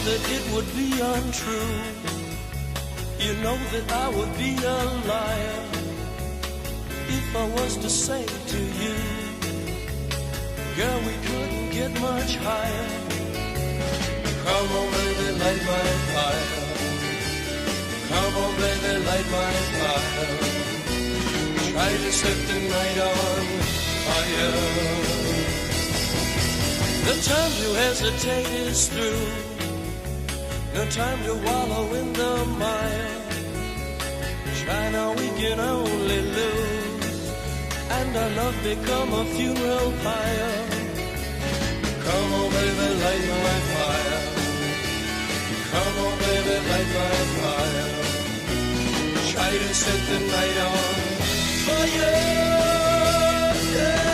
that it would be untrue. You know that I would be a liar if I was to say to you, girl, we couldn't get much higher. Come on, baby, light my fire. Come on, baby, light my fire. Try to set the night on fire. The time to hesitate is through. No time to wallow in the mire. China, we can only lose, and our love become a funeral pyre. Come on, baby, light my fire. Come on, baby, light my fire. Try to set the night on fire. Yeah.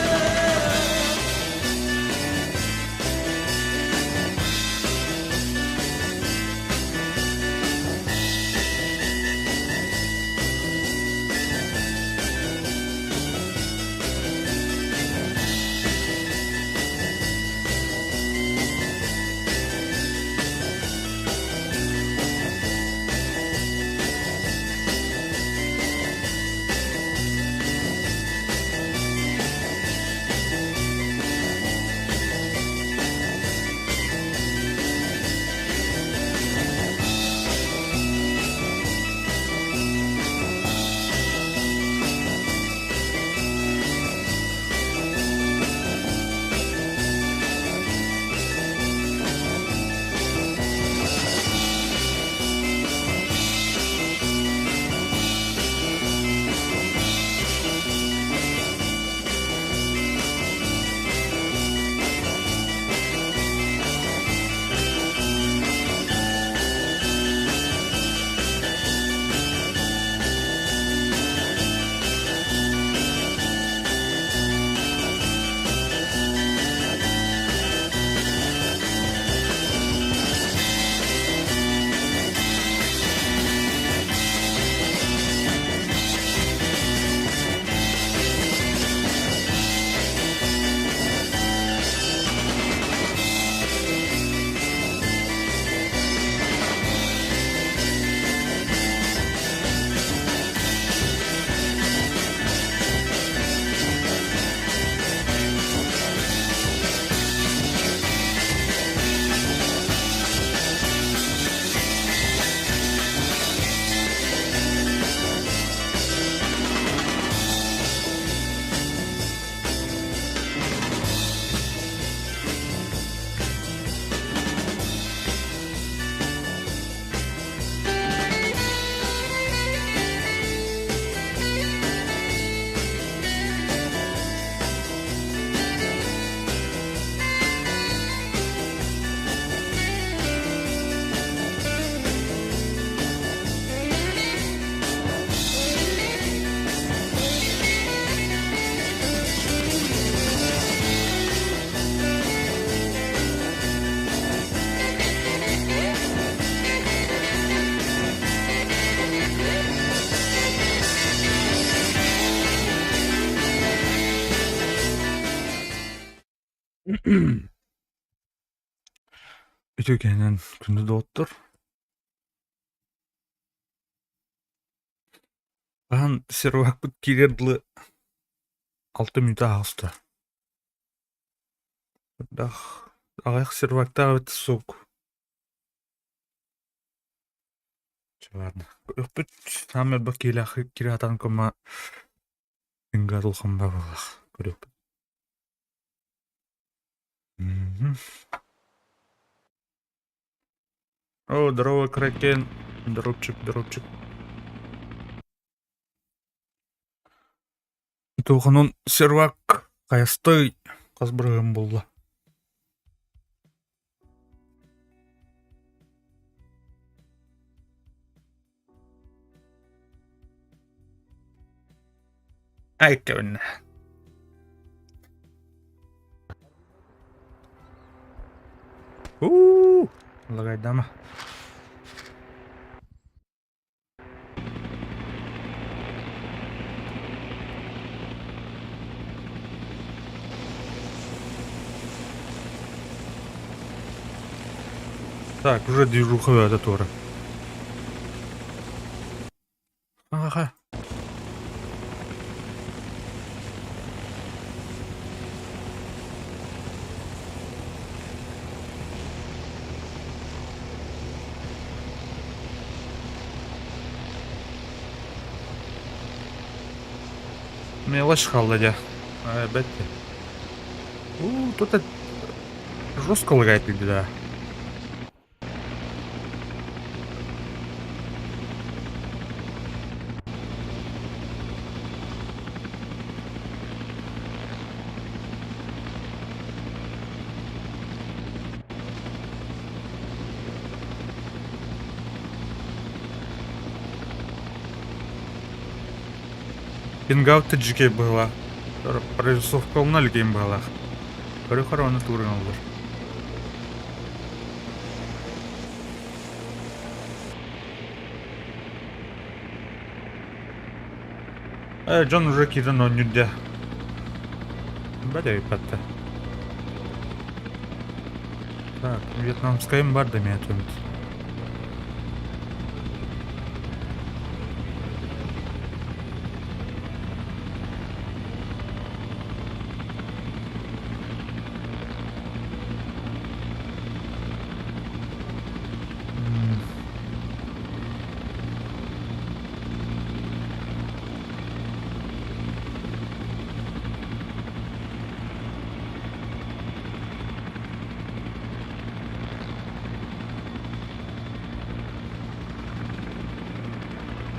Ütükenen күндү дооттор. Баан сервакпыт кирердлы 6 минут ағыста. Ағайық сервакта авет сук. Чаварна. Өппіт самер ба киратан кома ингадыл хамба болақ. Көрөп. О, здорово, Кракен. Дропчик. Тоғанын сервак қаястой қазбырығым болды. Айкавын. Лагайдама. Так, уже движуха это тоже. Ага. Мелочь халдя. Әлбәттә. Тут жестко лагает да. Пингауты джике была. Прорисовка умнальгейм была. Хорона турын алыр. Джон уже кирен онюдде. Бәдәй пәтті. Так, вьетнамскайым бар да мен төмет.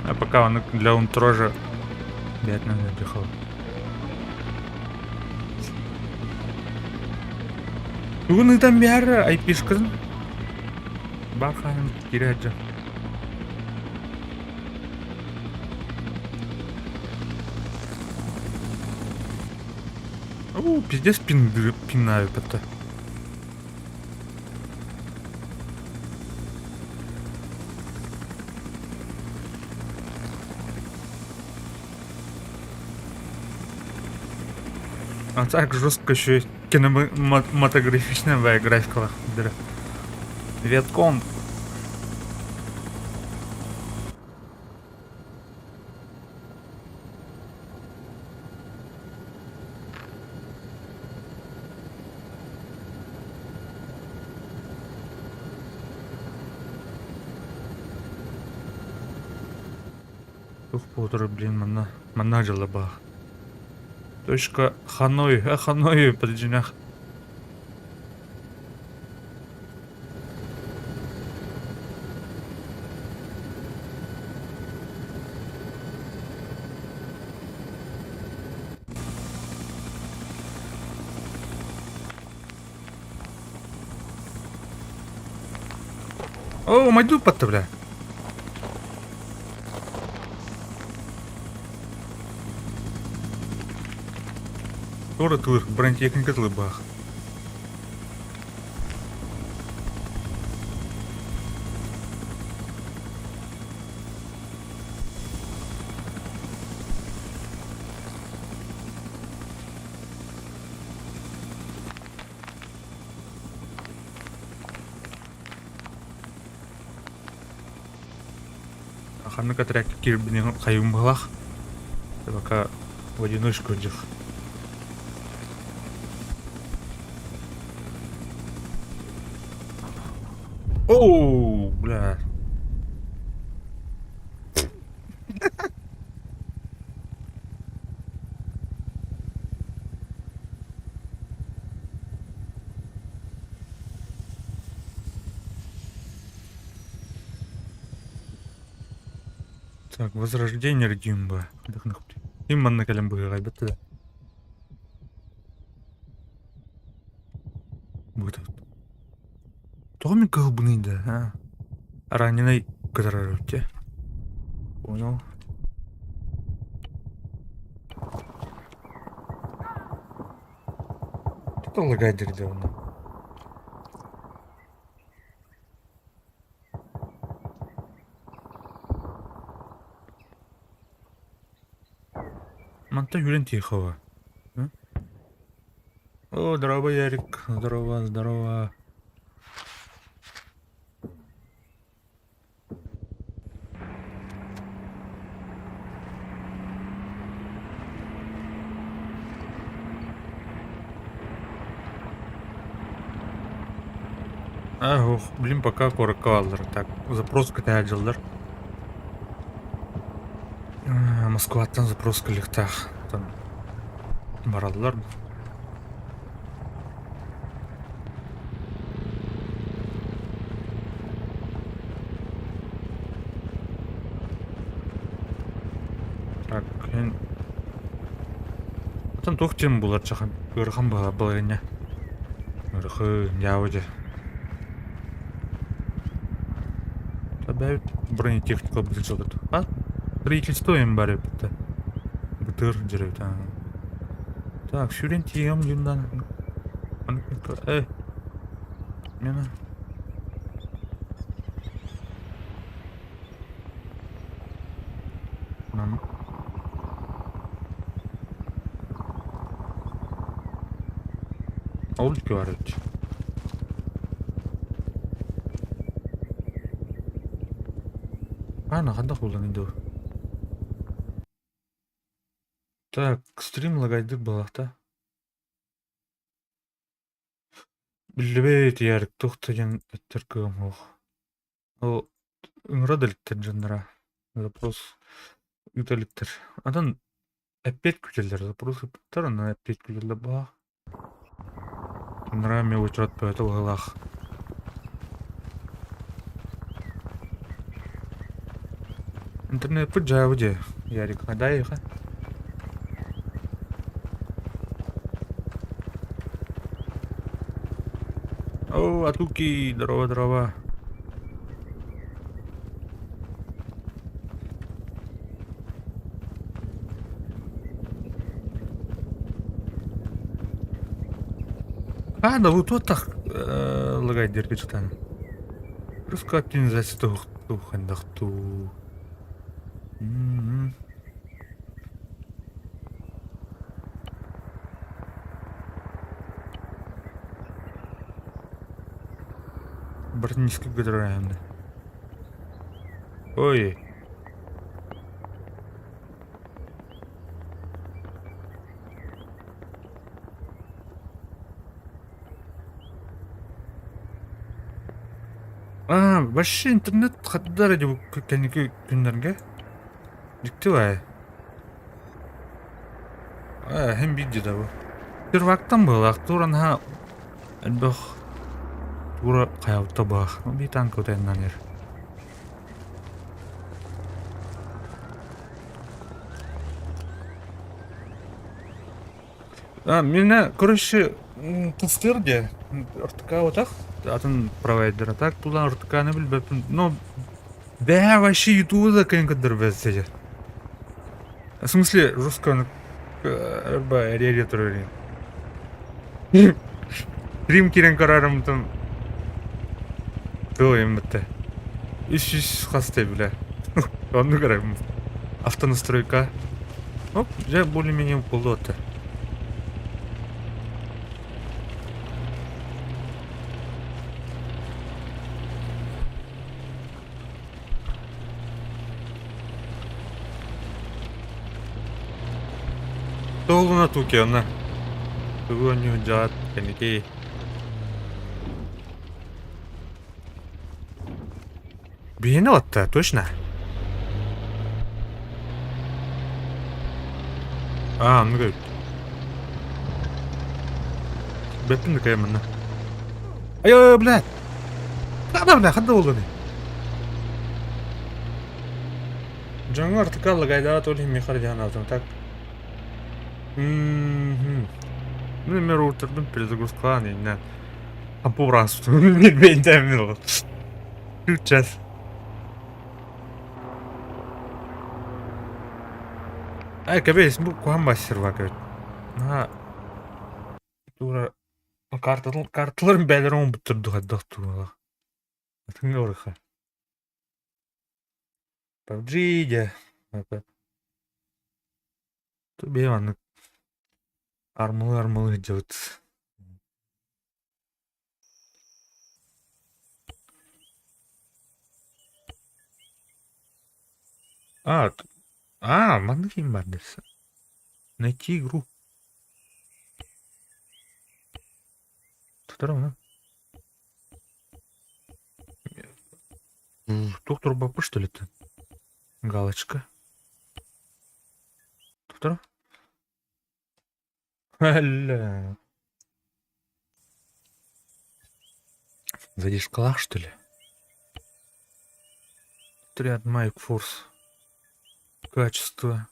А пока он для унтрожа бедно отдыхал. Уны там бәрі айпишкызын. Бақаным кирәджі. Пиздец пинаю как-то. А так жестко еще кинематографичная графика. Вьетконг. Тух полтора, блин, манажила ба. Точка Ханой, Ханой под джинах. О, майду под-то, бля. Тура тур, бронетехника тлыбах. Аханы катрак кирбинен кайым балах. Пока в одиночку джих. Оу, бля. Так, возрождение Рдимба. Имман на калимбы ребята. Вот. Томик голубный, да, а? Раненый кадрарте. Понял. Кто лагает деревянно? Манта Юрин Тихого. А? О, здорово, Ярик. Здорово, здорово. Ох, блин, пока коротко алдар. Так, запрос кітә жылдар. Москваттан запрос кіліктақ. Там баралдар. Так, ен... Там тоқтен болар чақан. Өрхан бағайыня. Өрхы, яуыды. Бәйт бронетехника бүлі жылдырды. Строительство им бар епті. Бұтыр жүріп. Так, сюрен тием жүндан. Мені. Ауылдыке бар епті. Қандай қолданайды ол? Так, стрим лагайдык балақта. Білбейт ярик тоқтаген әттер көм оқ. Ол ұңыра дәліктер жандара. Запрос үтәліктер. Адан әппет күтелдер. Запрос үпіттер, ана әппет күтелдер бағ. Ұңыра ме өтірат бәйті оғылақ. Интернет пұт жауы де. Ярик, қадай еға? О, атуки, дрова. Да вот так лагай дерги читан. Просто оптимизация тухту хандахту. Бартнийский гидроем. Ой. Вообще интернет хаттар эди бу кенеки күндөргө. Диктивай. Hem видеода бу. Bir вактан был, актуран ха элбэх тура каябта бах. Bir танк өтеннен ер. Меня, короче, тестирде. РТК отак. Атын провайдер так. Тулан РТКны билбеппин. Но да вообще ютубда кенкадыр бәсеже. В смысле, русского реалитор. Рим кирен карарым там. То им бітті. Иш хастай, бля. Onu қарайым. Автонастройка. Оп, жа более-менее болды отты. Толуна туке, она. Тугу не жат, кенеки. Бейні отты, точно? Ну говорит. Бәппін кая мына. Ай, блядь. Бля, қандай болды не? Жаңа артықалы қайда толы мехар жағын алдым, так. Мен отырдым перезагрузка, не. По раз. Не тәмін. Сейчас. Кәбейс, бұл қоған басыр бақы. Тура карталарын бәлері оң бұттырды қаддақ туға. Атыңға орыға. PUBG де. Бейм аны армалы жауыт. Маңды кейім бар десі. Найти игру. Тұтар оны. Доктор бапы, что ли, ты? Галочка. Доктор? Аля. Сзади шкала, что ли? Отряд Майк Форс. Качество.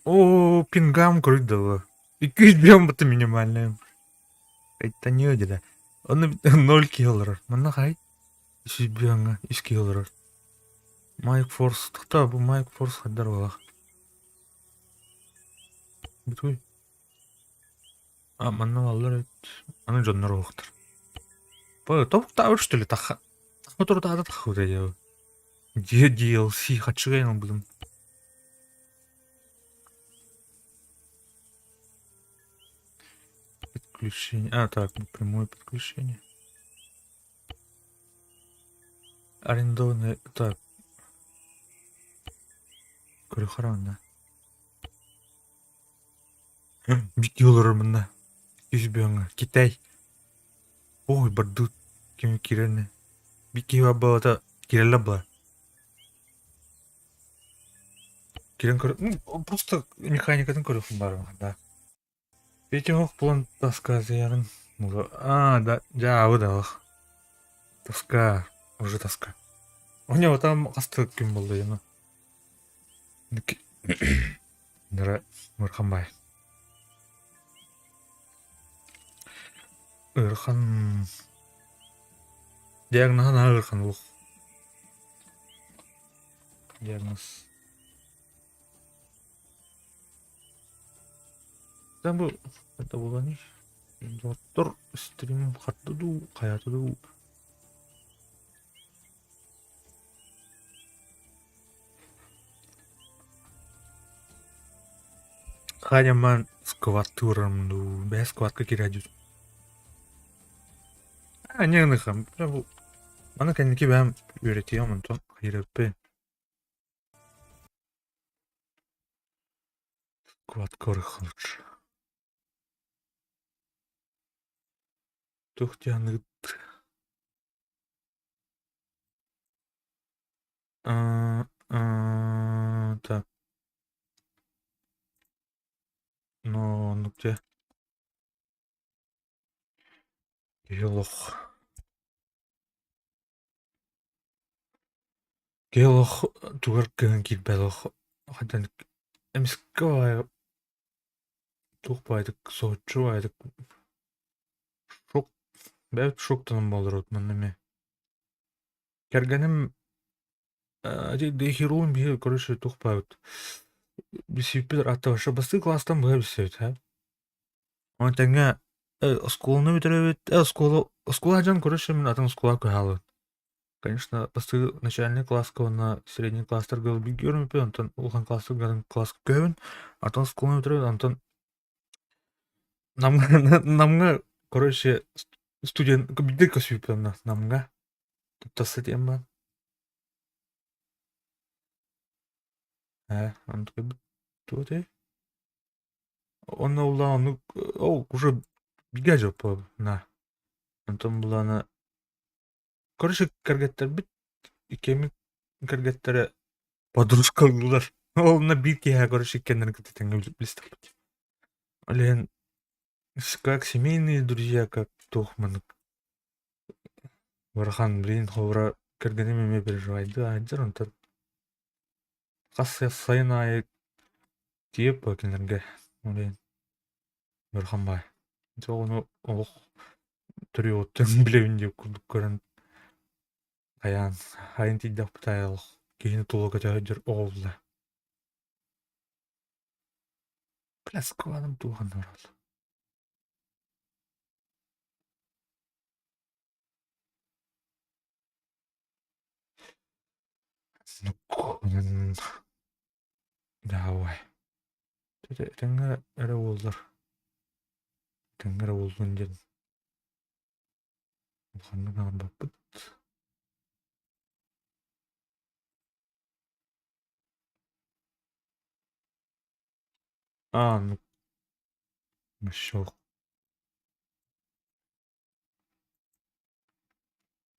О, пингам крыдало. И күйдем бұты минимальный. Это не öyle de. Onu 0 killer. Mana hay? Сүйбеңі 3 killer. Майк Форс. Тұқта бұл Майк Форс қадар болақ. Бітуй. А, мана баллар өт. Аны жоннар оқтыр. Бұл топ тауыр, что ли, тақа? Тақа тұрда ады тақа өте деу. DLC хатшығайын бұдым. Подключение. А, так, прямое подключение. Арендованное. Так. Көріқаран, да. Бик юлыр мұнда. Үзбеңі. Китай. Ой, бардут. Кем кирені. Бик ева балата кирелі ба. Кирен көрі. Ну, просто механикатын көріқым бар, да. Петемок план тоска зиярын. А, да, жауы да ақ. Тоска. Уже тоска. У него там қасты кім болды, ені. Дара Мырханбай. Ырхан. Диагнозын Ырхан ұлық. Диагноз. Там бұл, это болғаны. Доктор стрим қатты ду, қаяты ду. Қаняман скваттырым ду, бәс скватқа кереді. А, не ұнықам. Аны кәнеке бәм үйретейім, ұнтон қайраппен. Скватқа ұрықын ұтшы. Тухтяны. Так. Ну где? Гелох. Гелох тугар кэн килбэлох. Хадан эмскавай тухпайдык соочубайдык. Шок. Бәлт шоктан болдырот маннаме. Кергеним дехирун бие короче тухпайт. Бисиппер атаваша басты класстан бая бисет, ha. Он таңа школаны битіребет. Школа жан короче мен атын школа көһалы. Конечно, басты начальный класска на средний класстар гыл биг görmüp, антон улхан класстар гадын класска көбүн. Антон школаны битіребет, антон намга короче студент бигде көсүп намга. Туттасы тем бар. Антон туте. Он улан, ну, уже бига жоп на. Антон буланы короче кыргаттар бит икеми кыргаттары подружка кылдылар. Ол на бир кеге короче кендер кытытыңга билстип. Олен как семейные друзья, как тухман. Вархан, блин, ховра кыргенеме переживайды. Айдыр антон. Касы сайын ай тиеп кендерге. Олен Варханбай. Жону ох түрүөттөн билебин деп көрүн. Аян, хайын тиддек бутайыл. Кейіні толыға жайдыр оғылды. Пляскованым туған орал. Ну, давай. Тәңі әрі олдар. Тәңі әрі олдың ден. Олғанның ағын баппыт. Ну, мышок.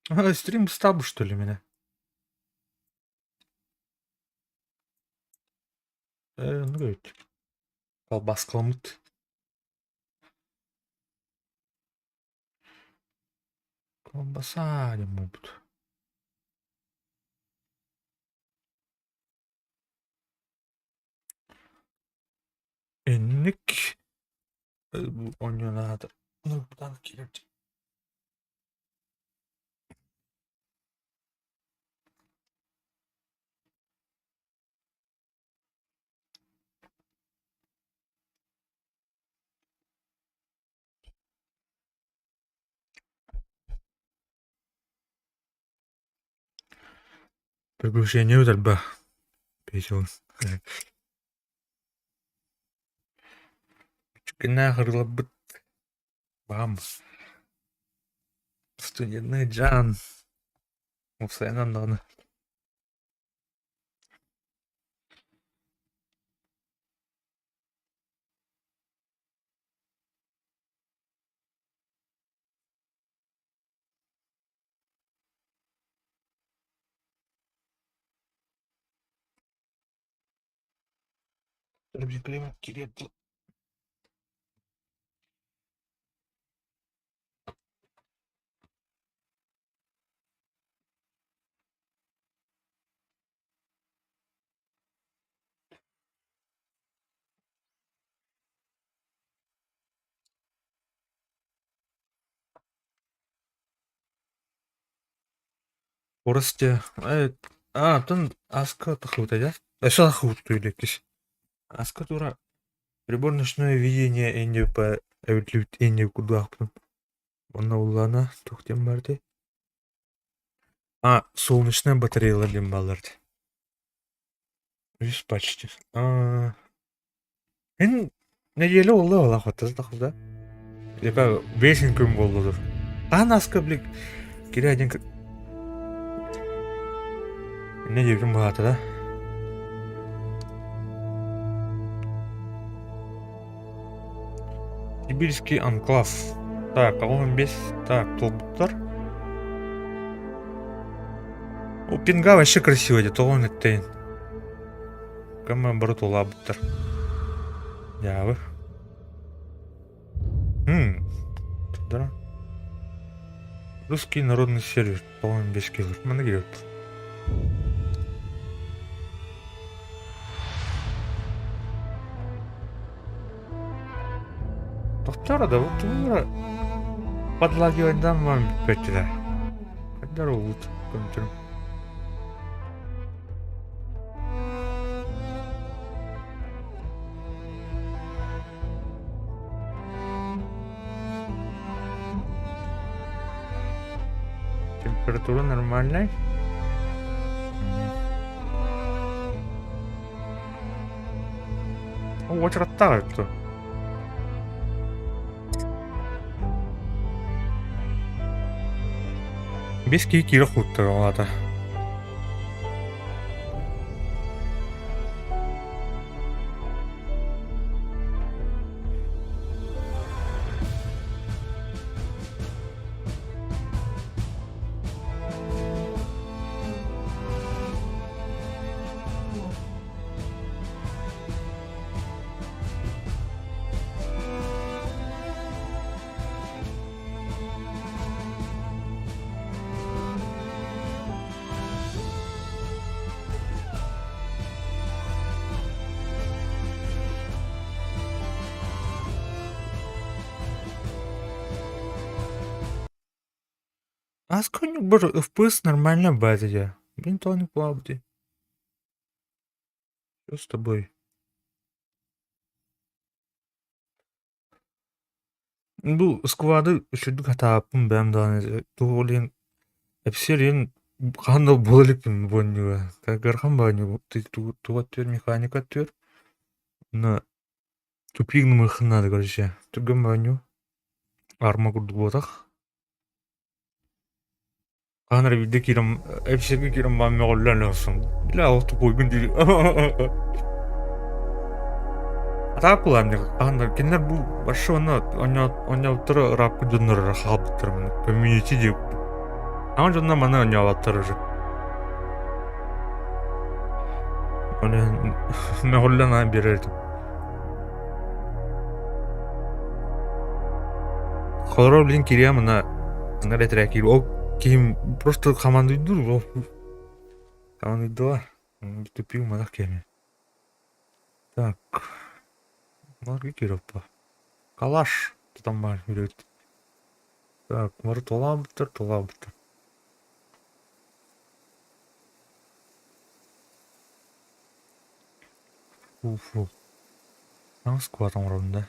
Стрим стаб, что ли, меня? Ну, говорит, колбас каламут. Колбаса не могут. Enlik. Bu oynuyorlardı. Bunu buradan kilitli. Приглушение удальба. Песен. Кena hırlabıt. Bam. Студентный Джан. Постоянно надо. Климат килет. Орысте. Тын аска тахута, да? Аша тахут үйлекиш. Аска тура. Прибор ночное видение энди по эвитлют энди кудахпын. Онна улана тоқтен барды. Солнечная батарея дем баларды. Виш почти. Эн неделе олды ола хватты тахуда. Лепа 5 күн болдуdur. Аска блик. Кире один не дегім бағаты да. Сибирский анклав. Так, 15. Так, толбуттар. У пинга вообще красиво, где толон еттейн. Кама барут олабуттар. Явы. Да. Русский народный сервер. По-моему, без киллер. Мана келет. Тоқтар да вот тура подлагивайдан вам бітпетті. Қайдар олуд көмтірім. Температура нормальная. Очень ротта это. Без кики рахут ладно. А сколько бір FPS нормально база. Блин, то не плавати. Что с тобой? Bu skvады üçürdük hata yaptım ben daha ne. Tuğulen hepsilerin kanda bulalıkın bu oynuyor. Garhan banyo. Tuğatıyor mekanik atıyor. На тупик надо, короче. Тугам баню. Арма курдук болсак. Канар виде кирим, эпсеге кирим бам меголланасың. Била оту койгун дейли. Атап кылам деп. Канар кинер бу башына ойноптур рапы жоннор хабыттыр мен. Комьюнити деп. Ама жонда маны ойнабаттар уже. Не голлана берердим. Хорор блин кирия мына ретре кир. О ким просто командуйдур. Командуйдуа. Тупил мадак кеме. Так. Марги кироппа. Калаш. Там бар үйрөт. Так, мары толабыттыр. Уфу. Наңыз куатам орында.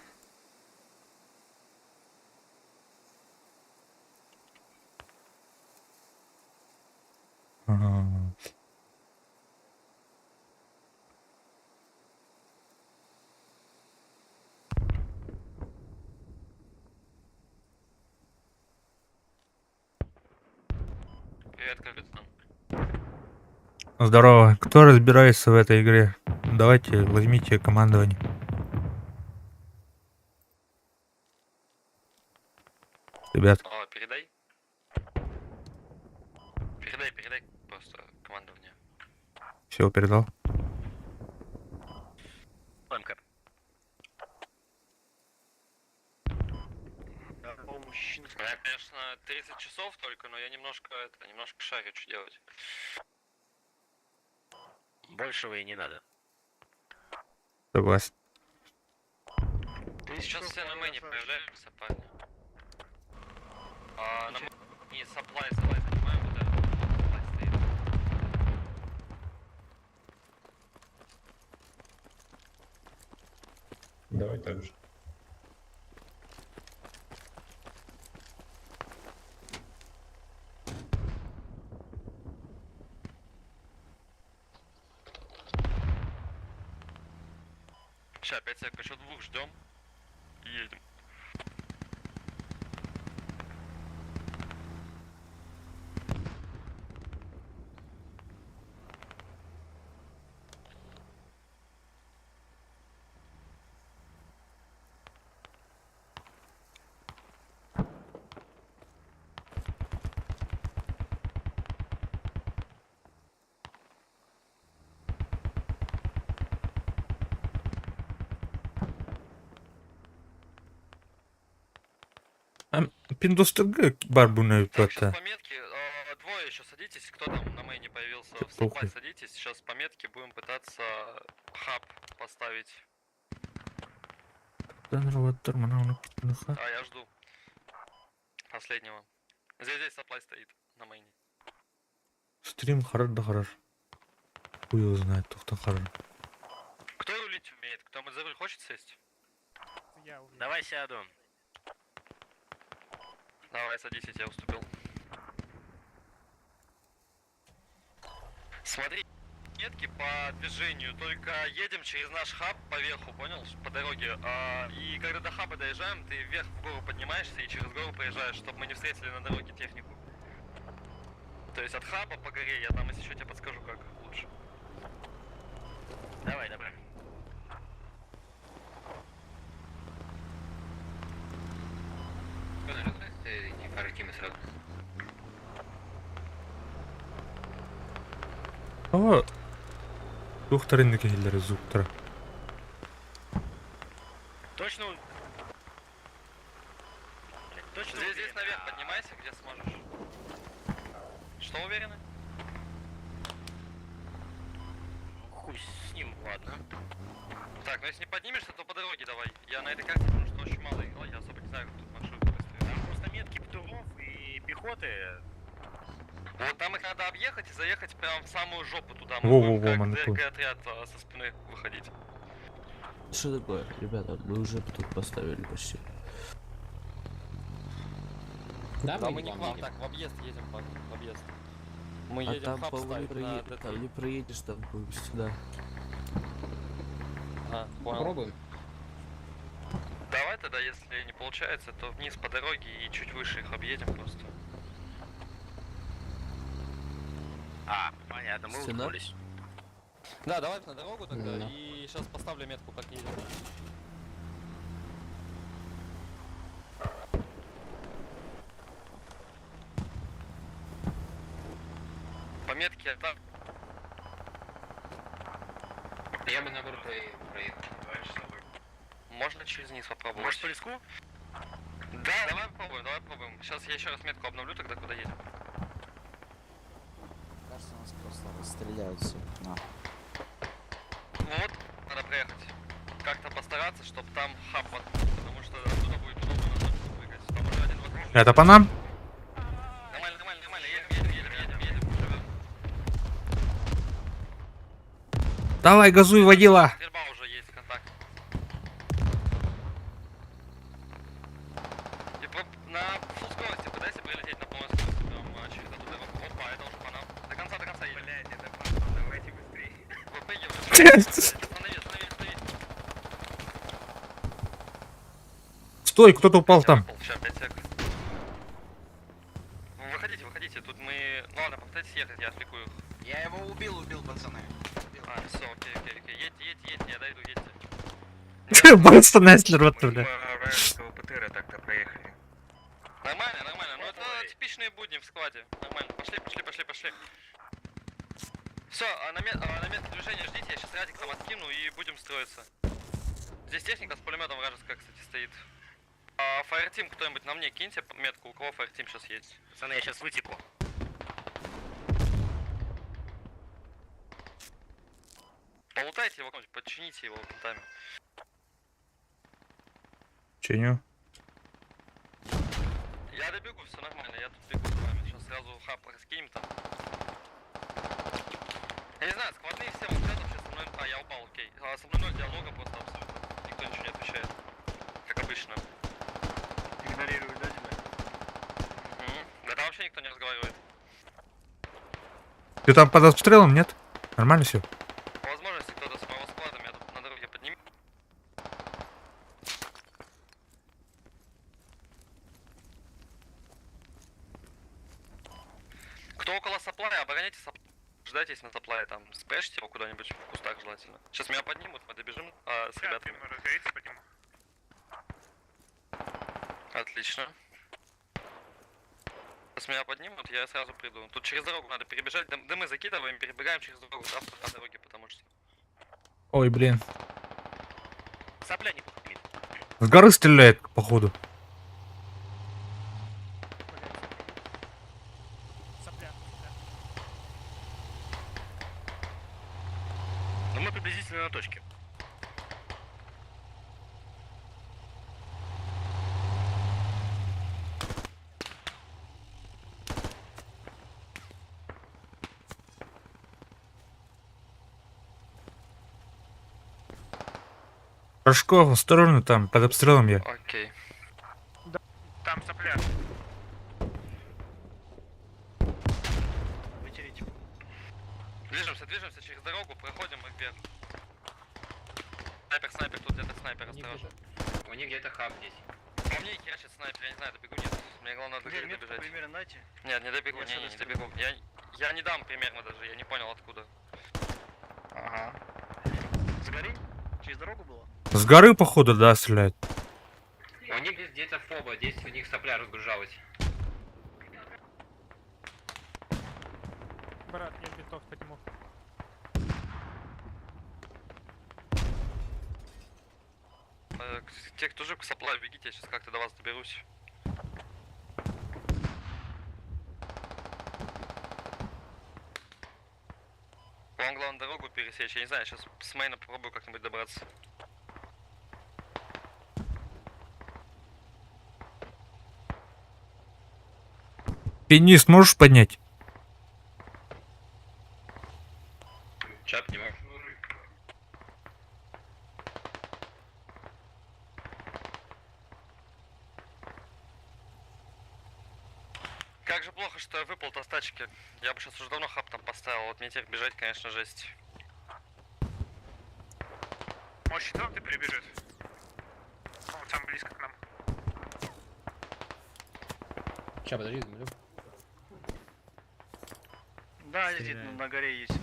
Привет, капитан. Здорово. Кто разбирается в этой игре? Давайте, возьмите командование. Ребят, О, передай. Передай просто командование. все передал. МК. Я, конечно, 30 часов только, но я немножко шарю, что делать. Большего и не надо. Согласен. Сейчас все на мэне появляемся, парни. А на мэне supply занимаем вот это. Supply стоит. Давай так же. Сейчас, 5 секунд, еще 2 ждем. И едем. Пиндостыргы бар буны Так, сейчас пата. пометки. Двое еще садитесь. Кто там на мэне появился? В Похуй. supply садитесь. Сейчас пометки будем пытаться хаб поставить. Да нраваттар мына уну китнуха. А, я жду. Последнего. Здесь supply стоит на мэне. Стрим харар да харар. Хуй его знает, тохта харар. Кто рулить умеет? Кто за руль хочет сесть? Я умею. Давай сяду. Давай, садись, я тебя уступил. Смотри, метки по движению, только едем через наш хаб по верху, понял? По дороге. И когда до хаба доезжаем, ты вверх в гору поднимаешься и через гору проезжаешь, чтобы мы не встретили на дороге технику. То есть от хаба по горе, я там если еще тебе подскажу, как лучше. Давай. Ава тухтарын келер зуктар. Точно? Точно здесь наверх поднимайся, где сможешь. Что уверены? Хуй с ним, ладно. Так, ну если не поднимешься, то по дороге давай. Я на этой карте, потому что очень мало играл, я особо не знаю, как тут маршрут быстрый. Там просто метки птуров и пехоты. Вот там их надо объехать и заехать прямо в самую жопу туда. Мы будем как ДРГ отряд со спины выходить. Что такое, ребята? Мы уже тут поставили почти. Да, Да мы не к вам, так, в объезд едем, в объезд. Мы А едем там, в хаб по-моему, ставить на там не ДТ. проедешь, там будем сюда. А, понял. Попробуем. Давай тогда, если не получается, то вниз по дороге и чуть выше их объедем просто. А, понятно, мы Стена? уткнулись. Да, давай на дорогу тогда Да. и сейчас поставлю метку, как едем. метке, это... Я бы наоборот проехал. Можно через низ попробовать. Может, по леску? Да, давай попробуем. Сейчас я еще раз метку обновлю, тогда куда едем. Кажется, нас просто расстреляют все. На. Вот, надо проехать. Как-то постараться, чтобы там хаб потому что оттуда будет удобно на точку прыгать. Там уже один вокруг. Это по нам? Нормально, едем. Давай, газуй, водила! Стрельба уже есть, контакт. И на фулл скорости пытайся прилететь на полной скорости, прям через эту дорогу. Опа, это уже по нам. До конца едем. Блять, это просто, давайте быстрее. Выпрыгивай. Остановись. Стой, кто-то упал там. Сейчас 5 сек. Выходите, тут мы... Ну ладно, попытайтесь ехать, я отвлеку их. Я его убил, пацаны. А, все, окей. Едьте, я дойду, едьте. Просто Неслер, вот Мы бля. по Райанского ПТР так-то проехали. Нормально, ну это типичные будни в складе. Нормально, пошли. Все, на место движения ждите, я сейчас радик там откину и будем строиться. Здесь техника с пулеметом вражеская, кстати, стоит. Фаертим кто-нибудь на мне киньте метку, у кого фаертим сейчас есть. Пацаны, я сейчас вытеку. Полутайте его, подчините его винтами. Чиню. Я добегу, все нормально, я тут бегу с вами. Сейчас сразу хаб раскинем там. Я не знаю, складные все вот рядом сейчас со мной... А, я упал, окей. Со мной 0 диалога просто абсолютно. Никто ничего не отвечает. Как обычно. Игнорируют, да, тебя? Да там вообще никто не разговаривает. Ты там под обстрелом, нет? Нормально все? По возможности кто-то с моего склада меня тут на дороге поднимет. Кто около саплая, обороняйте саплай. Ждайтесь на саплае, там, спрячьте его куда-нибудь в кустах желательно. Сейчас меня поднимут, мы добежим с ребятами. Разгорите, подниму. Отлично. Сейчас меня поднимут, я сразу приду. Тут через дорогу надо перебежать, дымы закидываем, перебегаем через дорогу, транспорт на дороге, потому что... Ой, блин. Сопля не похуй. С горы стреляет, походу. Сопля. Но мы приблизительно на точке. Рожков, осторожно там, под обстрелом я. Окей. Там сопля. Вытерите. Движемся через дорогу, проходим и вверх. Снайпер, тут где-то снайпер, осторожно. У них где-то хаб здесь. По мне херачит снайпер, я не знаю, добегу, нет. Мне главное до горы добежать. Примерно дайте. Нет, не добегу, не добегу. Я не дам примерно даже, я не понял откуда. Ага. С горы? Через дорогу было? С горы, походу, да, стреляет. У них здесь где-то фоба, здесь у них сопля разгружалась. Брат, я бинтов подниму. Те, кто жив к саплаю, бегите, я сейчас как-то до вас доберусь. Вам главное дорогу пересечь, я не знаю, сейчас с мейна попробую как-нибудь добраться. Пенист можешь поднять? Чап не могу. Как же плохо, что я выпал-то с тачки. Я бы сейчас уже давно хаб там поставил, вот мне теперь бежать, конечно, жесть. Может, четвертый прибежит? Он сам близко к нам. Ща, подожди, замолю. Да, здесь на горе есть.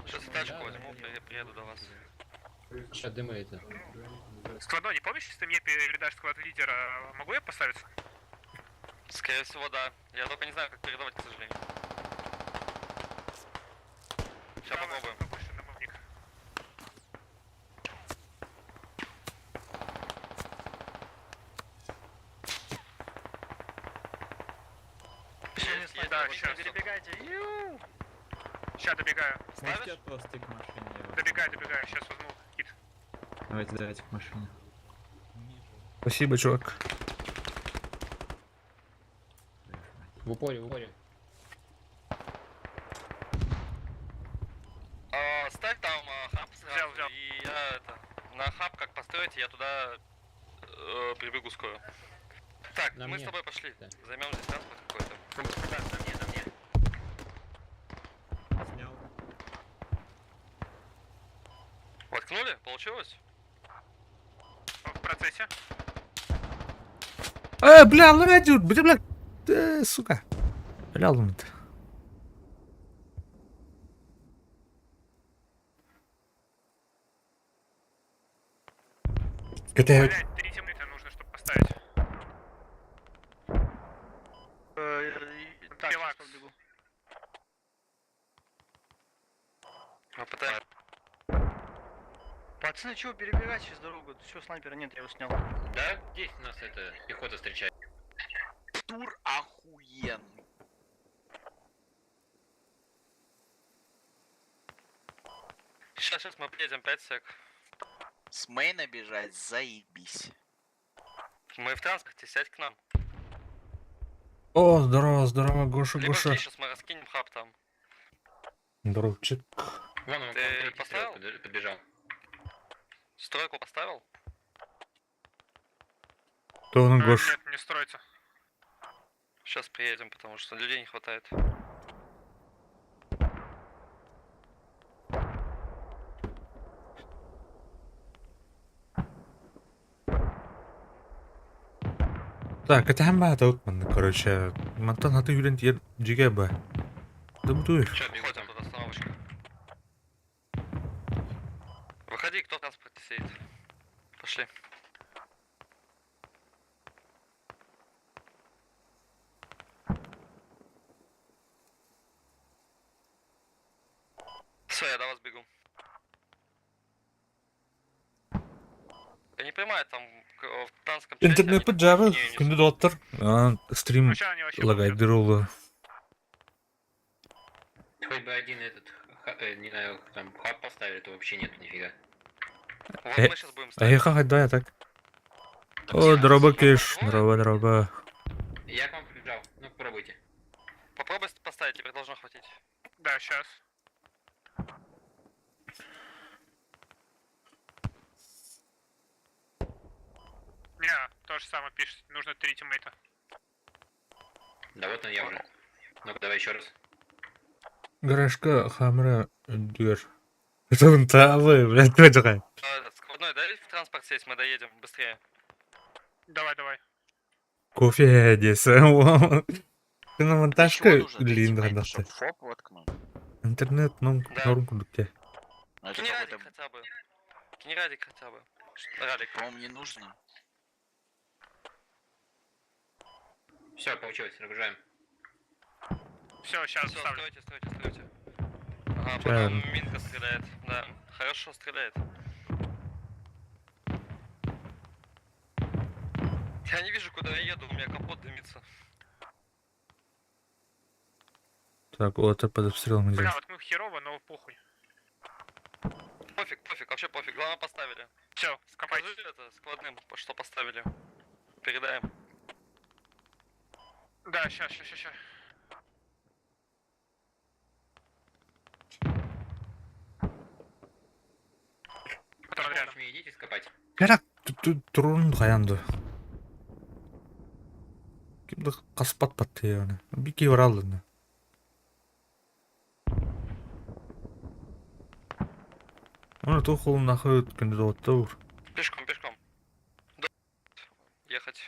Сейчас тачку возьму, приеду до вас. Ща дымы это. Складной, не помнишь, если ты мне передашь склад лидера, могу я поставиться? Скорее всего, да. Я только не знаю, как передавать, к сожалению. Сейчас попробуем. Побольше домовник. Есть, Да, вот щас. всё. Сейчас добегаю. Ставишь? Отползти к машине. Добегаю. Сейчас возьму кит. Давайте к машине. Спасибо, чувак. В упоре. Ставь там хаб сразу, Взял. и я это... На хаб как построите, я туда прибегу скоро. Так, На мы мне. с тобой пошли. Да. Займем здесь транспорт какой-то. Да, на мне. Снял. Воткнули? Получилось? В процессе. Бля, радио, бля, сука. Бля, лунит. Катаю. Блять, 3 темныта нужно, чтобы поставить. Так, Пилакс. Мы пытаемся. Пацаны, чего перебегать через дорогу? Все, снайпера нет, я его снял. Да, здесь нас это пехота встречает. Тур охуенный. Сейчас мы приедем 5 сек. С мейна бежать, заебись. Мы в транспорте, сядь к нам. О, здорово, Гоша, Либо Гоша. сейчас мы раскинем хаб там. Здоровчик. Вон он, Ты к вам поставил? подбежал. Стройку поставил? Кто он, Гош? Нет, не строится. Сейчас приедем, потому что людей не хватает. Так, это хамбата утман, короче. Мантан хаты юрент ер джигеба. Да буду. Че, выходим тут остановочка. Выходи, кто в транспорте сидит. Пошли. Все, я до вас бегу. Я не понимаю, там в танском чате Интернет они поджавы, такую хуйню күнді несут. доттыр. Стрим Сначала они вообще лагайдыр олы. Хоть бы один этот, не знаю, там хаб поставили, то вообще нет нифига. Вот мы сейчас будем ставить. Айха хайда так. О, дроба кеш, дроба. Я к вам прибежал, ну попробуйте. Попробуй поставить, тебе должно хватить. Да, сейчас. Не, то же самое пишет. Нужно 3 тиммейта. Да вот он я уже. Ну-ка давай еще раз. Гаражка хамра дюр. Это вон тавы, блядь, такая. Складной, дай в транспорт сесть, мы доедем быстрее. Давай. Кофе одесса. Ты на монтажка Еще нужно 3 лин тиммейта, гадахты. чтоб фоп воткнуть. Интернет, ну, Да. норм кудукте. Но это Кинь радик какой-то, хотя бы. Кинь радик хотя бы. Радик. по-моему, не нужно. Все, получилось, загружаем. Все, сейчас Все, ставлю. стройте. Ага, по Чё? нам Минка стреляет. Да, хорошо стреляет. Я не вижу, куда я еду, у меня капот дымится. Так, вот это под обстрелом Бля, идет. воткнул херово, но похуй. Пофиг, вообще пофиг. Главное поставили. Все, скопать. Скажи это складным, что поставили. Передаем. Да, сейчас. Потом рядом. Помощь идите скопать. Ярак, турун хаянды. Кимді қаспат батты яғыны. Бике бар алдыны. Оны то қолын нахы өткенді доғытты ұр. Пешком. Ехать.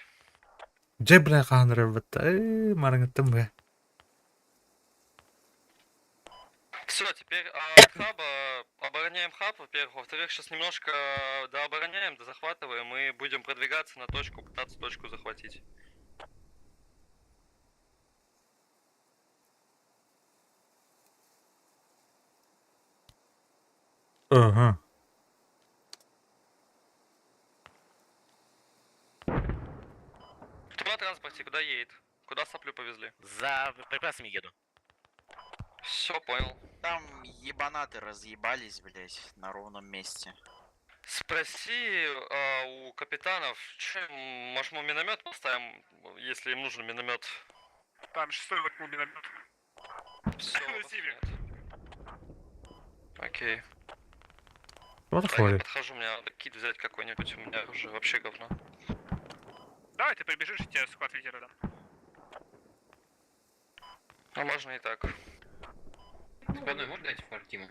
Жай бля қағаныр әбітті. Марыңыттым бе. Все, теперь хаба, обороняем хаб, во-первых. Во-вторых, сейчас немножко дообороняем, дозахватываем и будем продвигаться на точку, пытаться точку захватить. Ага. Кто на транспорте, куда едет? Куда соплю повезли? За припасами еду. Все, понял. Там ебанаты разъебались, блять, на ровном месте. Спроси у капитанов, может мы миномет поставим, если им нужен миномет. Там 6-й вот миномет. Все, На север. окей. Вот Я ходит. подхожу, мне надо кит взять какой-нибудь, у меня уже вообще говно. Давай ты прибежишь, и тебе склад лидера дам. А можно и так. Складной можно дать фар Тиму?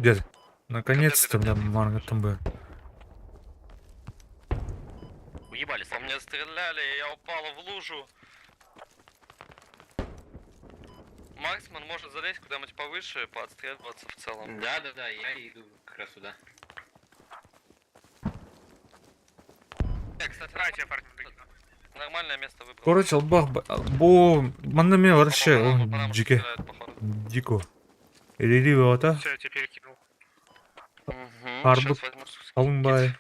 Дед. Наконец-то, бля, манга там был. Уебались. По мне стреляли, и я упал в лужу. Марксман может залезть куда-нибудь повыше, поотстреливаться в целом. Да, я иду как раз сюда. Кстати, Давай тебе фармим. нормальное место выбрал. Короче, албах, бо маннаме вообще, По он нам дике. стреляют, походу. Дико. Или вата, Все, я тебе перекинул. Мгм, Арбут, щас возьму кит. алынбай.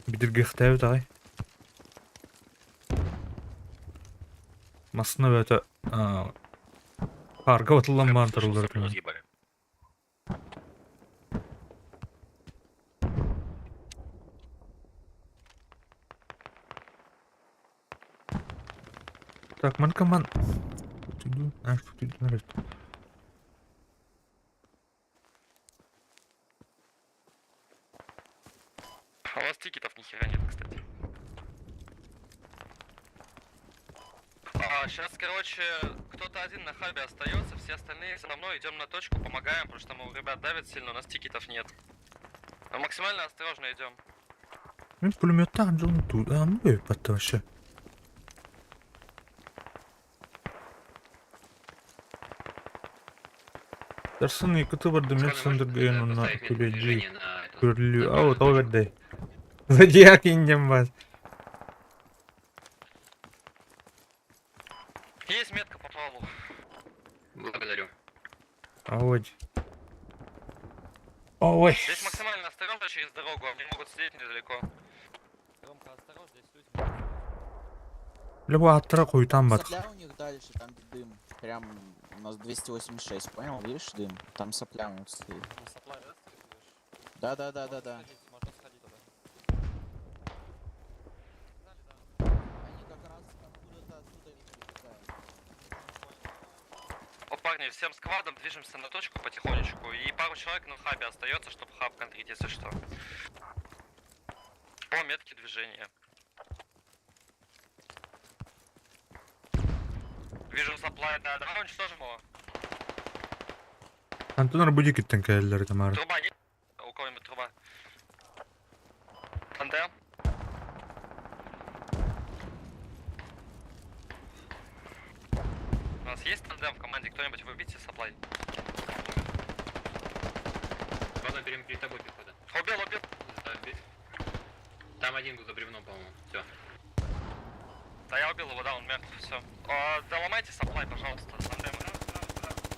Бидирге хтай тай. Масына это арга ватылдан бантырылдар. Разъебали. Так, манкаман. Тут иду, тут иду, народ. А у вас тикетов ни хера нет, кстати. Сейчас, короче, кто-то один на хабе остается, все остальные за мной идем на точку, помогаем, потому что у ребят давит сильно, у нас тикетов нет. Но максимально осторожно идем. Мен пулеметтан жолун тут, ну и потом вообще. Дарсын екі барды мен сөндірген оны күледжи көрлі, ау, тау берді. Зодиак индем бас. Есть метка по полу. Благодарю. Аводь. Ой. Здесь максимально осторожно через дорогу, они могут сидеть недалеко. Ромка, осторожно, здесь люди. Либо аттыра қойтан бар. Сопля у них дальше, там где дым. Прям у нас 286, понял? Видишь дым? Там сопля у них стоит. Да. Можно сходить туда. Они как раз откуда-то отсюда не прибегают. О, парни, всем сквадом движемся на точку потихонечку. И пару человек на хабе остается, чтобы хаб контрить, если что. По метке движения. Вижу заплай, да, давай уничтожим его. Антон арбуди кеттен кәлелер тамары. Труба есть? У кого-нибудь труба? Тандем? У нас есть тандем в команде? Кто-нибудь выбейте саплай? Ладно, берем перед тобой пехота. Убил. Забить. Там один был за бревном, по-моему. Все. Да я убил его, да, он мертв, все. Доломайте саплай, пожалуйста, тандем.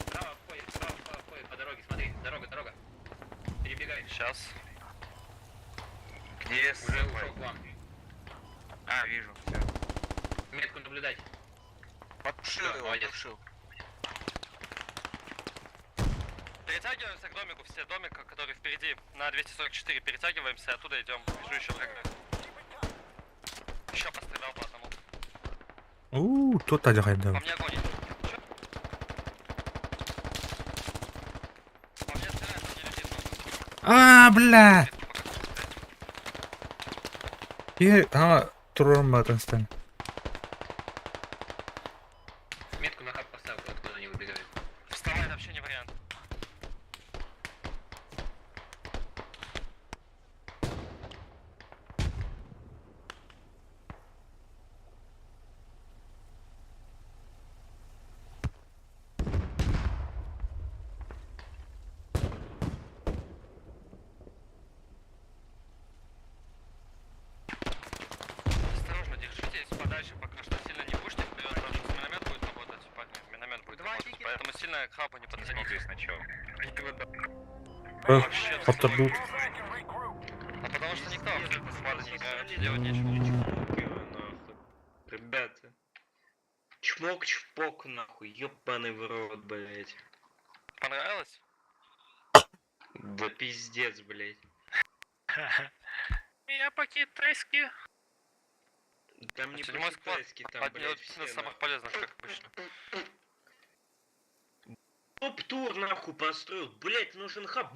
Справа входит, по дороге, смотри. Дорога. Перебегай. Сейчас. Где Уже ушел к вам. А, вижу. Метку наблюдать. Подпушил Да, его, молодец. подпушил. Перетягиваемся к домику, все домик, который впереди, на 244, перетягиваемся, оттуда идем. Вижу еще врага. Еще пострелял по одному. Тот аja По хайда. мне огонь идет. Чё? По мне стреляют, но не летит. Бля. Турам батанстан. Метку на хаб поставил, откуда они выбегают. Вставай, вообще не вариант. Осторожно, держитесь, знаю, к хабу не подходите сначала. Подтвердут. А потому что никто абсолютно с вами не играет, делать нечего. Ребята. Чмок-чпок, нахуй, ёбаный в рот, блять. Понравилось? Да пиздец, блять. Я по-китайски. Там не Седьмой склад по-китайски, там, один блять, из все самых нахуй. полезных, как обычно. Топ-тур нахуй построил, блять, нужен хаб.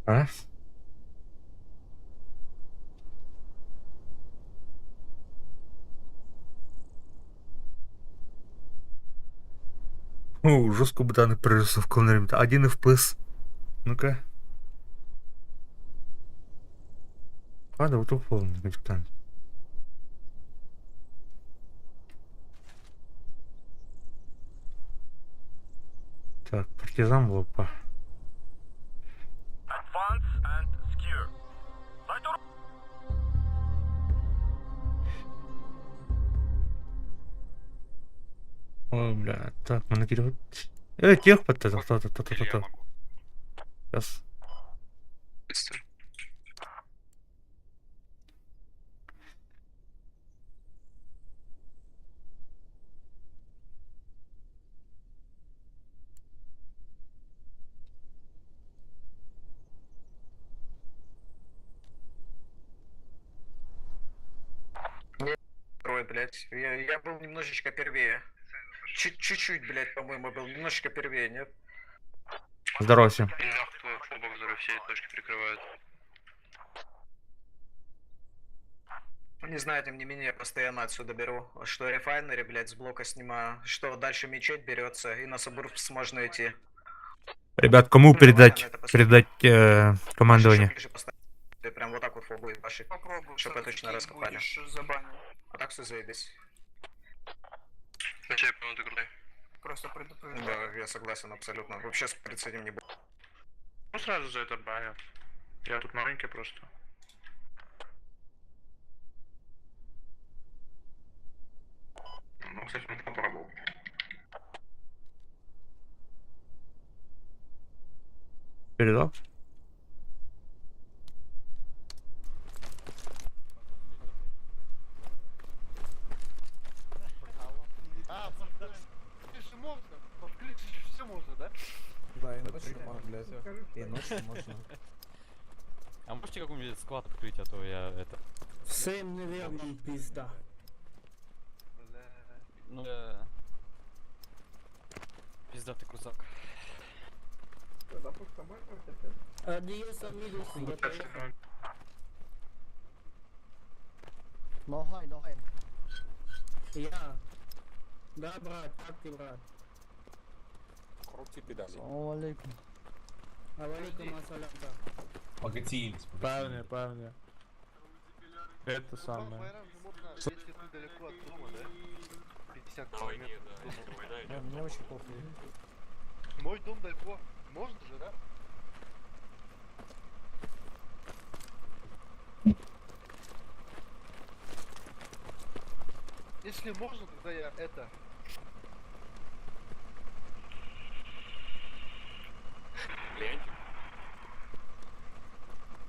А? О, жестко бы данных прорисовка на время. 1 FPS. Ну-ка. А, да, вот условно, капитан. Так, партизан лопа. Ой, бля, так, мы накидываем. Тех подтезал, то. Сейчас. Ой, блядь, я был немножечко первее. Чуть-чуть, блядь, по-моему, был немножечко первее, нет? Здорово всем. Твой фобок, который все точки прикрывают. Не знаю, тем не менее, я постоянно отсюда беру. Что рефайнери, блядь, с блока снимаю. Что дальше мечеть берется, и на Сабурбс можно идти. Ребят, кому передать командование? Ты прям вот так вот фобу ебаши. Попробуй, чтобы точно раскопали. А так все заебись. Начай, по-моему, ты крутой. Просто предупреждаю. Да, я согласен абсолютно. Вообще спорить с этим не буду. Ну сразу за это банят. Я тут маленький просто. Ну, кстати, он попробовал. Передал? Все можно, да? Да, и ночью можно, блядь. И ночью можно. А можете какой-нибудь склад открыть, а то я это... Всем неверным пизда. Ну, пиздатый кусок. Адиос, амигос, готово. Давай. Я. Да, брат, как ты, брат? Салам алейкум. Алейкум ассалям. Погоди. Парни. Это самое. Если ты далеко от дома, да? 50 километров от дома. Мне очень плохо. Мой дом далеко. Можно же, да? Если можно, тогда я это...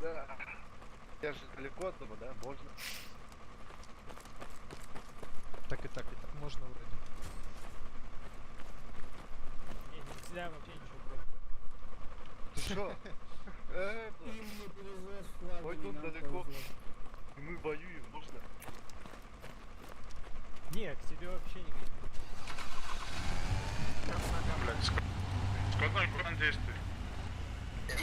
Да. Я же далеко от дома, да? Можно. Так и так можно вроде. Нельзя вообще ничего просто. Ты шо? Им не повезло с флагом. Мой дом далеко. И мы воюем, можно? Не, к тебе вообще не говорит. Складной план действий.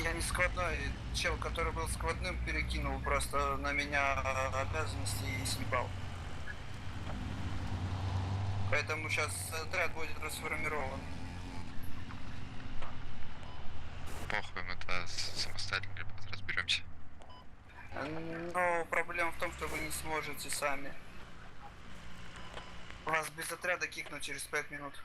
Я не складной. Чел, который был складным, перекинул просто на меня обязанности и съебал. Поэтому сейчас отряд будет расформирован. Похуй, мы это самостоятельно разберемся. Но проблема в том, что вы не сможете сами. Вас без отряда кикнут через 5 минут.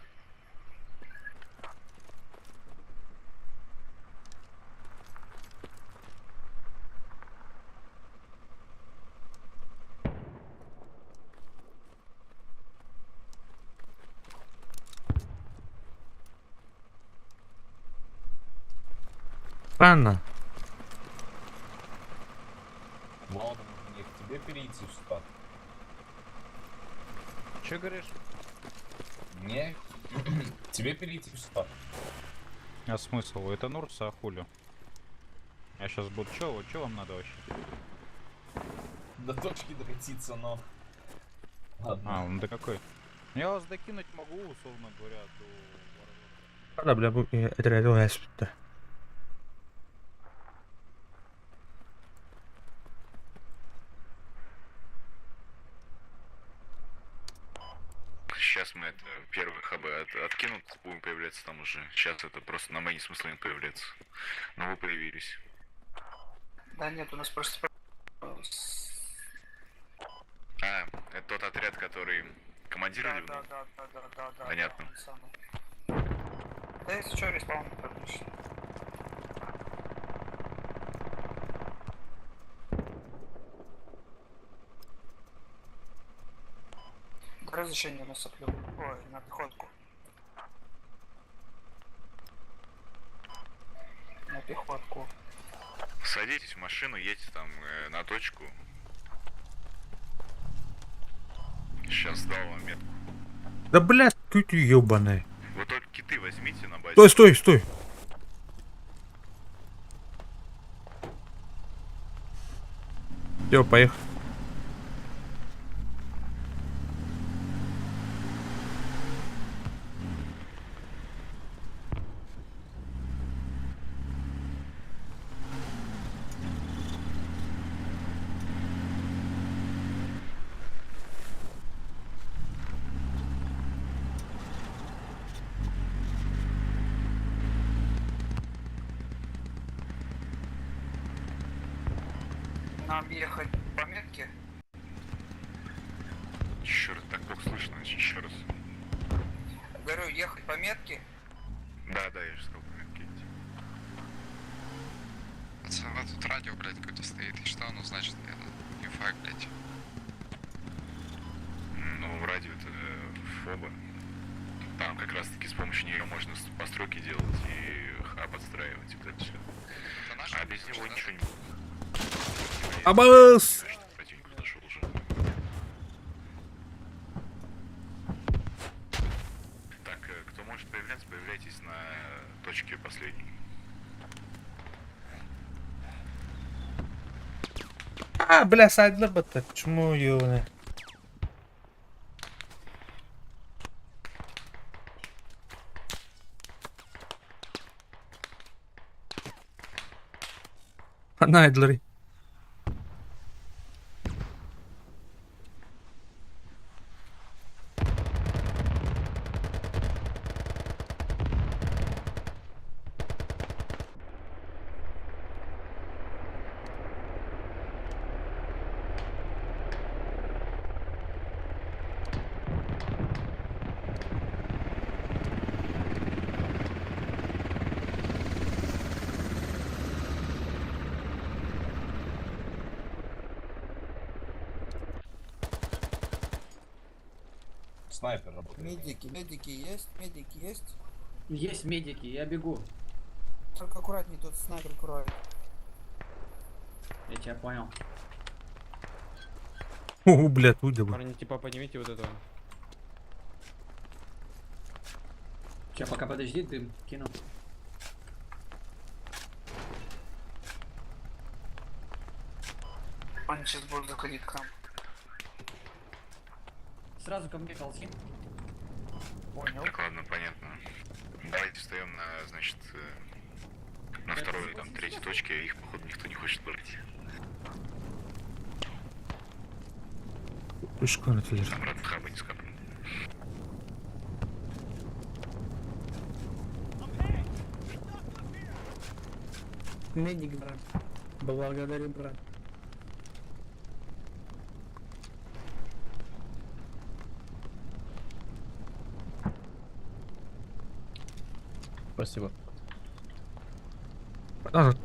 Странно. Ладно, мне к тебе перейти в спад. Че говоришь? Мне тебе перейти в спад. А смысл? Это Нурса, а хули? Я сейчас буду... Чё вам надо вообще? До точки докатиться, но... Ладно. А, он до какой? Я вас докинуть могу, условно говоря, до... Hadi bile bu etrafı o bitti. Сейчас мы это первые хабы откинут, будем появляться там уже. Сейчас это просто на моей смысле не появляться. Но вы появились. Да нет, у нас просто... А, это тот отряд, который командировали? Да. Понятно. Да, самый. Да если что, респаун отлично. Разрешение на соплю. Ой, на пехотку. На пехотку. Садитесь в машину, едьте там на точку. Сейчас дал вам метку. Да блядь, ты ёбаный. Вы только киты возьмите на базе. Стой. Всё, поехали. Нам ехать по метке? Черт, так плохо слышно, еще раз. Говорю, ехать по метке? Да, я же сказал, прикиньте. Пацаны, тут радио, блядь, какое-то стоит. И что оно значит? Это инфак, блядь. Ну, радио это фоба. Там как раз таки с помощью нее можно постройки делать и хаб отстраивать и вот это все. А без него ничего не будет. Абас! Противник подошел уже. Так, кто может появляться, появляйтесь на точке последней. А, бля, сайдлер бітті. Чому його? Найдлері. Снайпер работает. Медики есть? Медики есть? Есть медики, я бегу. Только аккуратнее, тут снайпер кроет. Я тебя понял. О, бля, тут бы. Парни, типа поднимите вот этого. Сейчас пока подожди, дым кину. Они сейчас будут заходить к нам. Сразу ко мне ползи. Понял. Так, ладно, понятно. Давайте встаем на, значит, на второй, там, третьей точке, их, походу, никто не хочет брать. Пушка на тележке. Там рад хаба не скоплен. Медик, брат. Благодарю, брат. Спасибо.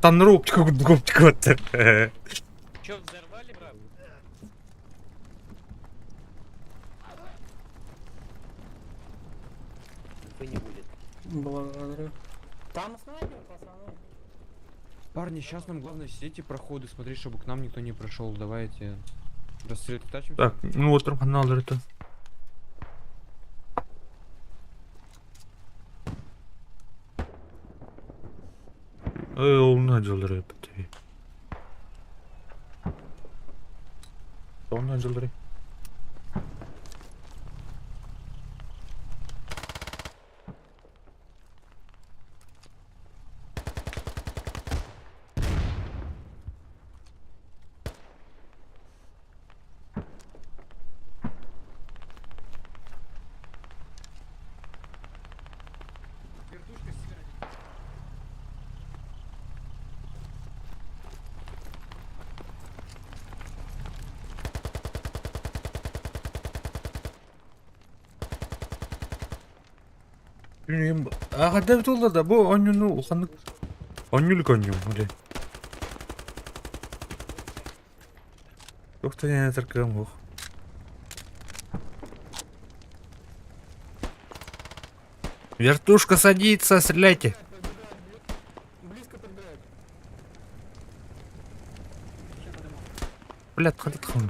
Tanrı optik attı. Чё, взорвали, брат? Благодарю. Там снайпер, пацаны. Парни, сейчас нам главное сидеть и проходы смотреть, чтобы к нам никто не прошел. Давайте рассредотачимся. Так, ну вот там alır это. Onu acıları yaptı. Onu acıları. Bilmiyorum. Kadar oldu da bu onyunu ukanlık. Onyuluk onyum öyle. Yoksa yine tırkığım yok. Вертушка садится, стреляйте. Блядь, ходит хон.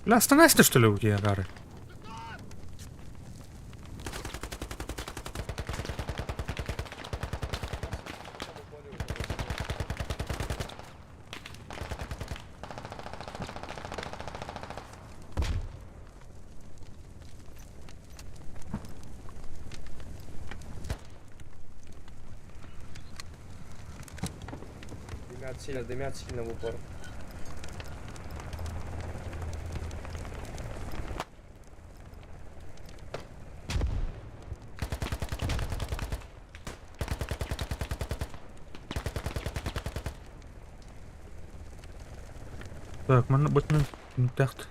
Бля, остановись, что ли, у тебя, Гары? Дымят сильно в упор. Так, mana бутны не тахт.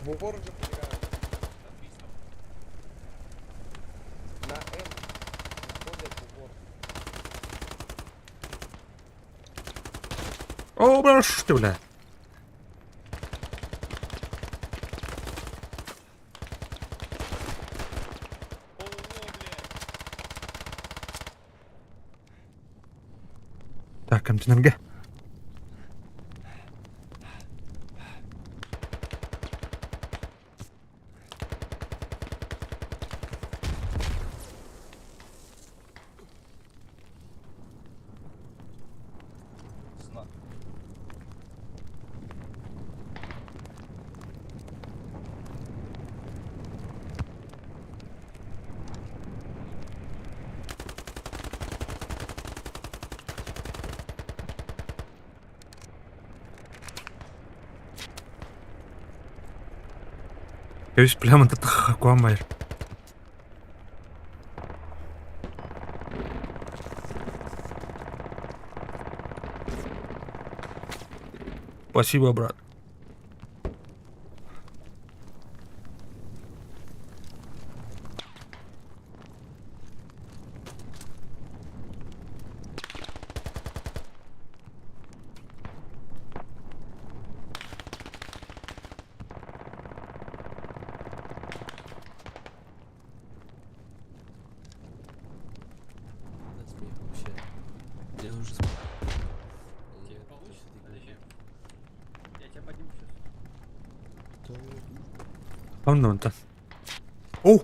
В упор уже подбирают. На М ходят в упор. О, бля, что ты, бля? Так, контейнерге. Göğüs planında takılan var. Спасибо, брат. Я уже Он-то. О!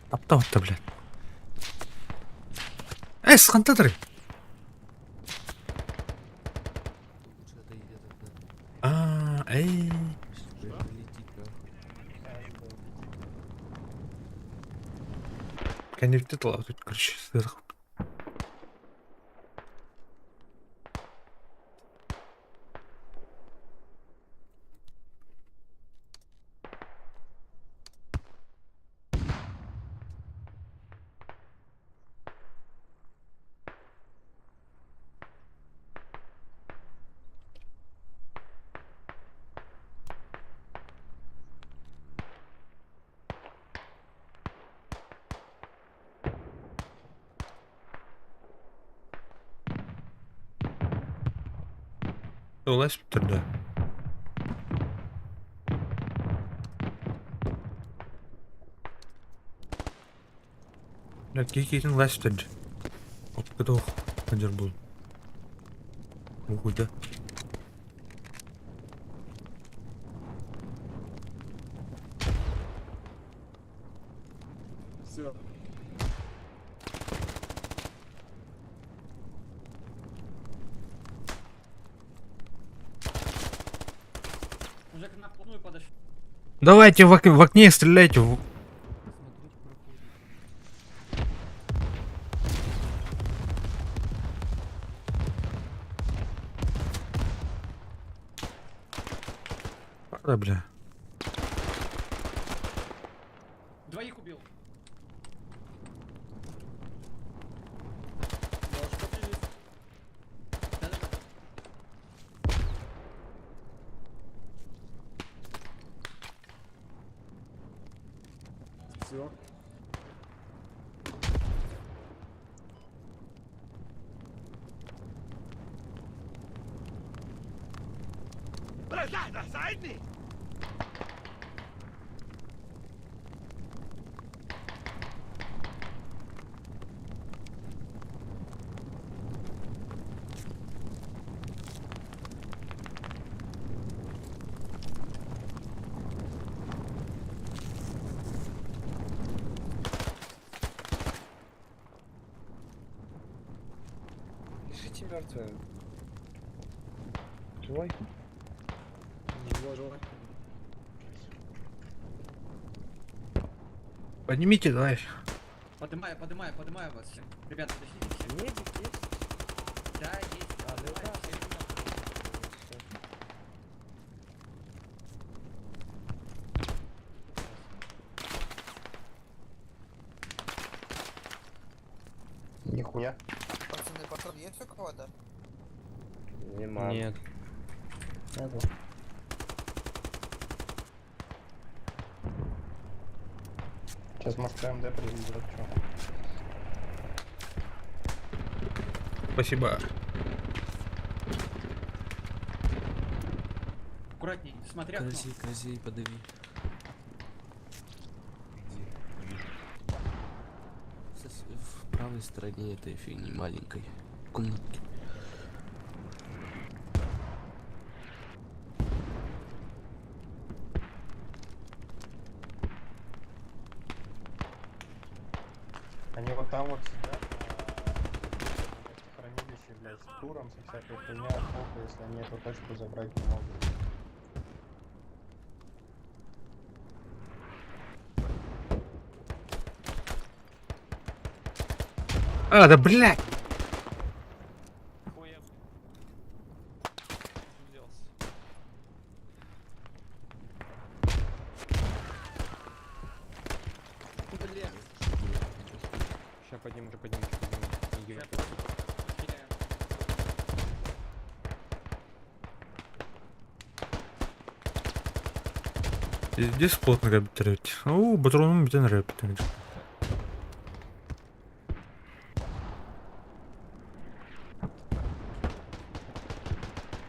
Таптап-та, блядь. Схантадыр. Эй. Коннектит тут, короче, сверху. Улазь туда. Какие-то лазь туда. Оп, готов. Кондер был. Куда? Все. Уже к нам вплотную подошли. Давайте в окне стреляйте. Да, бля. Двоих убил. Все. Лежите мертвые. Живой? Живой. Поднимите, давай. Поднимаю вас все. Ребята, подождите все. Медик есть? Да, есть. Давай, все. Нихуя. Пацаны, патрон есть у кого-то? Нема. Нет. Нету. Сейчас может КМД привезет, чё. Спасибо. Аккуратней, смотри окно. Кози, подави. В правой стороне этой фигни маленькой комнатки. Они вот там вот сидят на хранилище, блядь, с туром, со всякой хуйня, сколько, если они эту точку забрать не могут. А, да блядь! Сейчас подниму. Не гибай. Здесь плотно репетировать. О, патроном битен репетировать.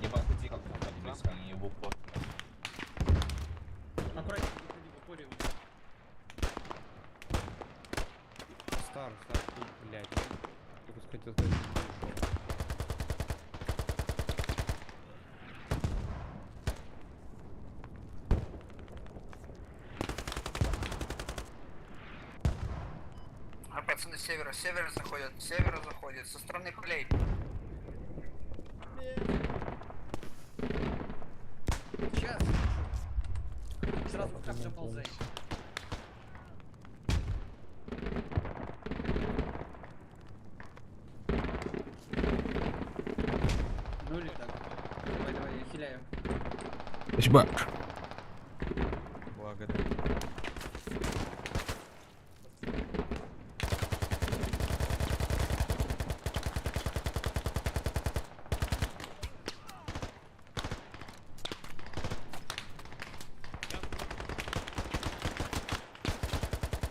Не подходи как там, близко, они его по... Аккуратней, выходи в упоре. Стар, блядь. Я бы хотел сказать, А пацаны с севера заходят, со стороны полей. Сейчас. Сразу в капсу ползай. Отхиляю. Спасибо. Благодарю.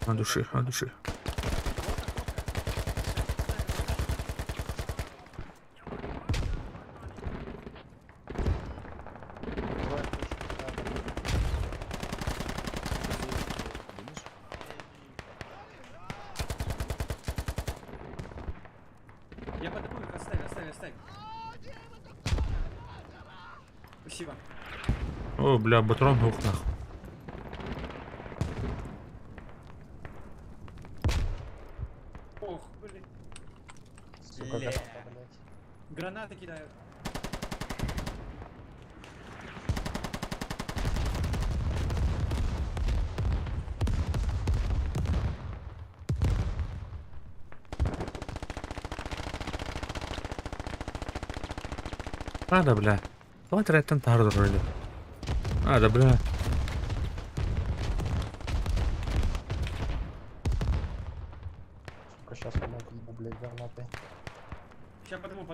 От души, от души. Я подниму их, оставь. Спасибо. О, бля, патрон двух нахуй. Ох, блин. Гранаты кидают. Надо, бля. Давай тратим тарду вроде. Надо, бля. Сейчас помогу, блядь, гранаты. Сейчас подниму.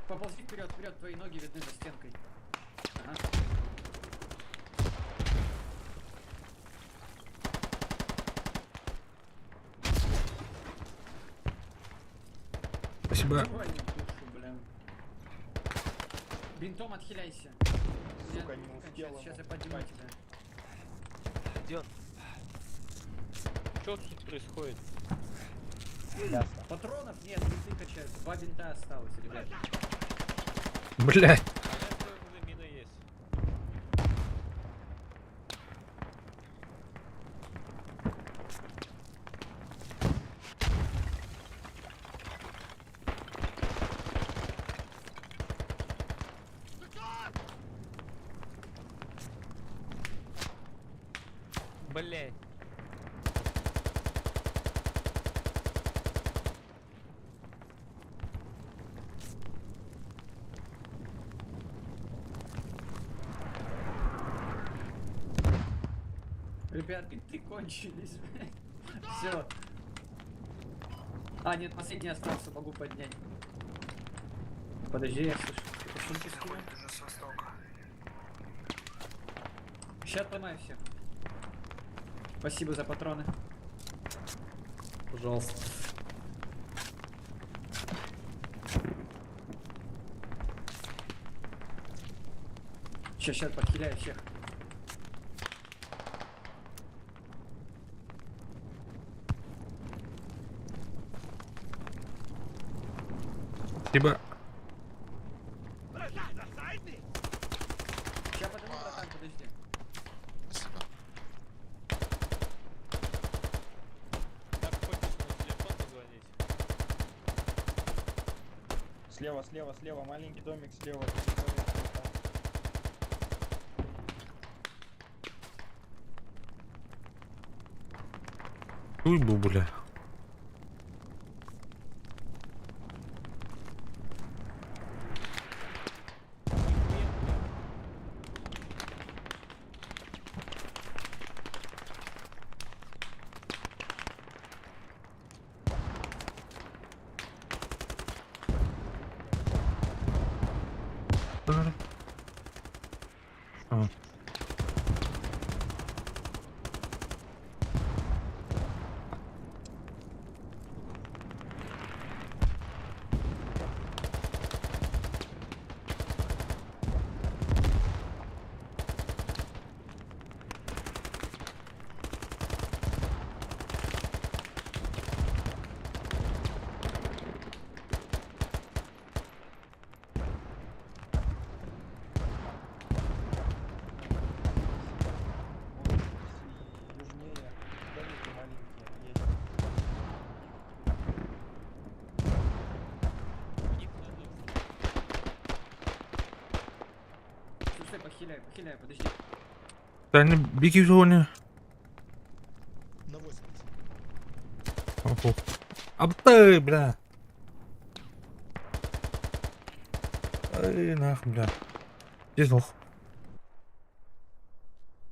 Поползи вперед, твои ноги видны за стенкой. Ага. Спасибо. Ой, не душу, блин. Бинтом отхиляйся. Сука, не успел. Сейчас я подниму тебя. Где он? Что тут происходит? Ясно. Патронов нет, бинты качают. 2 бинта осталось, ребят. Блядь. Мина есть. Блять. Ребят, бинты кончились. Все. А, нет, последний остался, могу поднять. Подожди, я слышу. Это сумки скину. Сейчас ломаю всех. Спасибо за патроны. Пожалуйста. Сейчас подхиляю всех. Спасибо. Сейчас подниму, братан, подожди. Спасибо. Так, хочешь на телефон позвонить? Слева, маленький домик слева. Уй, бубуля. Ага. Похиляю, подожди. Тайны беги в зоне. На 80. Ого. Абтай, бля. Ай, нахуй, бля. Где сдох?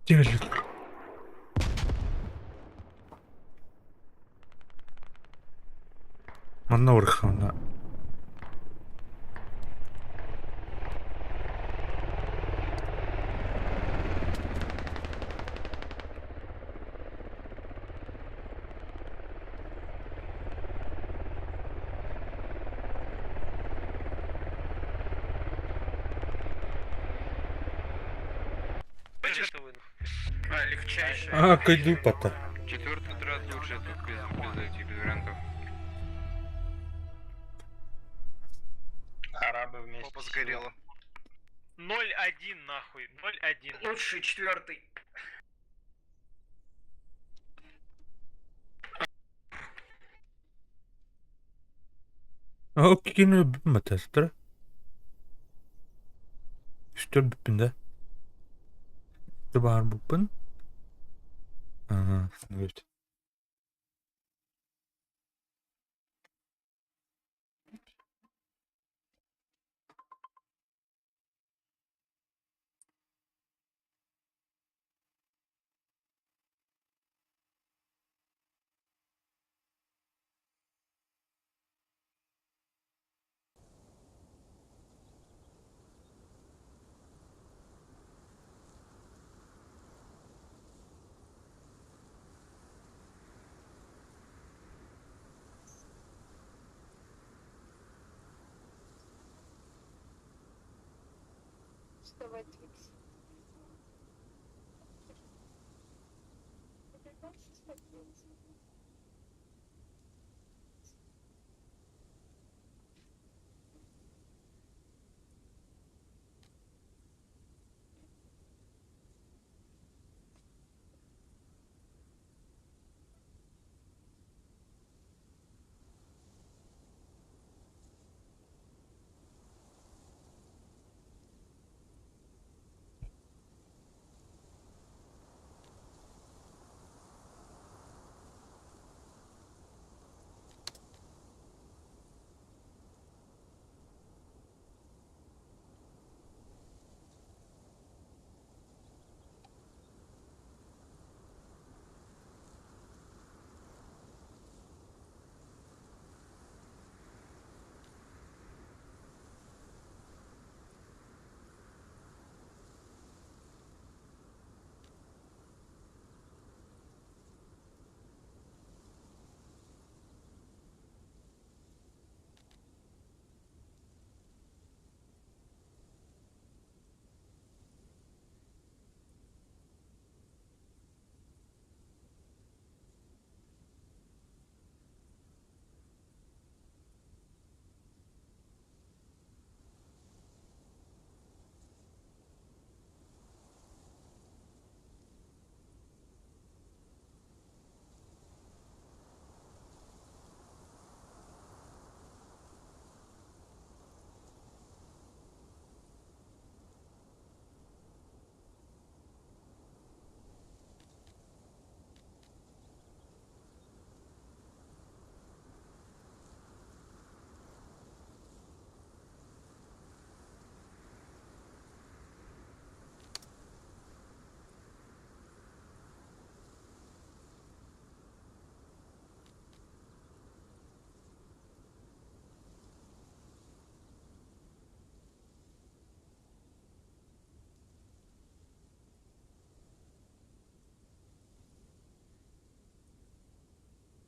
Телек. Манорхана. Легчайший. А, кайдупа-то. Четвертый раз лучше тут без этих без вариантов. Арабы вместе. Опа, сгорело. 0-1 нахуй, 0-1. Лучший четвертый. Okey, bilmətəsdir. Üstü bipində. Üstü var bupun. Aha, evet.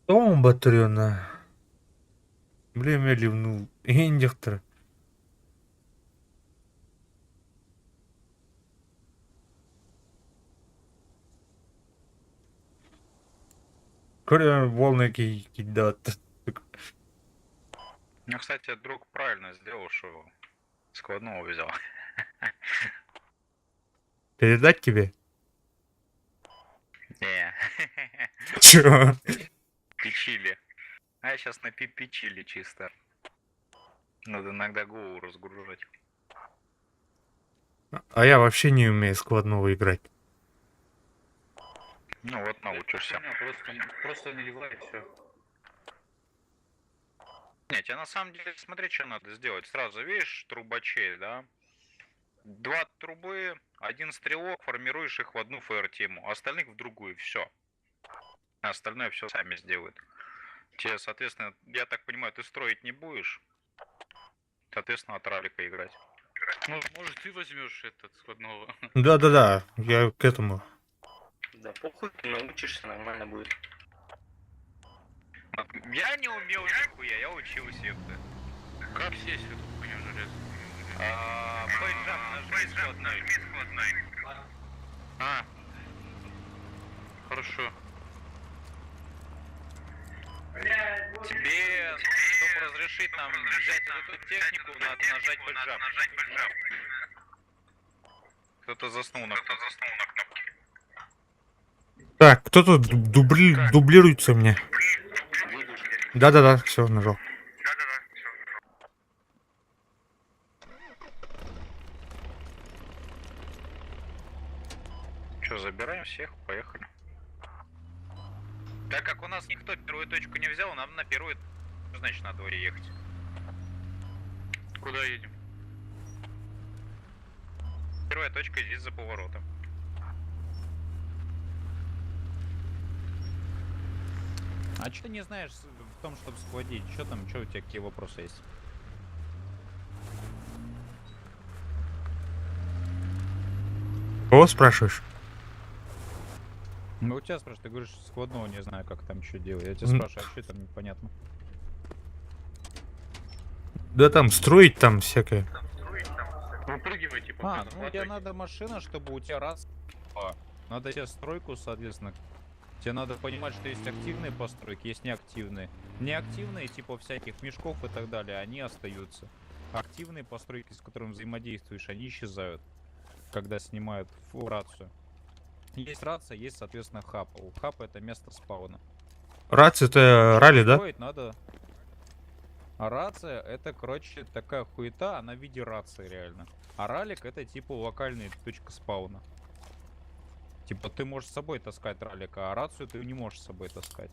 Тоң батырына. Білем әлі, ну, ең жақтыр. Көрі волны кидат. Ну, кстати, друг правильно сделал, что складного взял. Передать тебе? Не. Чё? Пичили. А я сейчас на пичили чисто. Надо иногда голову разгружать. А я вообще не умею складного играть. Ну вот, научишься. Просто наливай все. Не, тебе на самом деле, смотри, что надо сделать. Сразу, видишь, трубачей, да? 2 трубы, 1 стрелок, формируешь их в одну фаер-тиму, остальных в другую, все. Остальное все сами сделают. Тебе, соответственно, я так понимаю, ты строить не будешь. Соответственно, от ралика играть. Ну, может, ты возьмешь этот складного. Да-да-да, я к этому. Да похуй, ты научишься, нормально будет. Я не умел нихуя, я учился, ёпта. Как сесть в эту хуйню железо? Пейджап нажми складной. А, Хорошо. тебе, чтобы разрешить нам взять эту технику, надо нажать пейджап. Кто-то заснул на кнопке. Так, кто тут дублируется мне? Да-да-да, все, нажал. Что, забираем всех, поехали. Так как у нас никто первую точку не взял, нам на первую, значит, на дворе ехать. Куда едем? Первая точка здесь за поворотом. А что ты не знаешь в том, чтобы схватить? Что там, что у тебя, какие вопросы есть? Кого спрашиваешь? Ну, у тебя спрашивают, ты говоришь, складного не знаю, как там что делать. Я тебя спрашиваю, а что там непонятно? Да там строить там всякое. Выпрыгивай, типа. Ну тебе надо машина, чтобы у тебя раз... Надо тебе стройку, соответственно. Тебе надо понимать, что есть активные постройки, есть неактивные. Неактивные, типа всяких мешков и так далее, они остаются. Активные постройки, с которыми взаимодействуешь, они исчезают, когда снимают рацию. Есть рация, есть, соответственно, хаб. У хаба это место спауна. Рация это ралли, да? Строить надо... А рация это, короче, такая хуета, она в виде рации реально. А ралик это типа локальная точка спауна. Типа ты можешь с собой таскать ралика, а рацию ты не можешь с собой таскать.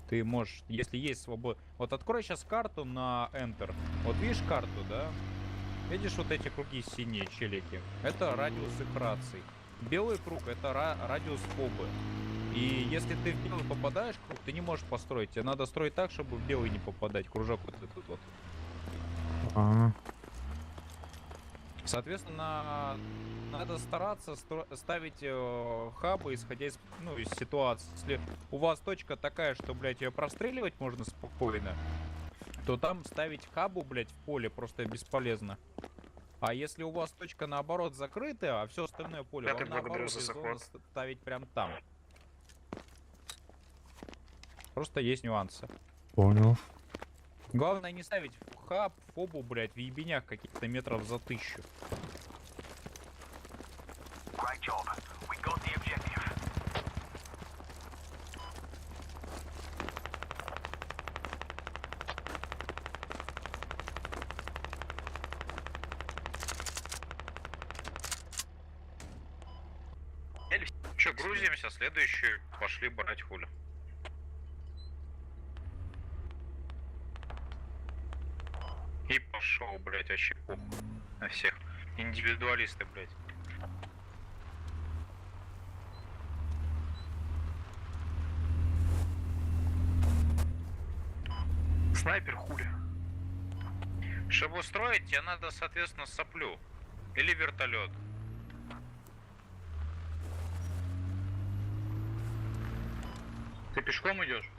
Ты можешь, если есть свобода... Вот открой сейчас карту на Enter. Вот видишь карту, да? Видишь вот эти круги синие, челики? Это радиус их раций. Белый круг это радиус фобы. И если ты в белый попадаешь круг, ты не можешь построить. Тебе надо строить так, чтобы в белый не попадать. Кружок вот этот вот. Соответственно, надо стараться ставить хабы, исходя из, из ситуации. Если у вас точка такая, что, блядь, ее простреливать можно спокойно, то там ставить хабу, блядь, в поле просто бесполезно. А если у вас точка наоборот закрытая, а все остальное поле, вам наоборот резонно ставить прям там. Просто есть нюансы. Понял. Главное не ставить в хаб, фобу, блядь, в ебенях каких-то метров за 1000. Че, грузимся, следующую пошли брать хули. И пошел, блять, вообще похуй на всех. Индивидуалисты, блять. Снайпер хули. Чтобы устроить, тебе надо, соответственно, соплю. Или вертолет. Ты пешком идешь?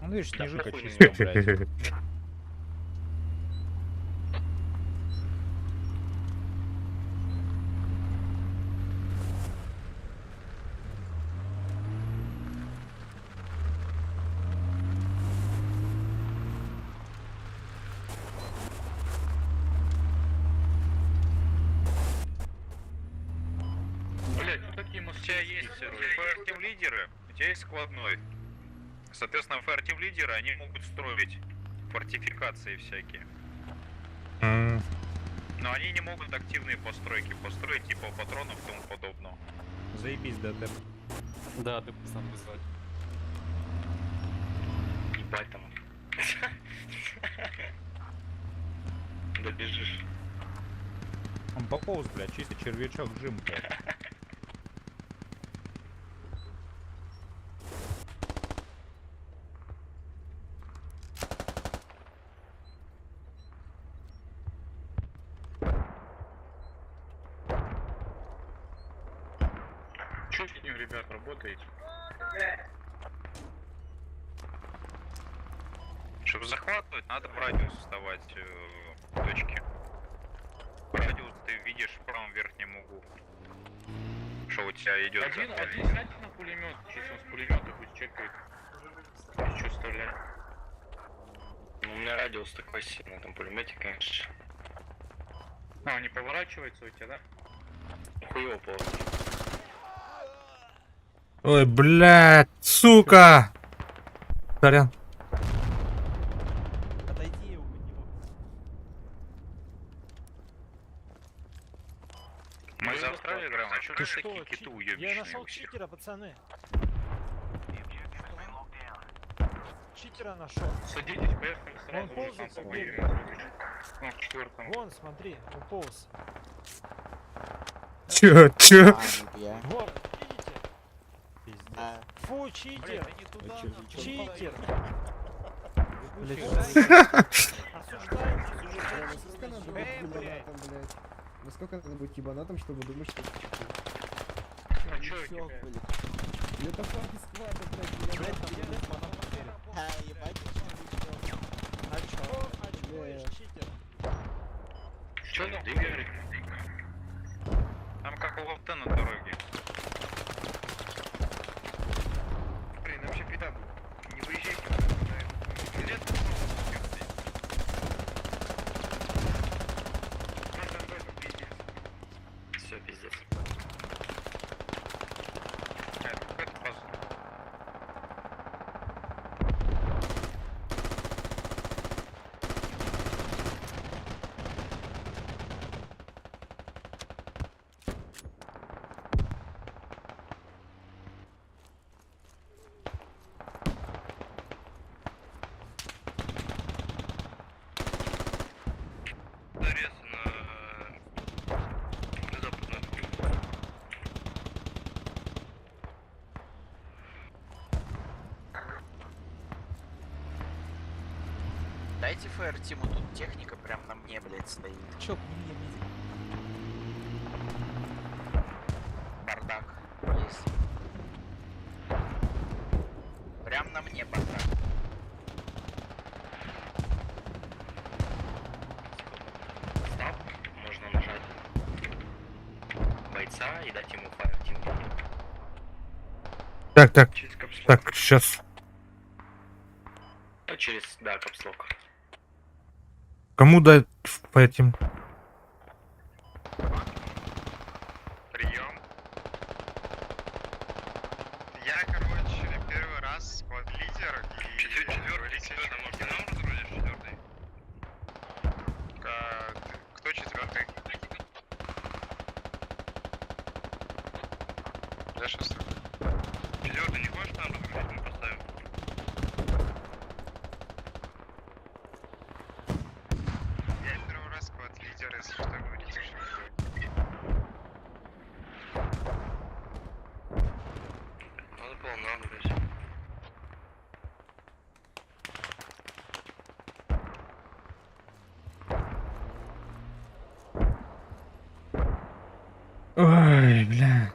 Ну, видишь, снежинка нахуй чисто, блядь. Блять, ну такие У тебя есть фаер-тим лидеры, у тебя есть складной. Соответственно, фаер-тим лидеры, они могут строить фортификации всякие. Но они не могут активные постройки построить, типа патронов и тому подобного. Заебись, ДТ. Да, ты сам вызвать. Ебать там. Добежишь. Он пополз, блядь, чисто червячок жим, блядь. Чё с ним, ребят, работаете? Чтобы захватывать, надо в радиус вставать точки. Радиус ты видишь в правом верхнем углу. Что у тебя идет? Один сядьте на пулемет, чисто с пулемета хоть чекает. Что вставлять? Ну, у меня радиус такой сильный, там пулемете, конечно. А, не поворачивается у тебя, да? Хуёво поворачивается. Ой, блядь, сука! Сорян. Отойди у него. Мы за Австралию играем, а что ты такие киты уебищные? Я нашел читера, пацаны. Читера нашел. Садитесь, поехали сразу. Он ползает, там как повоюем. Ну, в четвертом. Вон, смотри, уполз. Чё? Вон, видите? Фу, читер! Читер! Насколько надо быть ебанатом, чтобы думать, что это читер? А чё у тебя? Это парни сквада, блядь, Чё там двигали? Там как у лофта на дороге. Блин, вообще беда. Не выезжайте. Все, пиздец. Это какой-то пазл. Дайте ФР Тиму, тут техника прям на мне, блядь, стоит. Чё, мне, Бардак есть. Прям на мне бардак. Стоп, можно нажать бойца и дать ему фаер тим. Так, Через капслок. так, сейчас. Ну, через, да, капслок. Кому дать по этим? Прием. Я, короче, первый раз сквад-лидер и... Четвертый, можно нам разгрузишь четвертый? Кто четвертый? Да, шестой. Четвертый не хочешь нам разгрузить, мы поставим. Я первый раз сквад-лидер, если что, говорите, что Надо было нам, блядь. Ой, бля.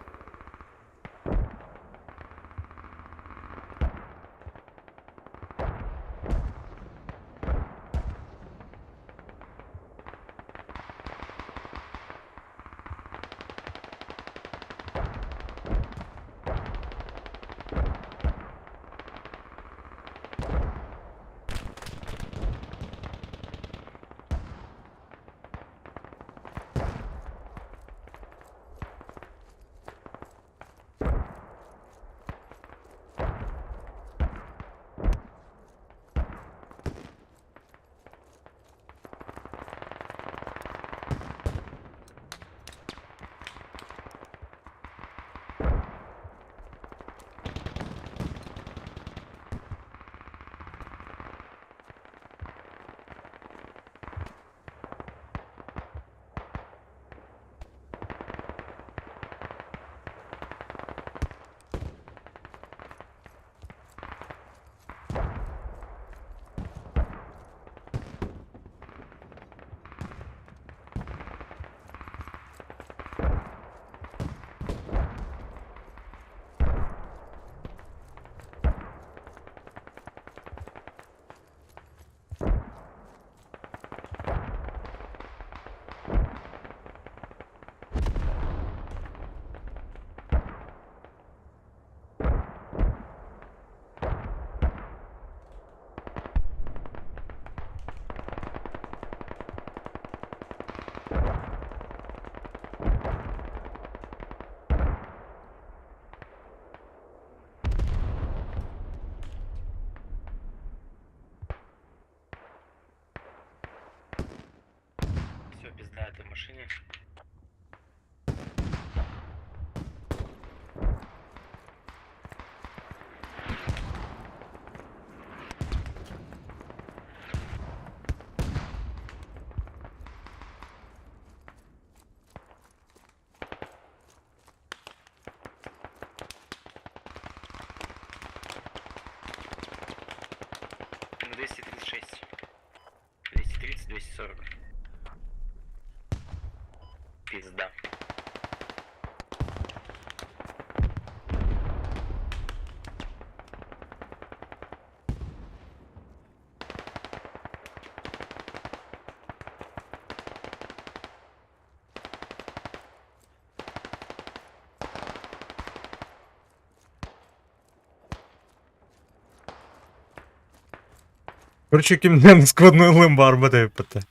Короче, кімден складний лимбар буде пити.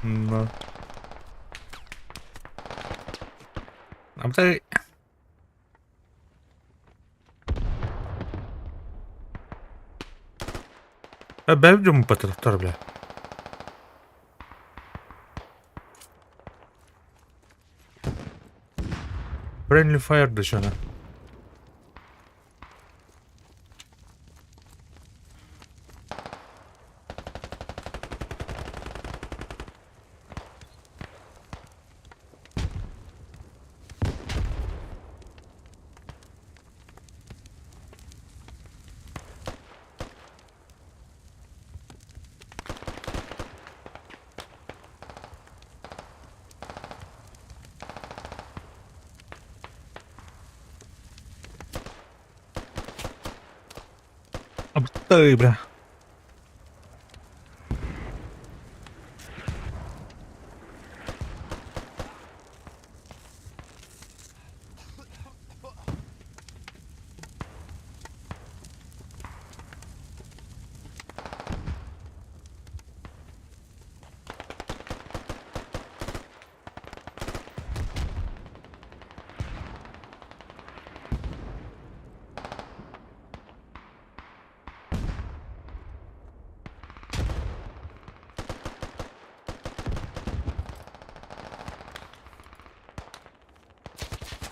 Ну. А буде... Бе в ньому пити, хто, бля? Friendly fire до чого? Обстой, бля.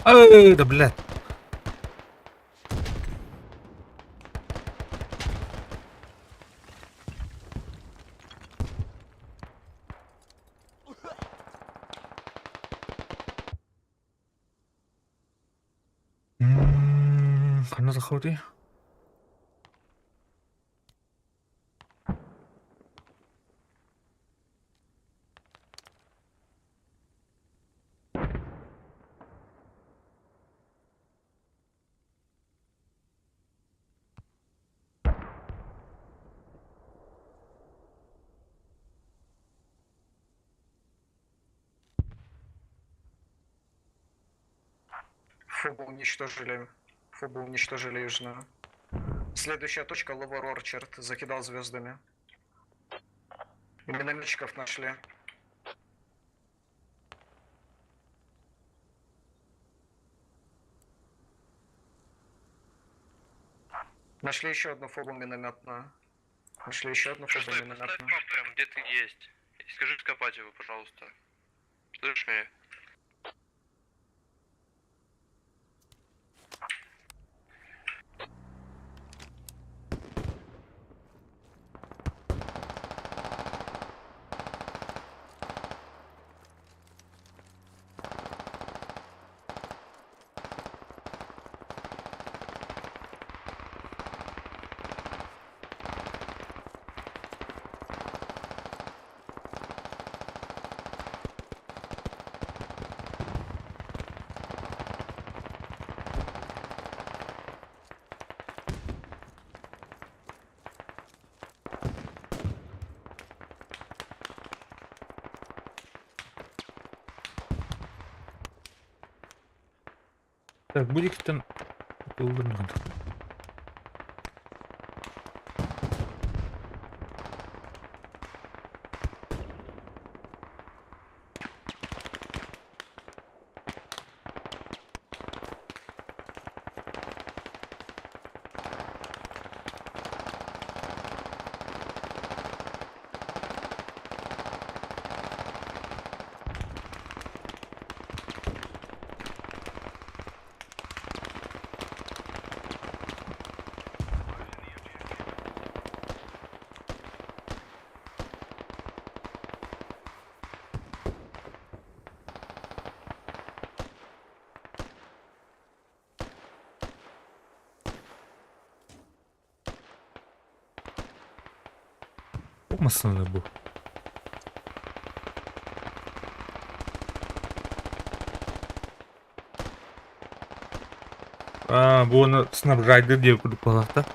Ай, да блядь. Хана заходи. Фобу уничтожили. Фобу уничтожили южную. Следующая точка Ловер Орчард. Закидал звездами. И минометчиков нашли. Нашли еще одну фобу минометную. Нашли еще одну фобу минометную. Прям где ты есть. Скажи скопать его, пожалуйста. Слышишь меня? Так, будь-який там... Масло не був. А, бо на снабжайдер дівку допала, так?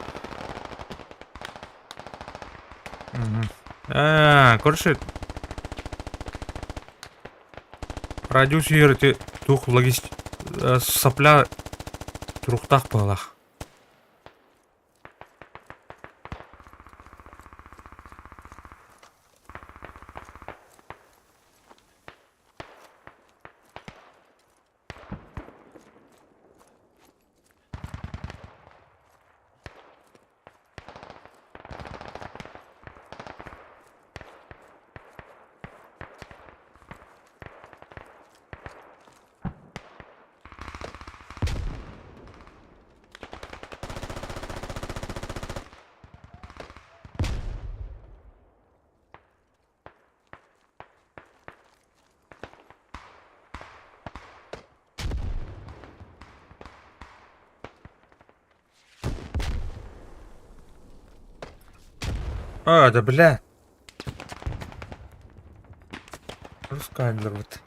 Угу. А, короче... Радиус егерти тух логист... Сапля... Трухтах палах. А, да бля. Рускайлер вот.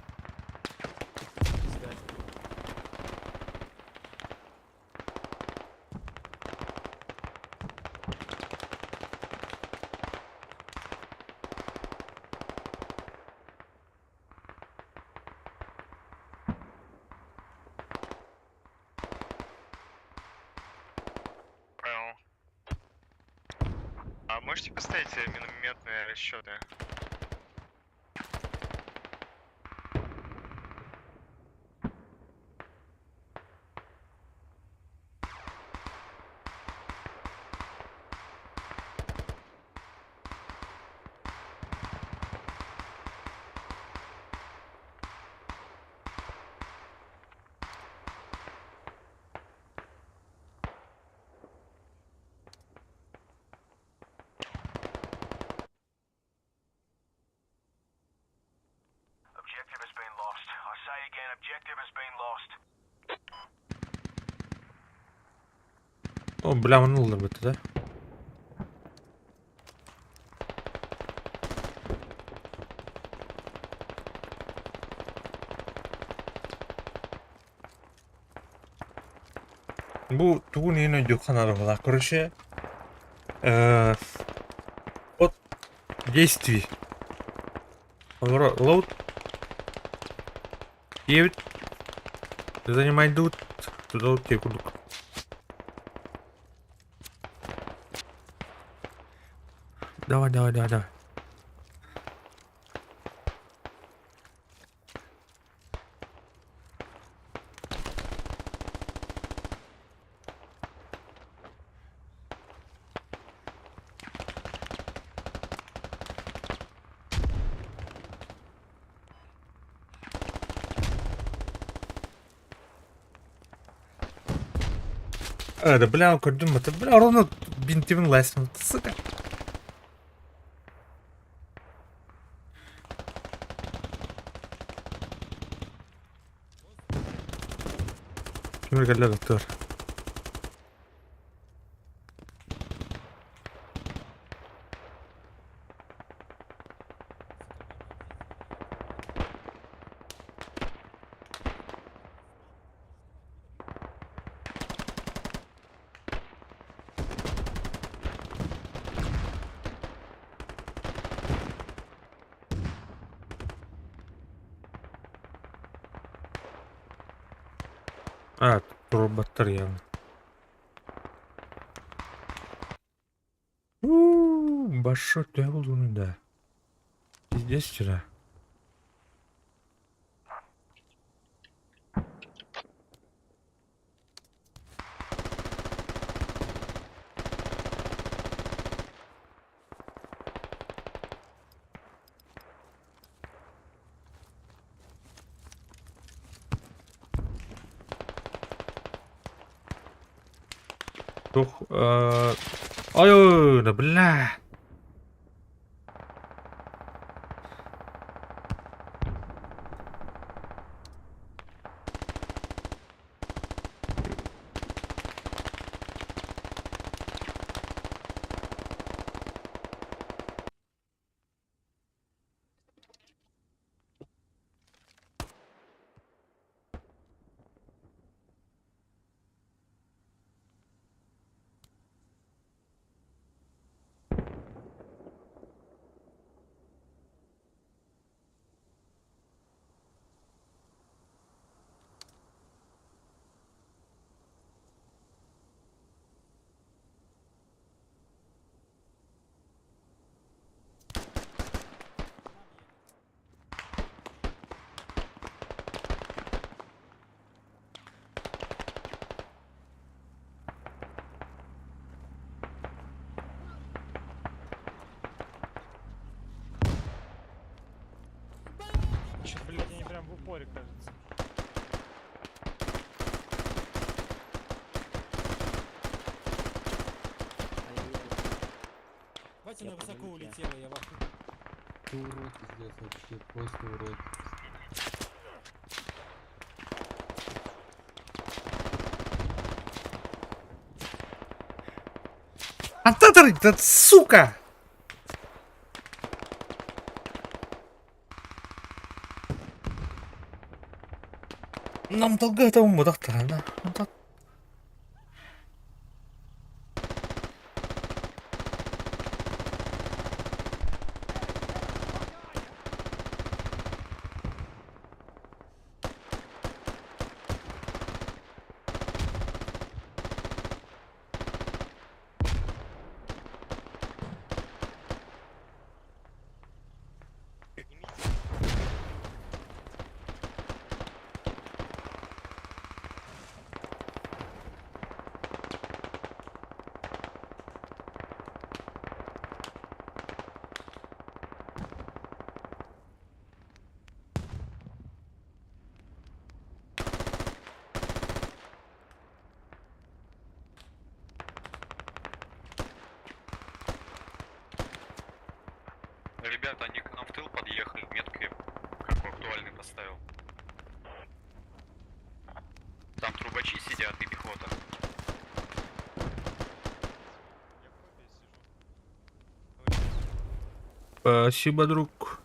Понял. А можете поставить минометные расчеты? О, бля, манылдыр бітті, да? Bu tuğun yine Gökhan arabalar. Короче, от действий. Лоуд. Евит. Занимай тут. Туда вот тебе кудук. Давай, давай, давай, давай. Да бля, gördün mü? Bля, onu bintimin lasını, sıkı. Kimir geldi doktor. А, роботар явно. Башы не болды оның да. Здесь вчера. Тух, ой, да бля. Чё, блядь, они прям в упоре, кажется. Батина высоко улетела, я вахну. Ты урод, пиздец, вообще, просто урод. Антатор, да сука! Нам долго это умудахта, да? Ребята, они к нам в тыл подъехали, метки как актуальный поставил. Там трубачи сидят и пехота. Спасибо, друг.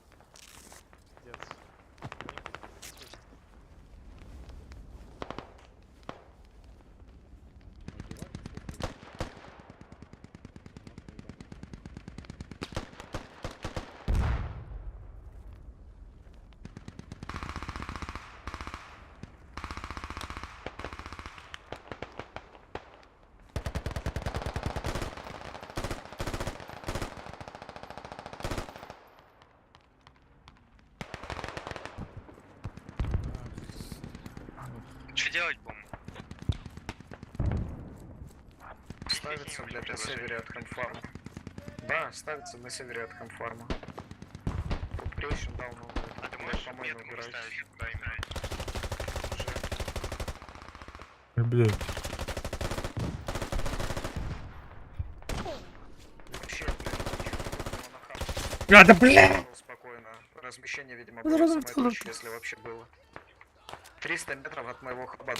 Что делать будем? Ставится, блядь, на севере от Хэмфарма. Да, ставится на севере от Хэмфарма. Operation down, А ты можешь по-моему, метку убирать. поставить, куда именно? Блядь. Вообще, блядь, А, да бля! спокойно. Размещение, видимо, Ну, было раз- самой точки, если вообще было. 300 метров от моего хаба.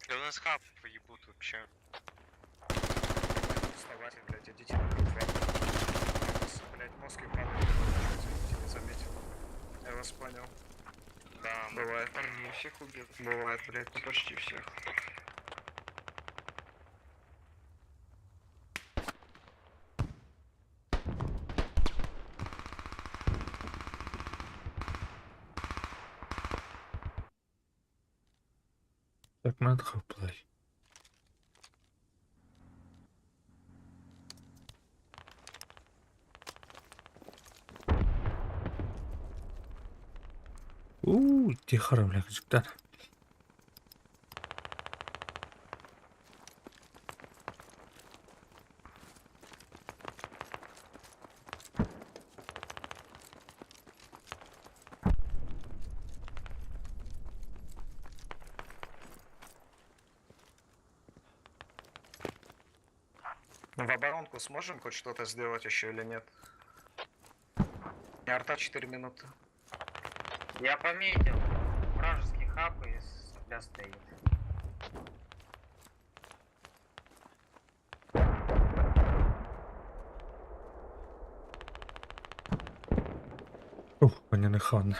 Да у нас хаб поебут вообще. Вставайте, блядь, идите на платформу. Блядь, мозги падают, не заметил. Я вас понял. Да, бывает. Не всех убьют. Бывает, блядь. Почти всех. Так, надо хаплай. Тихо, бля, качектар. В оборонку сможем хоть что-то сделать еще или нет? Арта 4 минуты. Я пометил. Вражеский хаб и сопля стоит. Ух, паняний хан.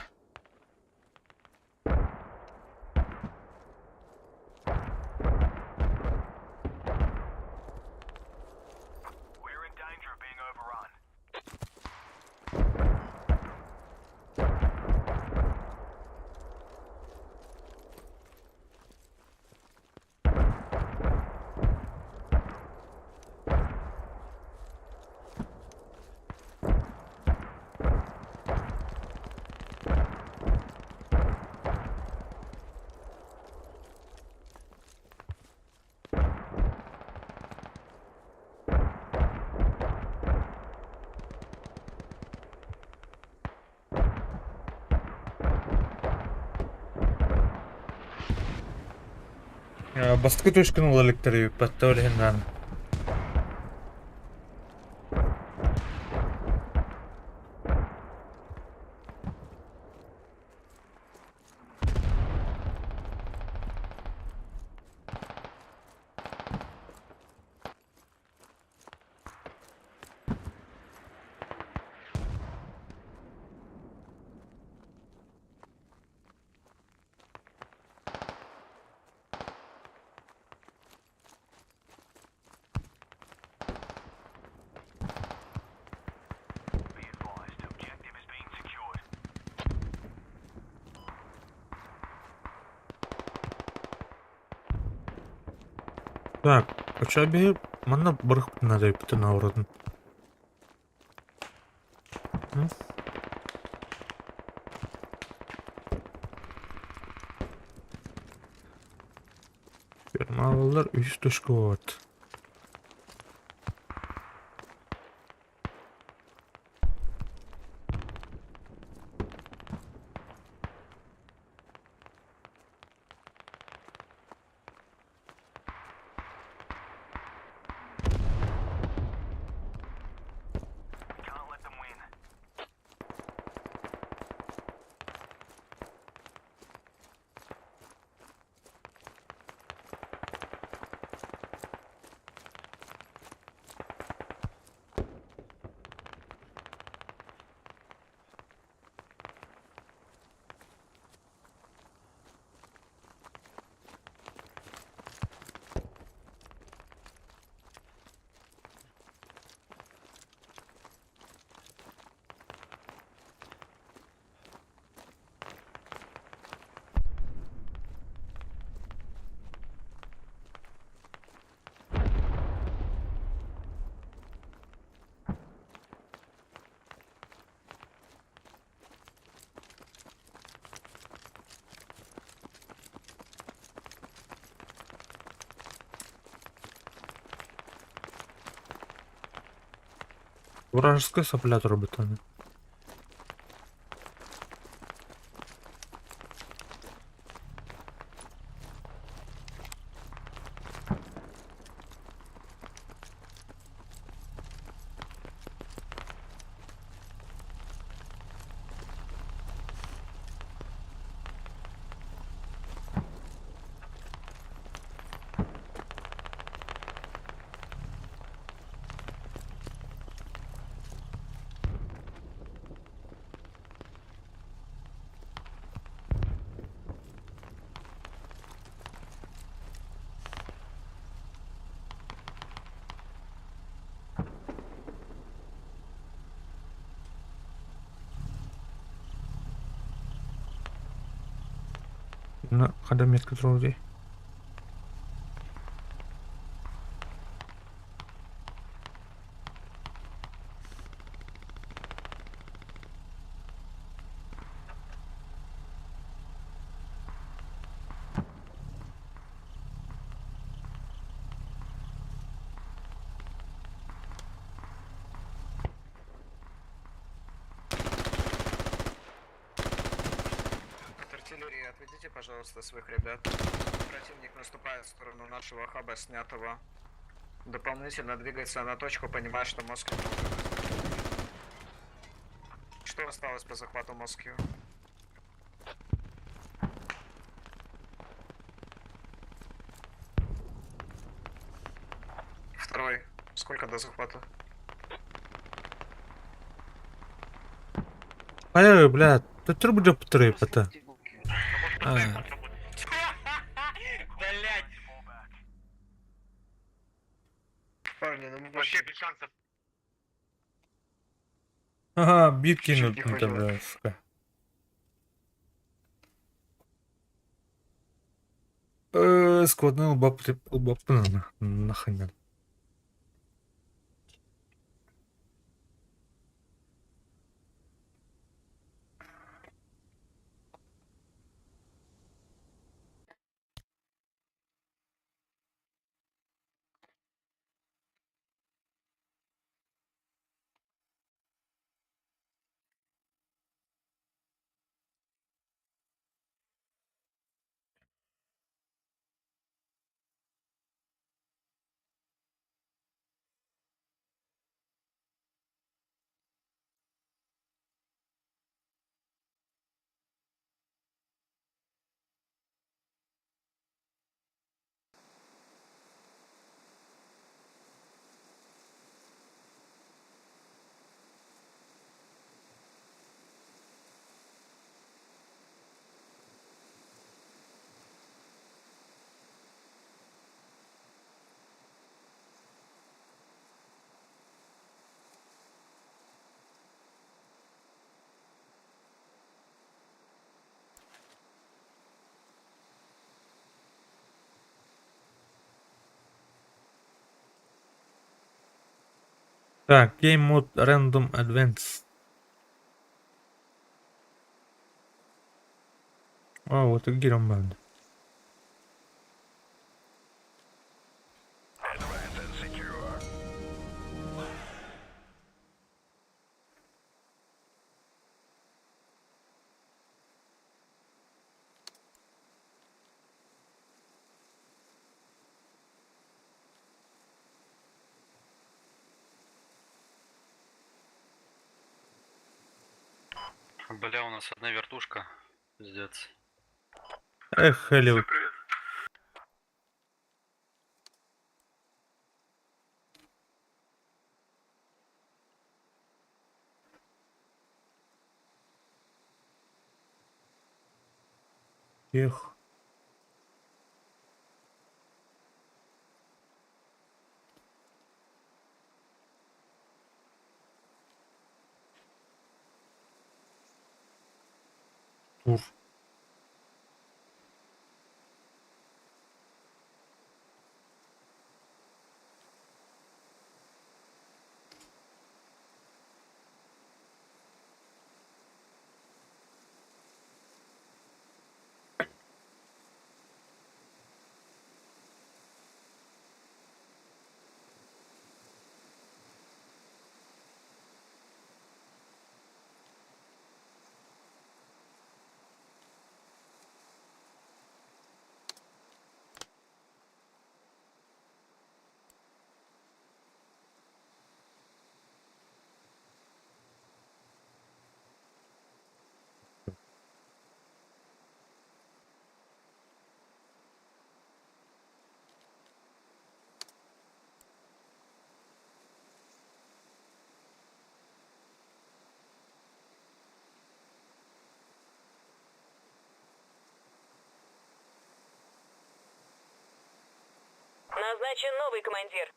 Бастыкы төшкүн ул электри паттолинан. Так, очабі мене борг надо піти на уродин. Firmalar üst düşkot. Вражеская сопля робитана. На хода метка трудей. От артиллерии отведите, пожалуйста, своих ребят. Противник наступает в сторону нашего хаба, снятого. Дополнительно двигается на точку, понимая, что Москва. Что осталось по захвату Москвы? Второй. Сколько до захвата? Ай, блядь, ты трубы для потребата. Блять! Парни, ну мы Вообще без шансов. Ага, битки Чуть-чуть на не хватило. тебе, сука. Складно лбапна нахрен. Так, Game Mode Random Advance. А, вот и гиром банд. Бля, у нас одна вертушка. Пиздец. Эх, Хэллоуин. Эх. Уф. Назначен новый командир.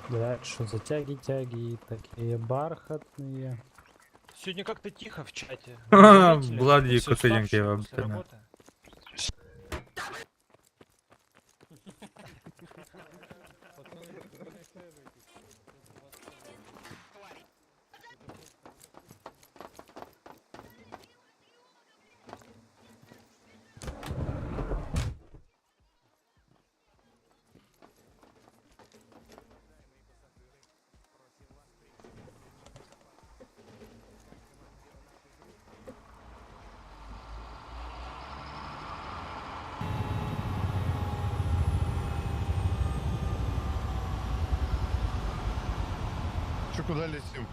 Да, что за тяги такие бархатные. Сегодня как-то тихо в чате. Блади Косыленко вообще. Куда летим?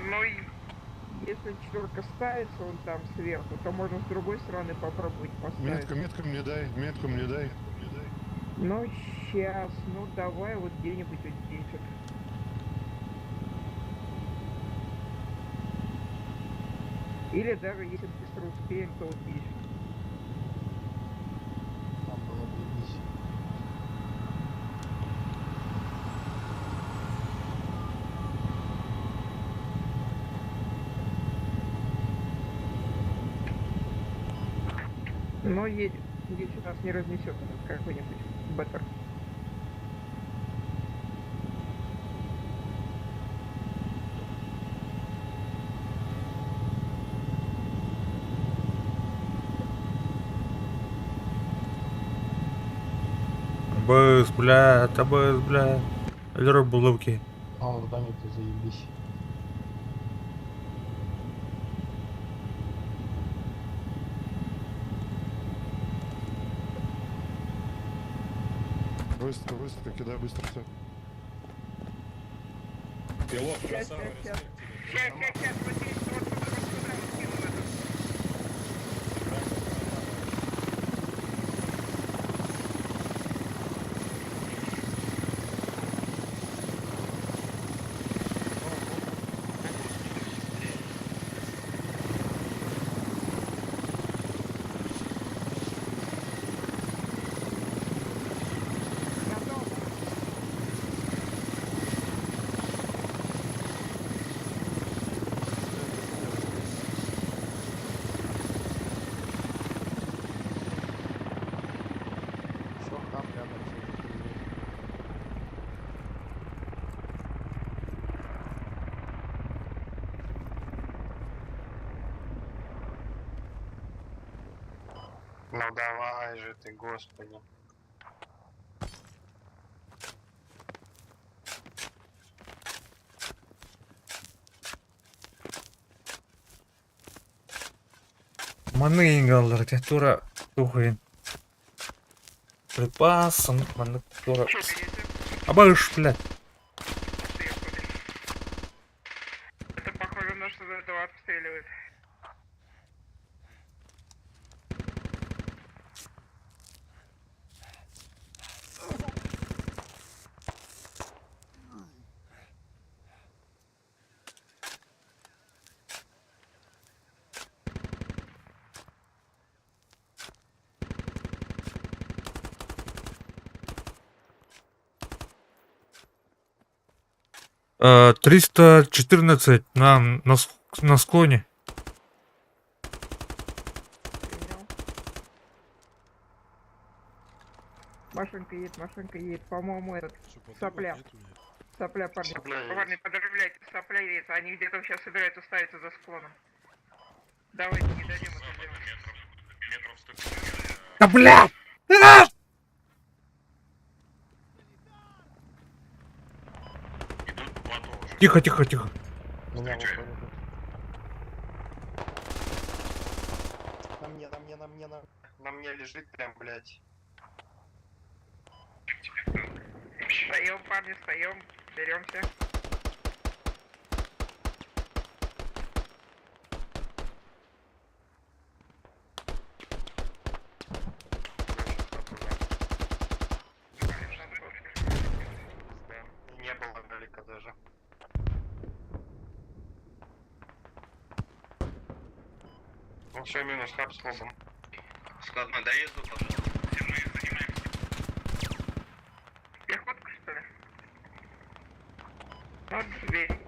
Ну, если четверка ставится, он там сверху, то можно с другой стороны попробовать поставить. Метку мне дай, метку мне дай. Ну, сейчас, ну давай вот где-нибудь вот здесь вот. Или даже если быстро успеем, то вот здесь. Но едет. Если нас не разнесет какой-нибудь беттер. АБС, блядь, АБС, блядь. Лера булавки. А, в доме ты заебись. Быстро, кидай быстро все. Пилот, красава, Сейчас, вот здесь, вот сюда, скину это. Ну давай же ты, господи. Маны ингалдар, тура тухайн. Припасом, маны тура. Абаш, блядь. Это похоже на что этого обстреливает. Э, 314 на склоне. Машинка едет, по-моему, этот сопля. Сопля, парни. Парни, подождите, сопля едет, они где-то сейчас собираются ставиться за склоном. Давайте не дадим это сделать. Да блядь! А! Тихо, тихо, тихо. На мне лежит прям, блядь. Встаем, парни, встаем, беремся. Не было далеко даже. Ну все, минус хаб с лобом. Складно доезду, пожалуйста. Все мы занимаемся. Пехотка, что ли? Вот дверь.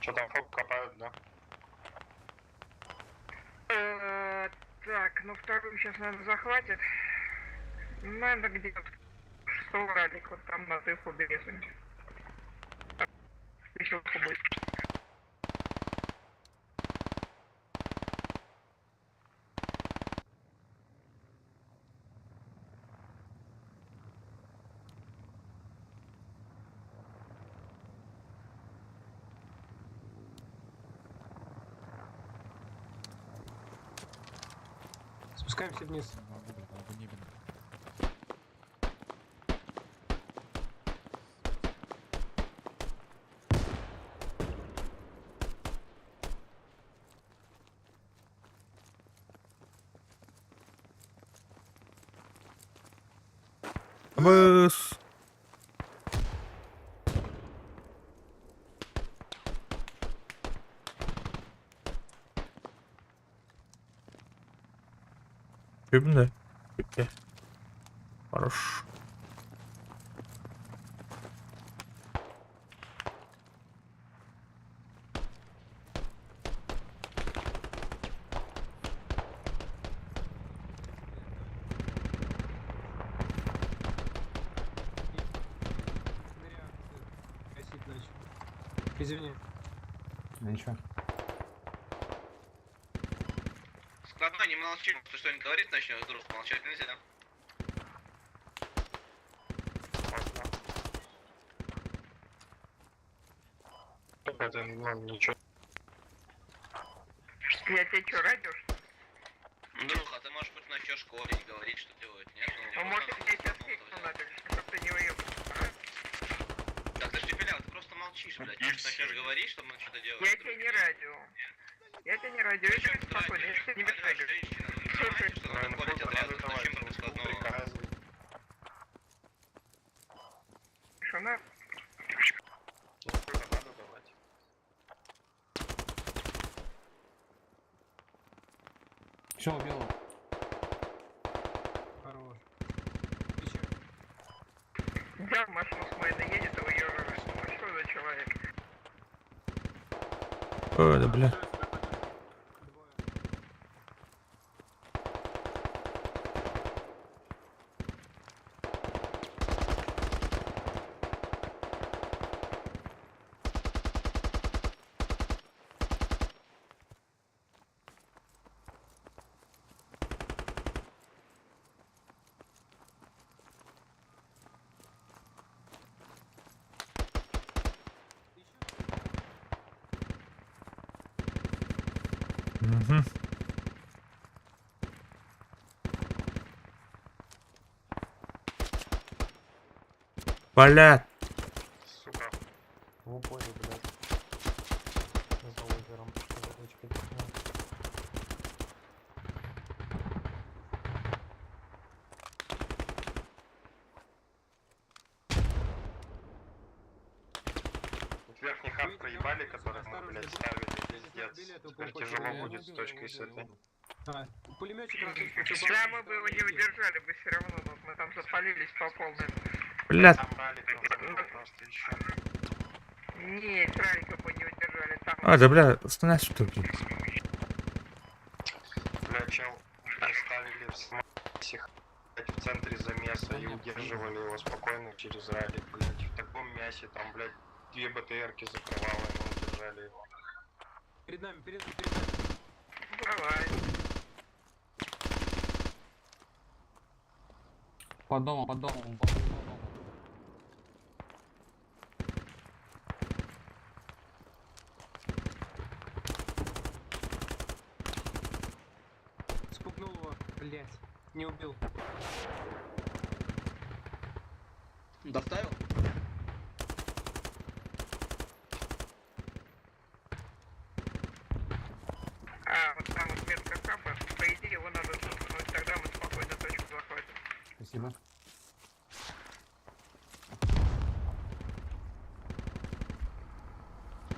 Что там фок копают, да? Так, ну вторую сейчас, наверное, захватит. Надо где-то 100 ралик, вот там на тыфу березами. Еще будет. Спускаемся вниз. Абас. Kimde? Bitti. Хорош. Извини. Ничего. Складно, не молчим, кто что-нибудь говорит, начнем вдруг молчать нельзя. Это, ну, ничего. Я тебе что, радио, что ли? Друг, а ты можешь быть начнешь школе и говорить, что делать, нет? Ну, может, я сейчас фиксу надо, чтобы ты не уебал. Так ты ж не пилял, ты просто молчишь, блядь. Ты начнешь говорить, что мы что-то делаем. Я тебе не радио. Я тебе не радио, я тебе спокойно, я тебе не мешаю. Слушай, Что надо ходить отряду, зачем это складного? что на? Все, убил. Хорош. Взял машину с моей наедет, его ё... Что за человек? Ой, да бля. Угу. Блядь. Сука. В упоре, блядь. За озером. Водичка текла. Верхний хаб проебали, который мы, блядь, ставили, пиздец. Теперь тяжело будет с точки с этой. Пулеметчик Да, мы бы его не удержали бы все равно, но мы там запалились по полной. Блядь. Там ралик нужно было просто еще. Нет, ралика бы не удержали там. А, да бля, остановись что ли. Бля, чел, мы ставили в центре замеса и удерживали его спокойно через ралик, блядь. В таком мясе там, блядь, 2 БТРки закрывало, и мы удержали его. Перед нами. Давай. По дому. Спугнул его, блять. Не убил. Доставил? Вот там вот метка хаба, по идее его надо заткнуть, тогда мы спокойно точку заходим. Спасибо.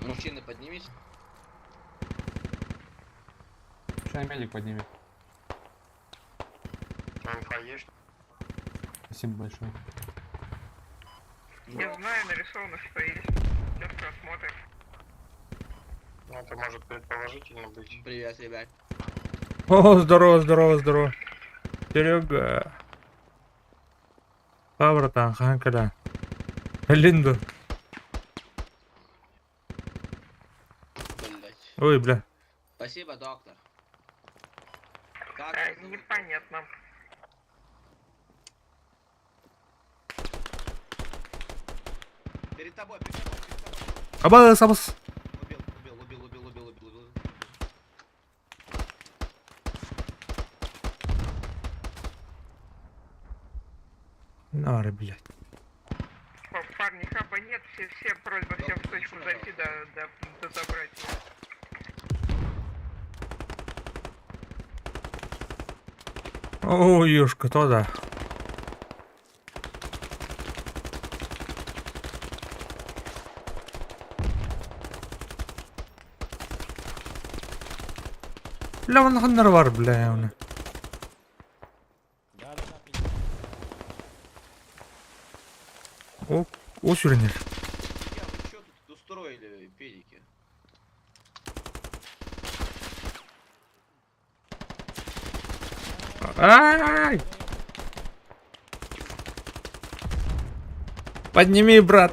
Мужчины, поднимись. Сейчас медик поднимет. Инфа есть? Спасибо большое. Не знаю, нарисовано, что есть. Сейчас посмотрим. Ну, это может предположительно быть. Привет, ребят. О, здорово. Серега. А, братан, ханкада. Линду. Блять. Ой, бля. Спасибо, доктор. Как Непонятно. Перед тобой. Абас. Убил. Нары, блядь. Парни, хаба нет, все просьба всем в точку зайти, да забрать его. О, юшка, то да. Bля, вон ханнар var bля onu. O sürünür. Вы что тут устроили, педики? Ай! Подними, брат.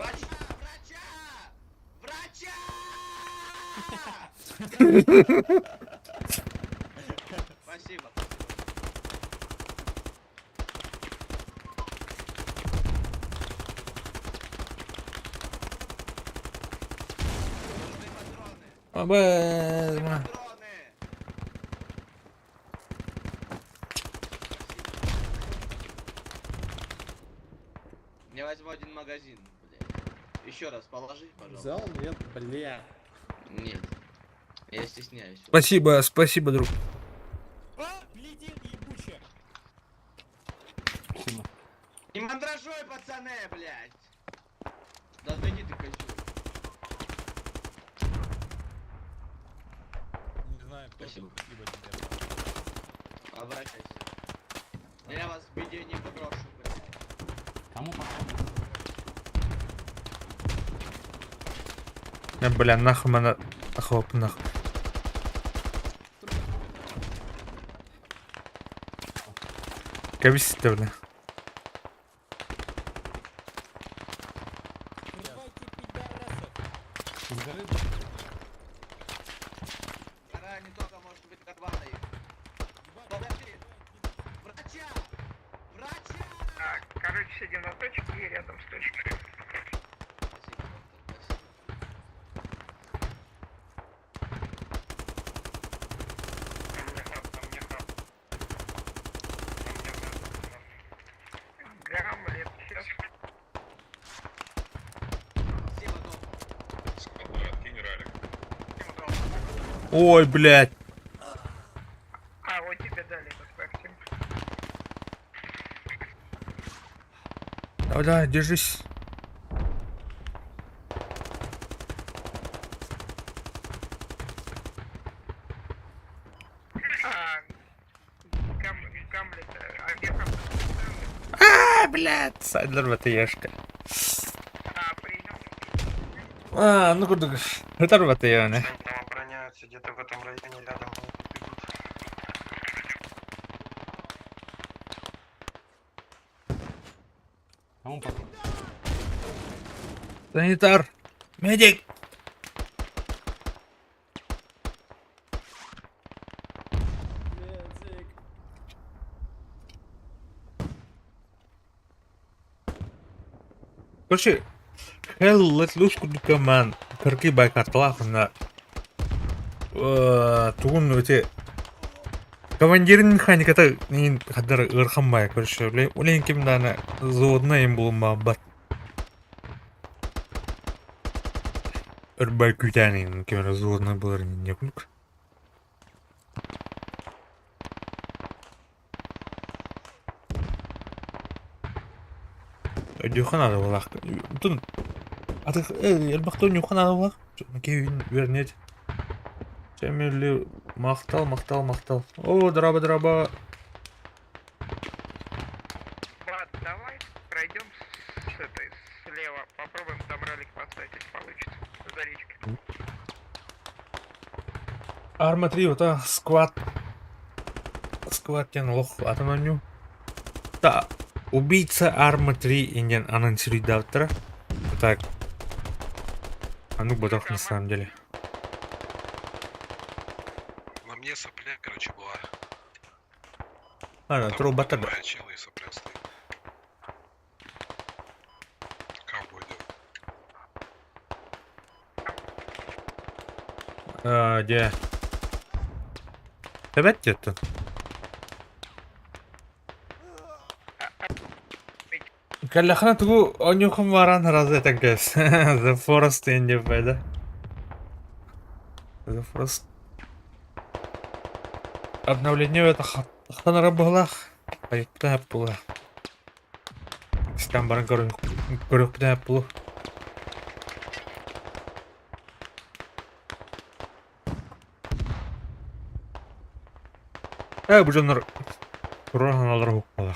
Спасибо. Абе. Я возьму один магазин, блядь. Еще раз положи, пожалуйста. Взял? Нет, бля. Нет. Я стесняюсь. Спасибо, друг. Спасибо. Не мандражой, пацаны, блядь. Да отойди ты, козёл. Не знаю, кто Спасибо. спасибо тебе. Обращайся. Я вас в беде не брошу, блядь. Кому Бля, нахуй мене. Охоп, нахуй. Кабісти, бля. Вторая не только может быть карвана их. Подожди. Врача! Врача! Так, короче, сидим на точке и рядом с точкой. Спасибо, доктор, спасибо. Ой, блядь. А, вот тебе дали этот спасибо. Давай, давай, держись. Гамлет, а где Гамлет? Блядь, Сайдлер ВТЕшка. Принял. Ну куда? Это ВТЕ, не? Там обороняются где-то в этом районе рядом. Кому потом? Санитар! Медик! Короче, хеллет лушку дукаман кырки байкартылахына тугун өте командирин механиката нин кадар ырхамбай, короче, улен кимдана заводна им булма бат. Өрбай күтәнин кемер заводна булар не кулк. Дюхан надо было. Тут... А ты... Эльбахтон Дюхан надо было? Кевин вернеть. Чемели... Махтал. О, драба. Бат, давай пройдем с этой, слева. Попробуем там ролик поставить, если получится. За речкой. Арма 3, вот так, сквад. Сквад тян лох, атаноню. Да. Убийца Арма 3 инген анонсирует завтра. Так. А ну бодох на самом деле. На мне сопля, короче, была. Ладно, труба тогда. Чела и сопля стоит. Ковбой, да. Где? Опять где-то? Калляхана тугу онюхам варан разве так гэс. The Forest инде байда. The Forest. Обновление это ханара была. Айта была. Стам баран горох было. Бужанар роганалар хукмала.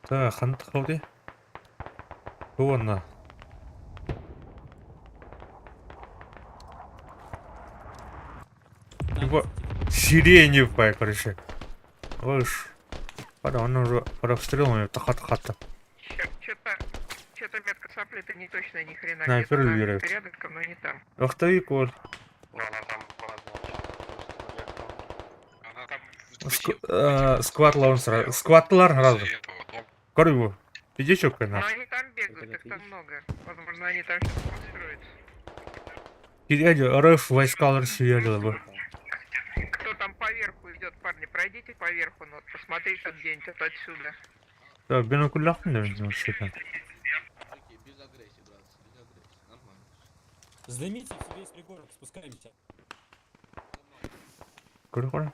Так, хант ходи. Вон. Его сирень пай, короче. Ваш. Пора он уже под обстрелом, это хата. Что-то метка сопли, это не точно ни хрена. Снайпер выбирает. Порядком, но не там. Вахтовик вот. Она там Скватлар сразу. Скватлар сразу. Корю. Иди чё-ка Но на. они там бегают, их там много. Возможно, они там сейчас конструируются. Дядя, РФ войска рассеяли бы. Кто там поверху идет, парни, пройдите поверху, но посмотрите где-нибудь вот отсюда. Да, бинокуляр, наверное, что-то. Сдымите весь пригорок, спускаемся. Корю.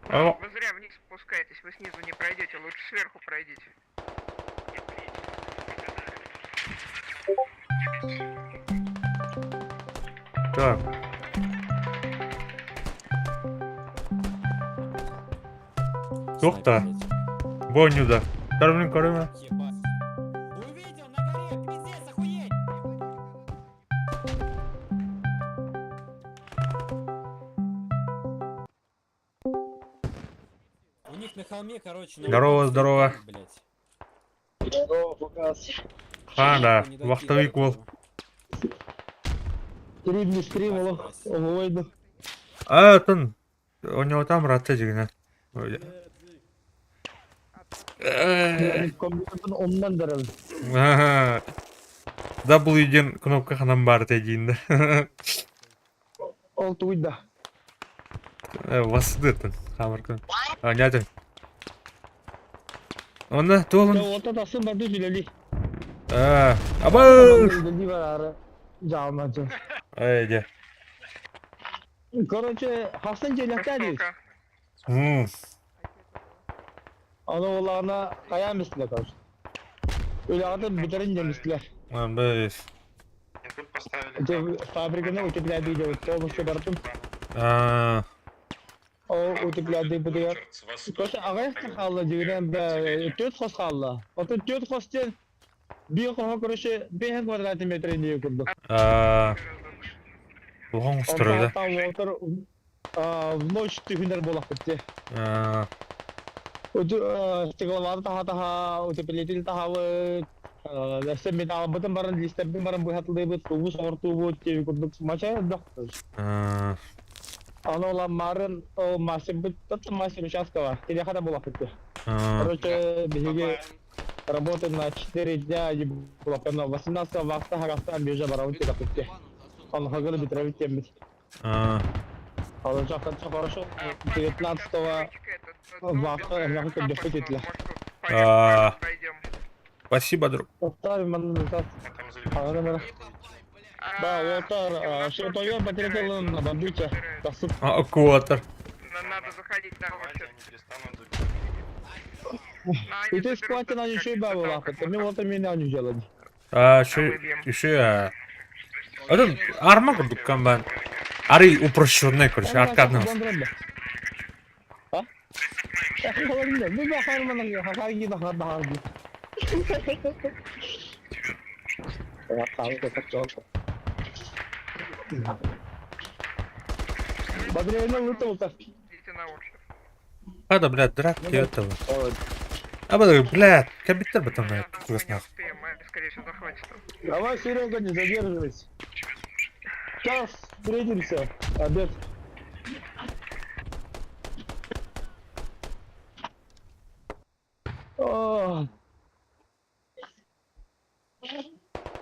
Вы зря вниз спускаетесь, вы снизу не пройдете, лучше сверху пройдите. Так. Тухта. Бонюда. Кармин. Увидел на горе, пиздец, охуеть! У них на холме, короче... Здорово. Блять. Здорово, показ. Да, вахтовик вол. Трудный стримолог, ого. Тон. У него там рация дигна. Ondan da W кнопка ханам бар тегинде. Ол туйда. Васыдытын. Хамыркын. Нятын. Онда толын. Ота тасын барды жүлели. Абай! Жалмачы. Айде. Короче, Хасан желектәдіз. Аны олағына қаян бістілер, короче. Өлағады бітерін демістілер. Без. Фабриканы утеплядый деп полностью бардым. О, утеплядый бұдығар. Короче, ағайыққа қалды дегенен төт қос қалды. Оты төт қостен bir қоға, короче, 5 квадрат метр ендеге күрді. Бұған ұстырады. В ночь түхіндер болақ бітті. Стекловары таға-таға, утеплетел тағалы, ләсен металы бұтын барын, листердің барын бұйатылды бұд, туғы соғырту бұд, тегі күрдік. Мача доқтыр. Аны олан марын, мастер бұд, тұтты мастер участкова, телеқада болақ бітті. Короче, бізге работать на 4 дня, было прямо 18 вахта, харастан бежа бараун тega бітті. Он хагылы бітірәвіт тембіт. Алынша қатшы хорошо, 19-го вахта, яғы көмдеп бітетілі. Спасибо, друг. Оставим, манны назад. Да, Уотар, шептойон потерпелым на бандуча. Куатар. Надо заходить на маршрут. И ты скватил на ничего и бабу лапать, мне вот меня не делали. Еще один арма күрдік комбайн. Ари упрощенный, короче, аркадный. А? Ну да, харманың хакаги да хардаги. Я қалды качалка. Бодрейно лутал-то. Надо, блядь, драки этого. Блядь, компьютер потом на это вкусно. Давай, Серега, не задерживайся. Сейчас встретимся, обед.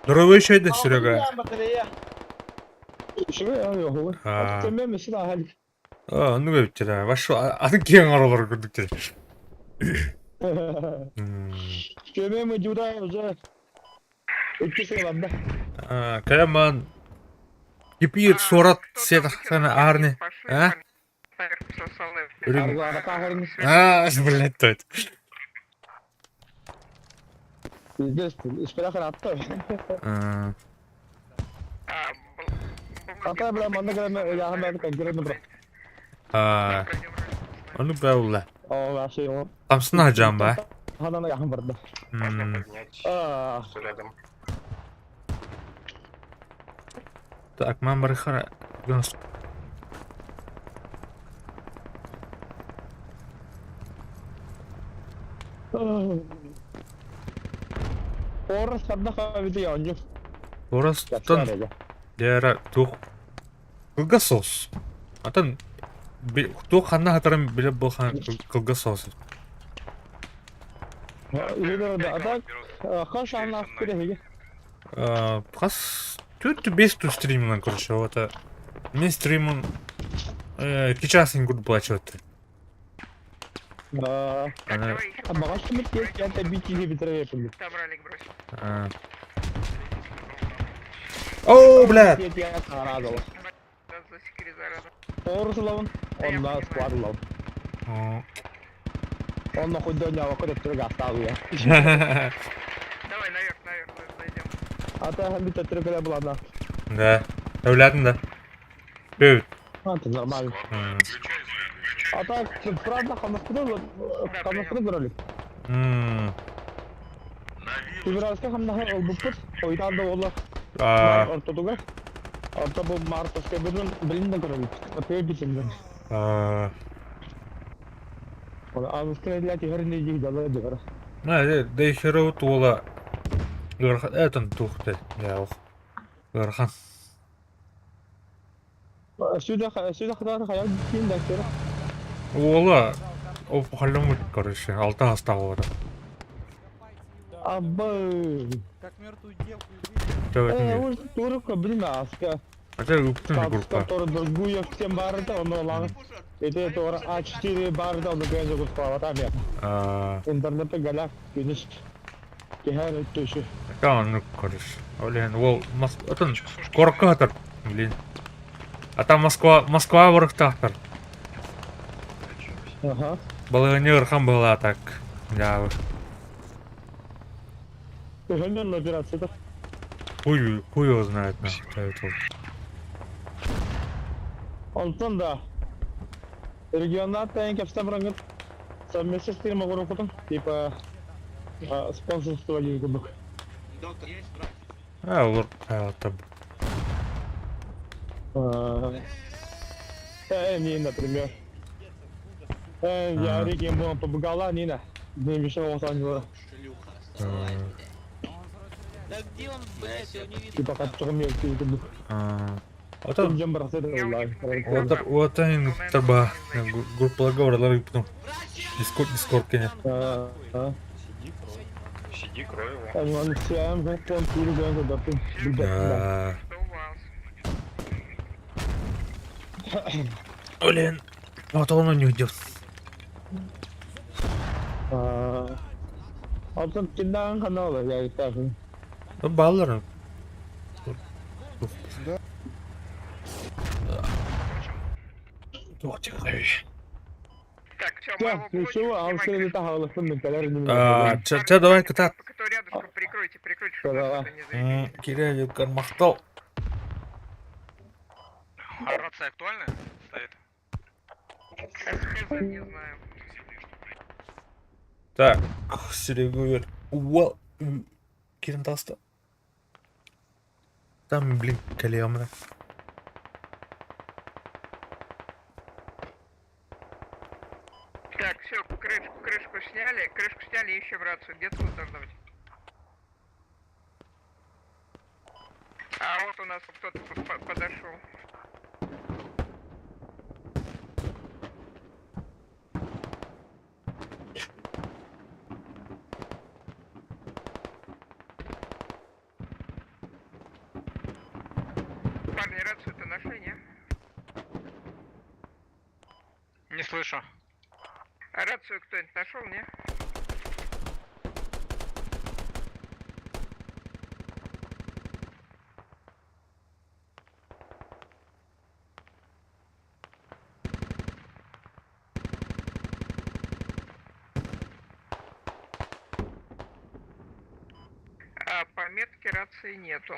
Здоровый еще иди, Серега. Ну вы вчера, вашу, кен аралар көрдік. Көмемі жудай уже. Өткісі бабда. Кәлеман, кипит сорат сені арны. Блядь, тойт. Здесь, исперахар атты. Ата, бля, манда кәлемі яғым бәді кәнгерені бұра. Onu böyle. О, şey o. Tamsın hocam be. Hanana yakın burada. Так, мам барыхара. Orası kadar bir yancı. Orası tutan. Diğer tuh. Kılga sos. Atan tuh kanna hatarım bile bu kılga sos. İleride atak. Kaç anla kire. Kas 4-5 стриминг, короче, вот. Мне стримон сейчас не буду плачивать. А багаж кімет есть, я тебе бітіги бітірає пілі. Оу, блядь! Я сарадала. Орус лавын, онда сквад лавын. Он нахуй до него куда трюга оставил я. Давай наверх зайдем. А ты хамбита трюга была, да? Да. Evladın da. Evet. Это нормально. А так, правда, хамаскры брали. Тибралска хамнахар олбуппут, ойдан да олар. Ортодуга. Орта бұл Мартовска бірін білімді көрілді. Өтеу бітімді. Австралия тегерінде жей далы дегері. Дейхері өт ола. Әтін тұқты. Ғырхан. Сюда қадары қаяқ дейін дәктері. Ола. Оп қалым өт, короче. Алтын астағы ода. Аббай. Как мертвую девку извините. Турка, блин, аска. Это үптің группа. Который другую всем барыда, он олар. Это тоже А4 барыда, он гэнзі құтпава там я. Интернетті галяк, күніш. Кехер өттөші. Там, ну, короче. Блин, это Коркатор, блин. А там Москва вырықтақтыр. Ага. Балығыне ұрқан была так. Да, Көхенден операция-то. хуй его знает, на. Онтон да. Регионат тайын кепстен бұрангын. Совместно с фирмой Горокутом. Типа спонсорство один кубок. Доктор, есть брат? Вот там. Не, например. Я Рики ему побегала, Нина. Не мешал он. Да где он, блядь, я не видел. Типа как турнир кубок. Вот он. Вот он труба. Группа разговора, потом. Дискорд, конечно. Сиди, крой его. Да. Блин, вот он у них идет. Алтын киндан канал я так. Ну, баллер. Так, все, Да, ничего, а он все это хавал, что мы Че, давай, катат. Кто рядышком, прикройте, чтобы нас это не заебись. Кирилл Кармахтал. А рация актуальная стоит? Хз, не знаю. Так, Серега, Кирин Толстой. Там, блин, колемра. Так, все, крышку сняли, ищем рацию. Где тут должно быть? А вот у нас кто-то подошел. Парни, рацию-то нашли, не? Не слышу. А рацию кто-нибудь нашел, не? А пометки рации нету.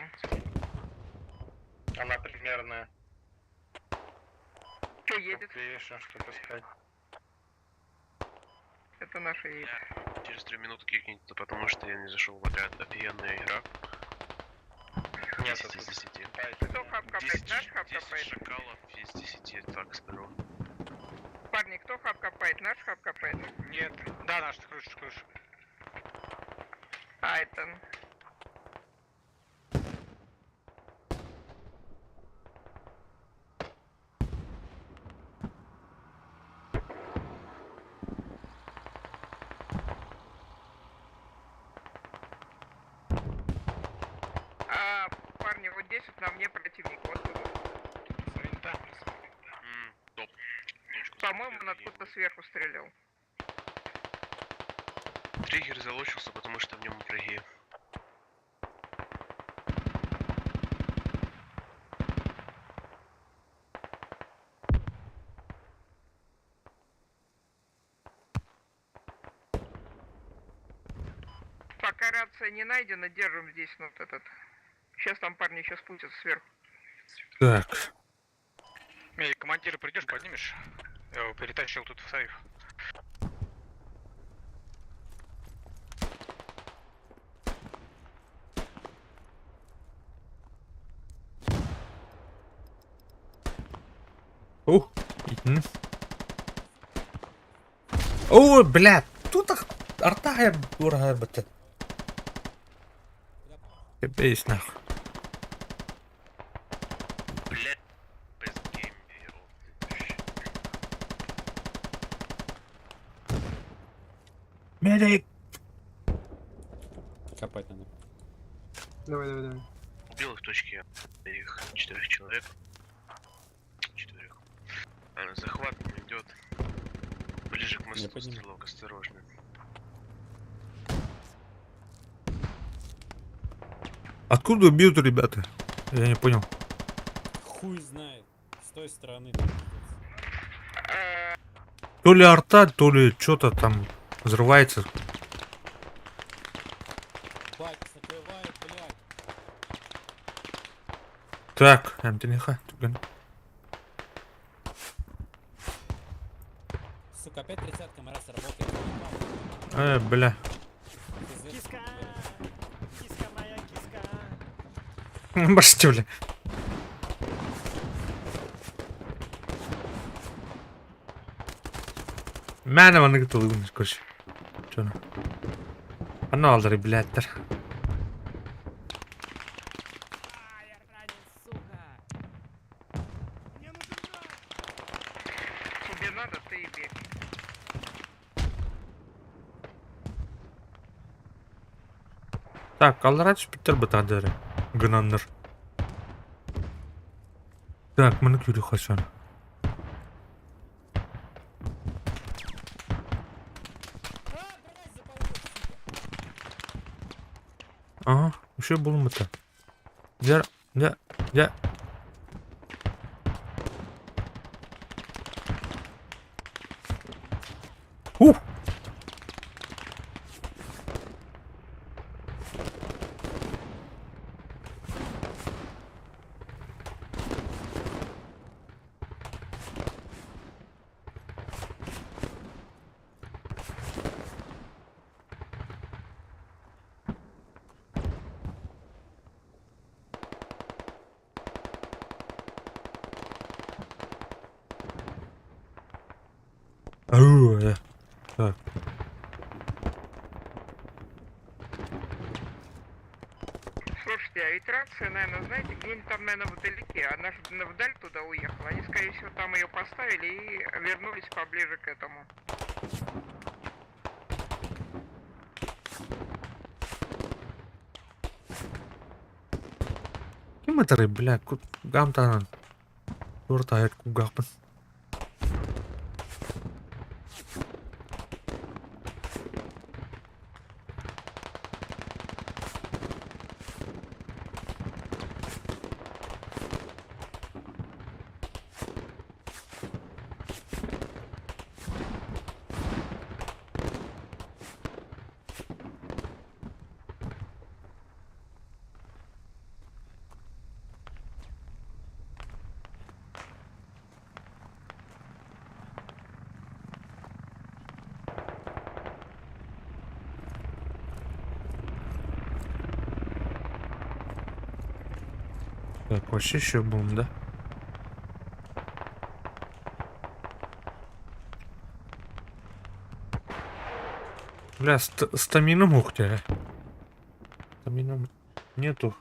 Она примерная. Кто едет? Еще что-то сказать. Это наша едет. Через 3 минуты кикните, потому что я не зашел в отряд. Офигенная игра. Нет, 10 из 10. Кто хаб-копает? Наш хаб-копает? Шакалов из 10, так скажу. Парни, кто хаб-копает? Наш хаб-копает? Нет. Да, наш, крыша. Айтон. Парни, вот 10 на мне противник. Вот тут. Топ. По-моему, он откуда-то сверху стрелял. Триггер залочился, потому что в нем враги. Пока рация не найдена, держим здесь вот этот. Сейчас там парни еще спустятся сверху. Так. Медик, командира придешь, поднимешь? Я его перетащил тут в сейф. О, блядь, тут арта дурая бата. Капец, нахуй. Блять, без геймберов. Медик! Копать надо. Давай. Убил их в точке их 4 человек. 4. Захват идет. Ближе к мосту, стрелок, осторожно. Откуда бьют ребята? Я не понял. Хуй знает. С той стороны. То ли арта, то ли что-то там взрывается. Бать, закрывает, блядь. Так, Антониха. Сука, опять 30-ка Марас работает. Бля. Киска! Киска моя, киска! Башти, бля. Мәні ваны кітті ұлғын көрші. Чоны. Аны алдыры, блядтер. Тебе надо, ты и бегай. Так, қалдыра түспіттер бұтадыры. Гынаныр. Так, мұны көрі қашаны. Ага, еще был мыта. Я. Так. Слушайте, а ведь рация, наверное, знаете, где-нибудь там, наверное, вдалеке. Она же вдаль туда уехала. Они, скорее всего, там ее поставили и вернулись поближе к этому. Кем это рыб, бля? Гамтанан. Туртает кугахпан. Так, вообще еще бум, да? Бля, стамина мухтя. Стамина нету.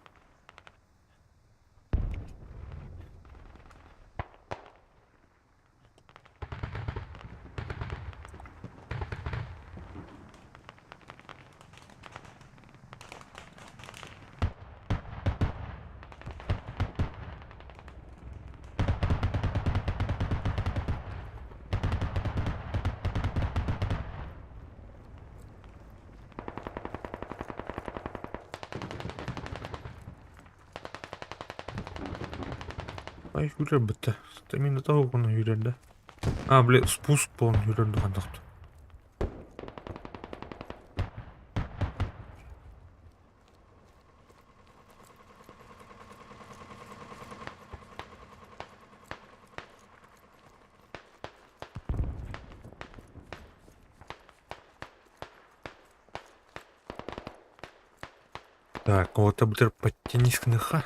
Ай, yürür bitti. Stamina tavuk onu yürüdü. Ha, bile spust bu onu yürüdü kandaktı. Так, вот это будет подтянись к ныха.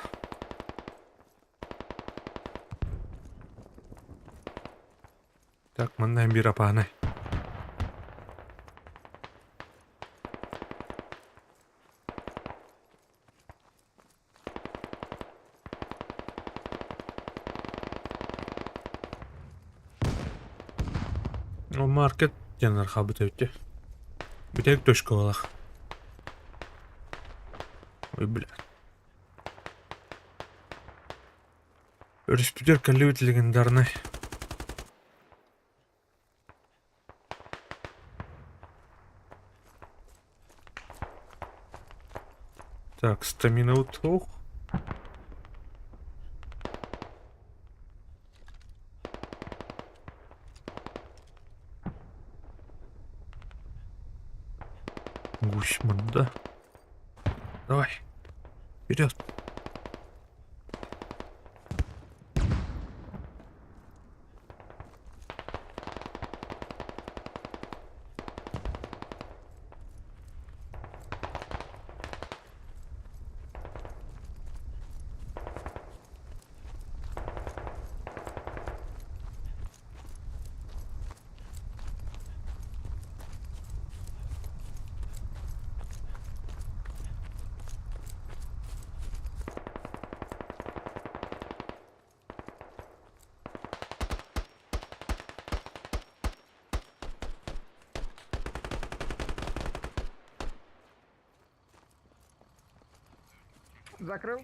Так, маннаем бирапаны. O market yanarga bітеуте. Бітек точка алах. Ой, бля. Респектер коллеги легендарный. Так, стамина утох. Гусь, да. Давай. Вперед. Закрыл?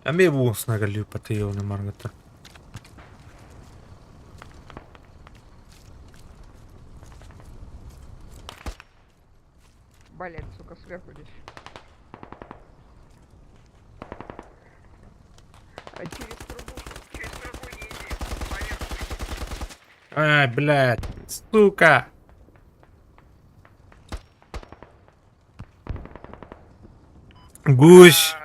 А мне был снагалю потаёвный маргата. Блять, сука, сверху здесь. А через трубу не иди. Поехали. Ай, блядь, сука! Гусь!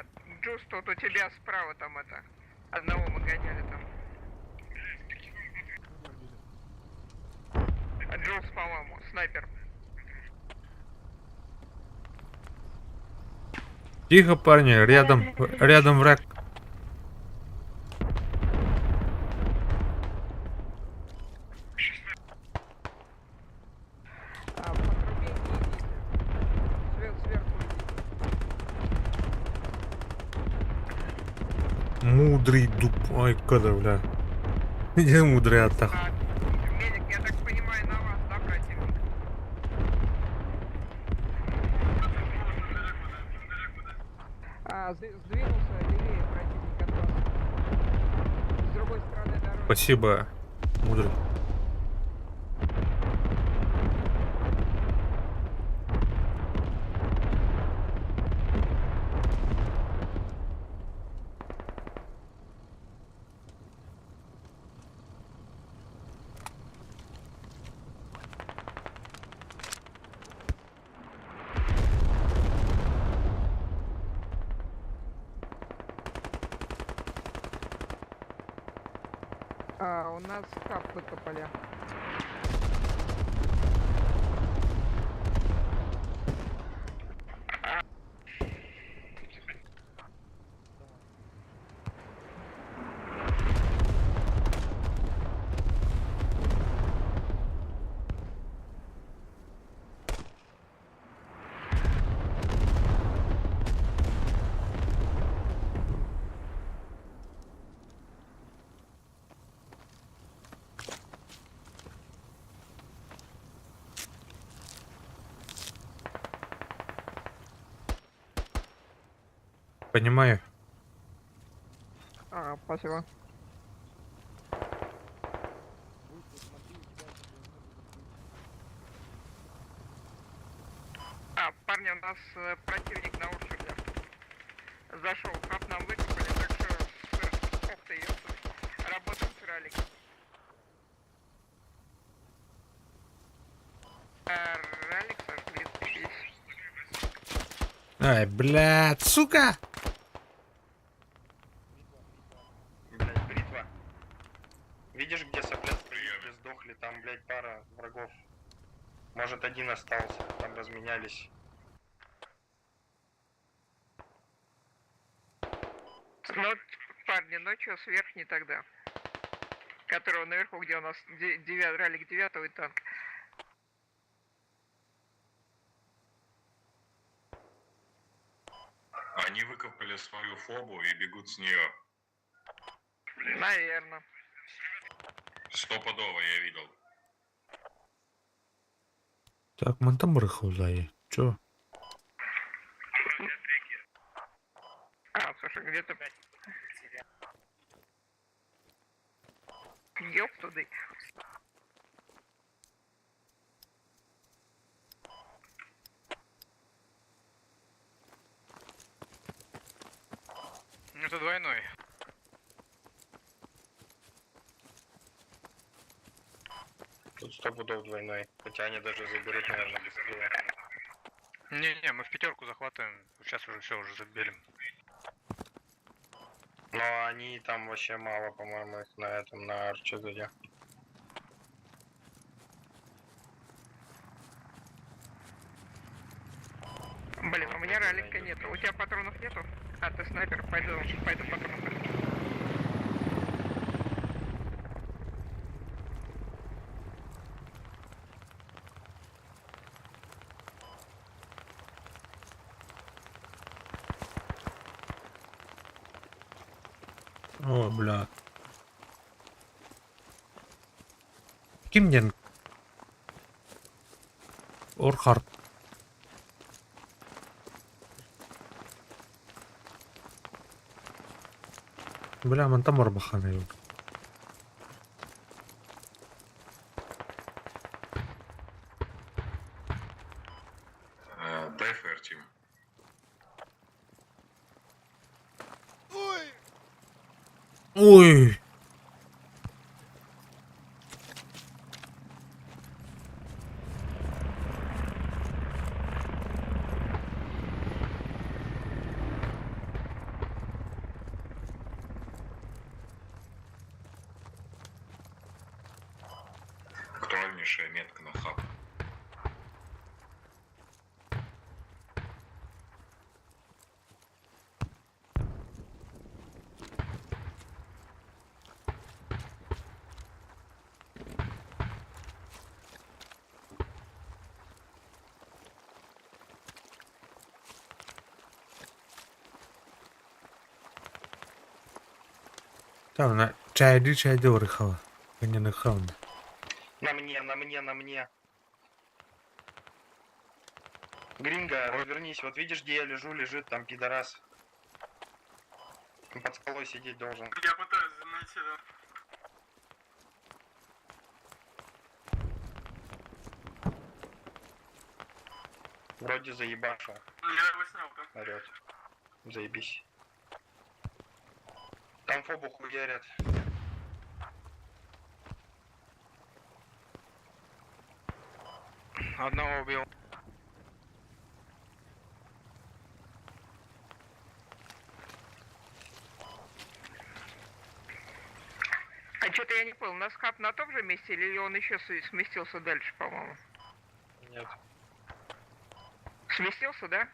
Джуз, тут у тебя справа там это. Одного мы гоняли там. Джуз, по-моему, снайпер. Тихо, парни, рядом враг. Мудрый дуб. Ай, когда, бля. Где мудрый атак? Медик, я так понимаю, на вас, да, противник? Сдвинулся левее противник от вас. С другой стороны дороги. Спасибо, мудрый. У нас кап выкопали. Понимаю. Спасибо. Парни, у нас противник на очереди. Зашел, хаб нам выкопали, так что ох ты, ёпта, работаем с раликом. Ралик сожгли здесь. Ай, блядь, сука! Блять, бритва. Видишь, где сопля где сдохли? Там, блять, пара врагов. Может, один остался, там разменялись. Ну, парни, ночью с верхней тогда. Которого наверху, где у нас ралик 9 и танк. Они выкопали свою фобу и бегут с нее. Наверно. Стопудово я видел. Так, man там рыхлая. Чё? Слушай, где-то... Ёб туда. это двойной. Тут 100 пудов двойной. Хотя они даже заберут, наверное, быстрее. Не-не, мы в пятерку захватываем. Сейчас уже все, уже забили. Но они там вообще мало, по-моему, их на этом, на арче. Блин, у меня ралика нету. У тебя патронов нету? А, ты снайпер, пойду патронов. О, бля. Кимден? Орхард. Бля, мен там орбахана yok. Дай фэр, Тим. Ой! Актуальнейшая метка на хаб. Там на чайди орыхова. Не на хауне. На мне. Гринго, развернись. Вот видишь, где я лежу, лежит там пидорас. Он под скалой сидеть должен. Я пытаюсь найти, да. Вроде заебаша. Я его снял, да? Орёт. Заебись. Там фобу хуярят. Одного убил. А что-то я не понял, у нас хаб на том же месте или он еще сместился дальше, по-моему? Нет. Сместился, да?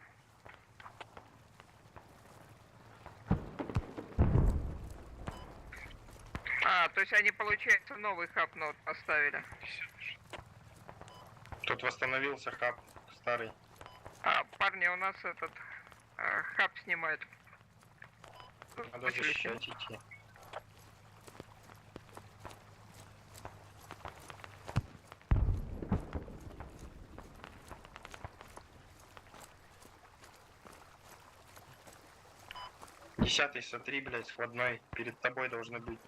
А, то есть они, получается, новый хаб поставили. Тут восстановился хаб старый. А, парни, у нас этот хаб снимает. Надо защищать идти. Десятый, смотри, блядь, складной. Перед тобой должны быть.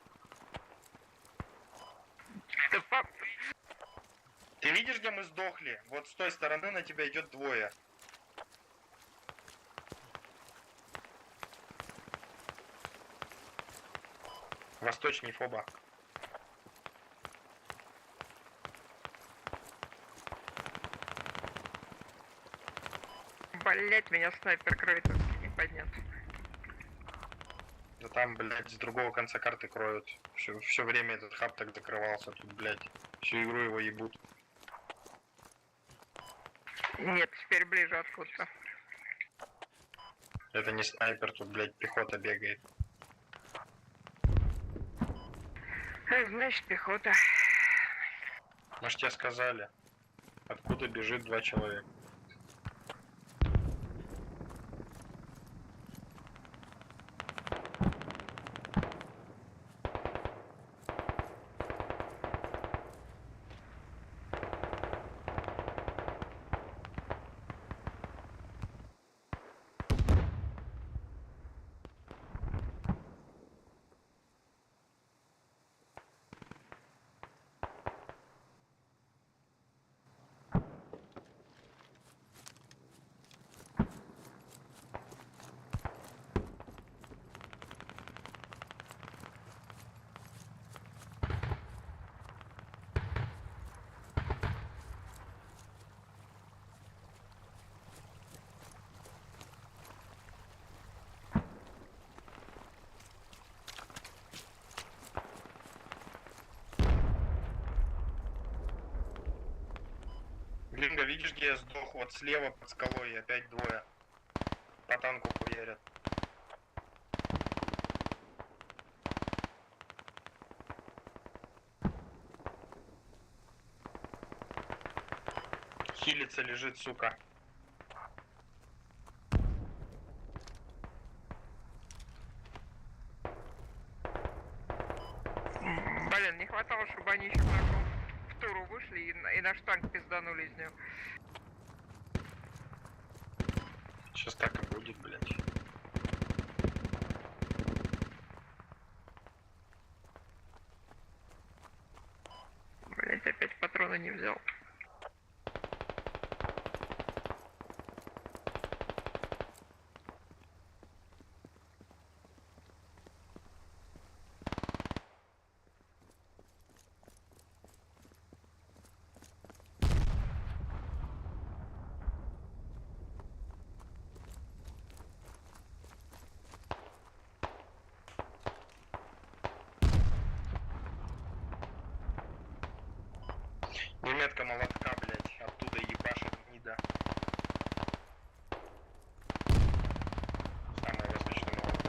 Ты видишь, где мы сдохли? Вот с той стороны на тебя идет двое. Восточней фоба. Блять, меня снайпер кроет, не поднят. Да там, блядь, с другого конца карты кроют. Все время этот хаб так закрывался. Тут, блядь, всю игру его ебут. Нет, теперь ближе откуда-то. Это не снайпер, тут, блядь, пехота бегает. Значит, пехота. Может, тебе сказали, откуда бежит два человека. Глинга, видишь, где я сдох? Вот слева под скалой опять двое. По танку хуярят. Хилица лежит, сука. Блин, не хватало, чтобы они еще в туру вышли и наш танк пизданули из него. Сейчас так и будет, блядь. Блять, опять патроны не взял. Немецкая молотка, блядь, оттуда ебашит гнида. Самое восточное молотко.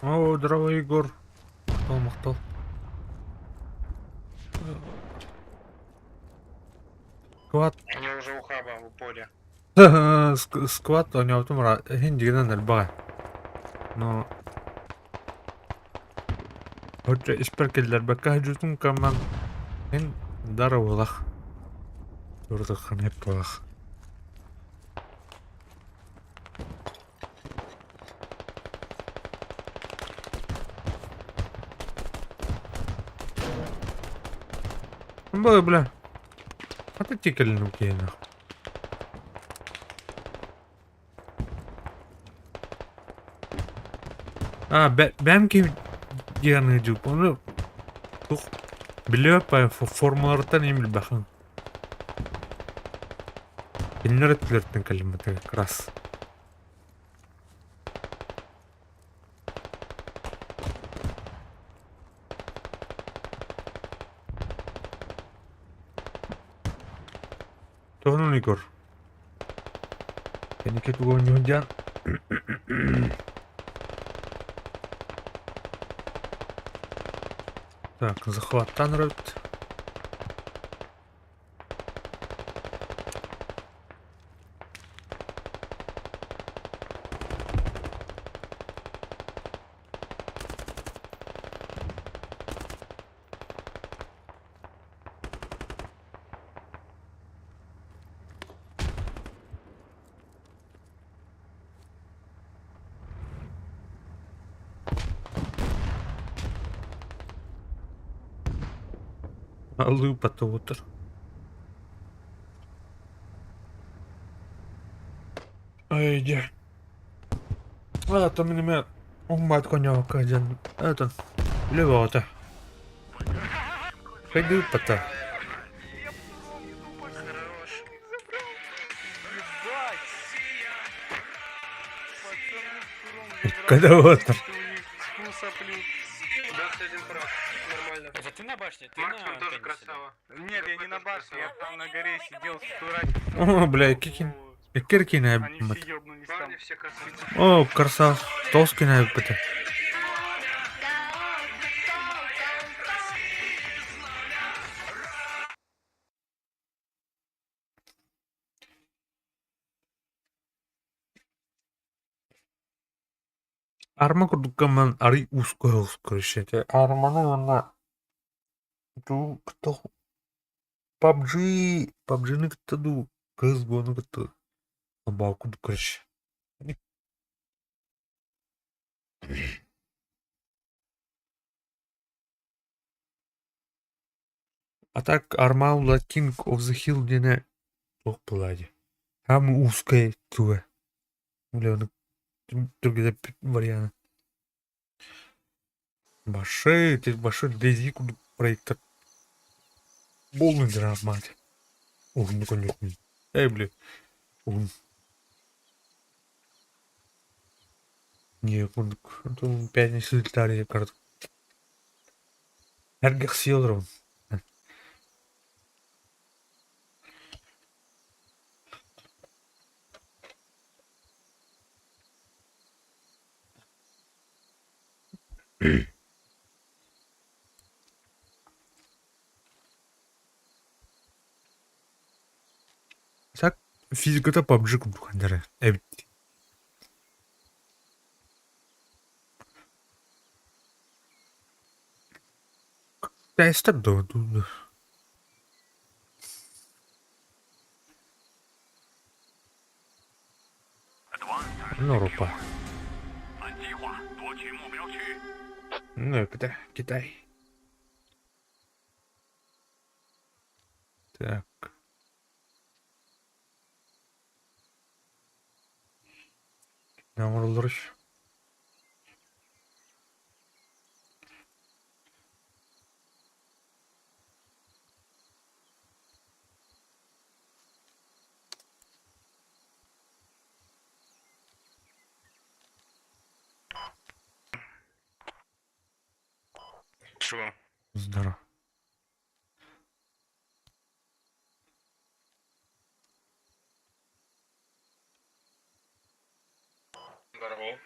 О, здорово, Егор. Мақтал. Сквад. Они уже у хаба в упоре. Сквад, он явтым хиндигенен элбага. Но... Хотя исперкеллер бәккә жүздің каман. Хин дарауылақ. Үрдіқан еп бағақ. Бля. А ты тикельну кейна. Бәм ки дияны жүп. Оны біліп формулардан еміл бақын. Білінер өттілердің кәліметі крас. Тоғын Егор. Кәне кетіп өң жан. Так, захваттан рөт. Алу пототыр. Айди. Это минимет. Умбат коня каден. Это. Левота. Пойду пота. Когда вот. Это ты на башне? Ты Максимум на тоже пенисе, красава. Нет, я не на башне, я там на горе сидел с дурачком. О, бля, кикин. Киркина. Они все ёбнулись там. Парни все красавцы. О, красав. Толскина пыта. Арма курдуккаман ари ускоришете. Арманы она. Ду кто? PUBG-ны кытта ду. CSGO-ны кытта. Балку дукрыш. А так Армаула King of the Hill дене ок болады. Һәм узкая туа. Үләне түргәдә вариант. Башы Дейзи проекта. Полный драмат. Ух, ну конечно. Бля. Не, он пятницу летали карту. Эргах Силрон. Так, физика-то PUBG кургандары. Тестер да. Норупа. Ну, это Китай. Так. Намырлар. Чего? Здорово. Здорово.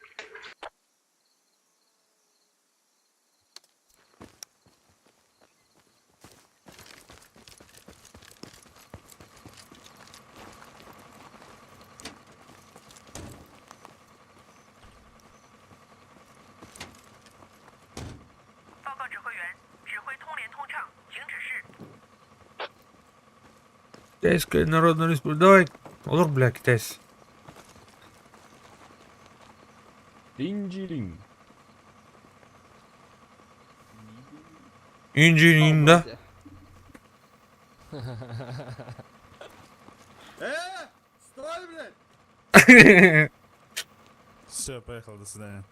Китайская Народная Республика. Давай. Олар, бля, китайцы. Инджирин. Инжирин, да? Стой, блядь! Все, поехал, до свидания.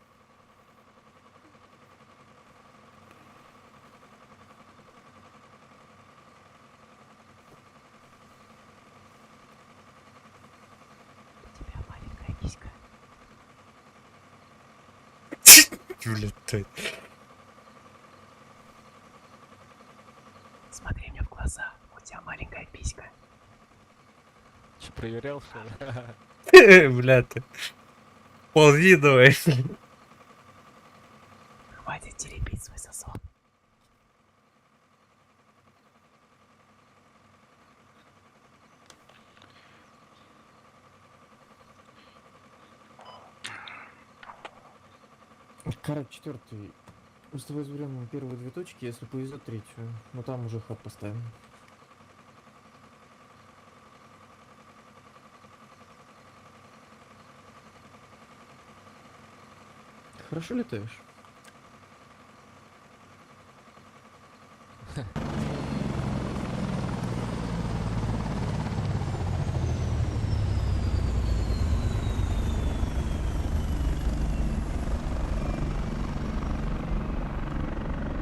Улетай. Смотри мне в глаза, у тебя маленькая писька. Че, проверял, что ли? Бля ты. Ползи давай. Хватит теребить свой сосок. Карат 4. Устовой изберем первые 2 точки, если повезет 3-ю. Но там уже хаб поставим. Хорошо летаешь?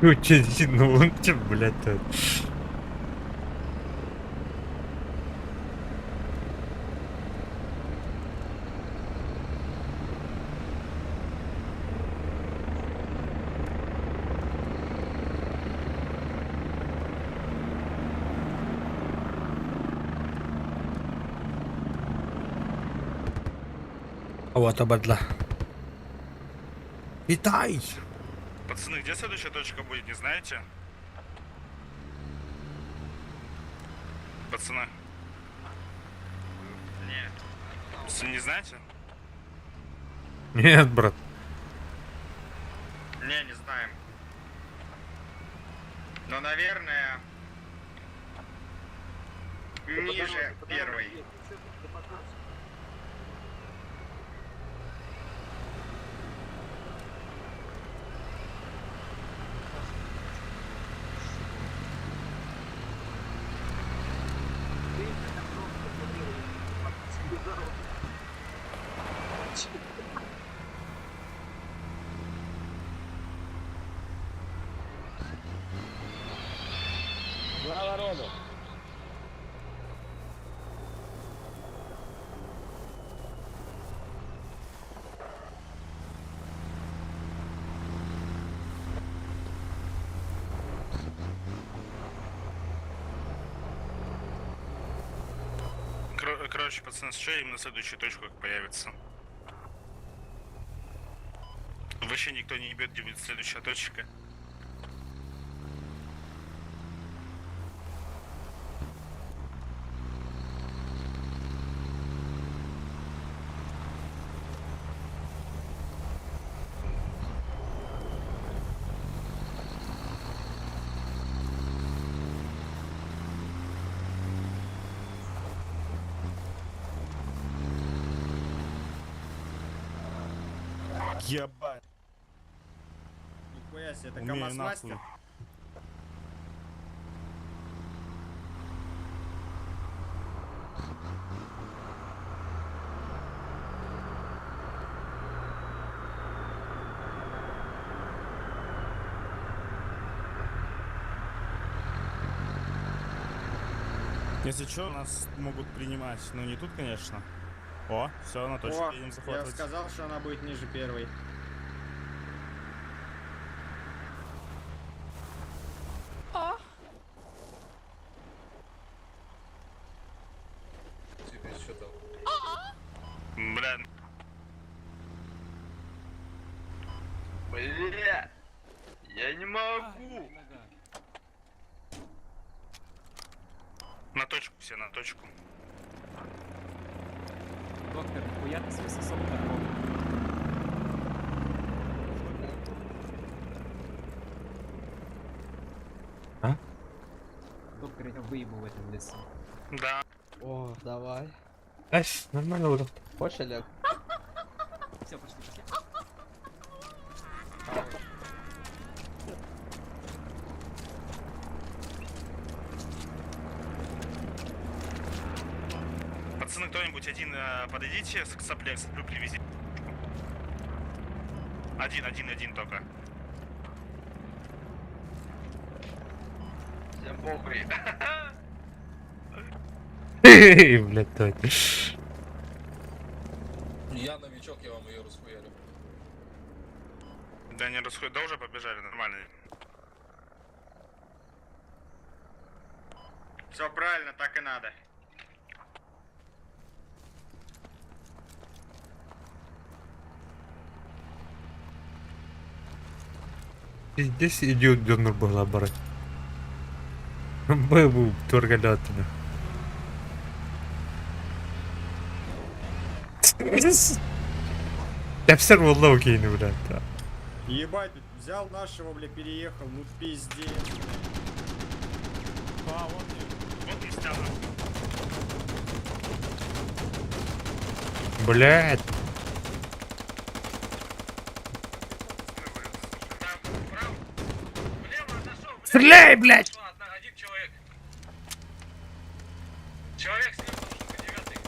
Ну он че, блядь-то. Вот ободла. Китай! Пацаны, где следующая точка будет, не знаете? Пацаны. Нет. Пацаны, не знаете? Нет, брат. Не знаем. Но, наверное, ниже первой. Мало народу. Короче, пацаны, встречаем на следующую точку, как появится. Вообще никто не ебет, где будет следующая точка. Ебать. Нихуя себе, это Умею КамАЗ-мастер. нахуй. Если что, нас могут принимать, но не тут, конечно. О, все, на точку О, едем я захватывать. сказал, что она будет ниже первой. Бля. Бля, я не могу. На точку все, на точку. Доктор, нихуя ты свой сосок так ровно. А? Доктор, я выебу в этом лесу. Да. О, давай. Ась, нормально вот. Хочешь, Олег? Все, пошли. Пацаны, кто-нибудь один подойдите к соплю привези. Один только. Всем похуй. Блядь, точно. Я новичок, я вам ее расхуярю. Да не расхуй, да уже побежали, нормально. Все правильно, так и надо. Здесь идиот дёрнул была брать. Был торгалятина. Я все равно лоуки не блядь. Ебать, взял нашего, бля, переехал, ну пиздец. А, вот и снял. Блядь. Стреляй, блядь! Один человек. Человек снизу должен быть 9-й.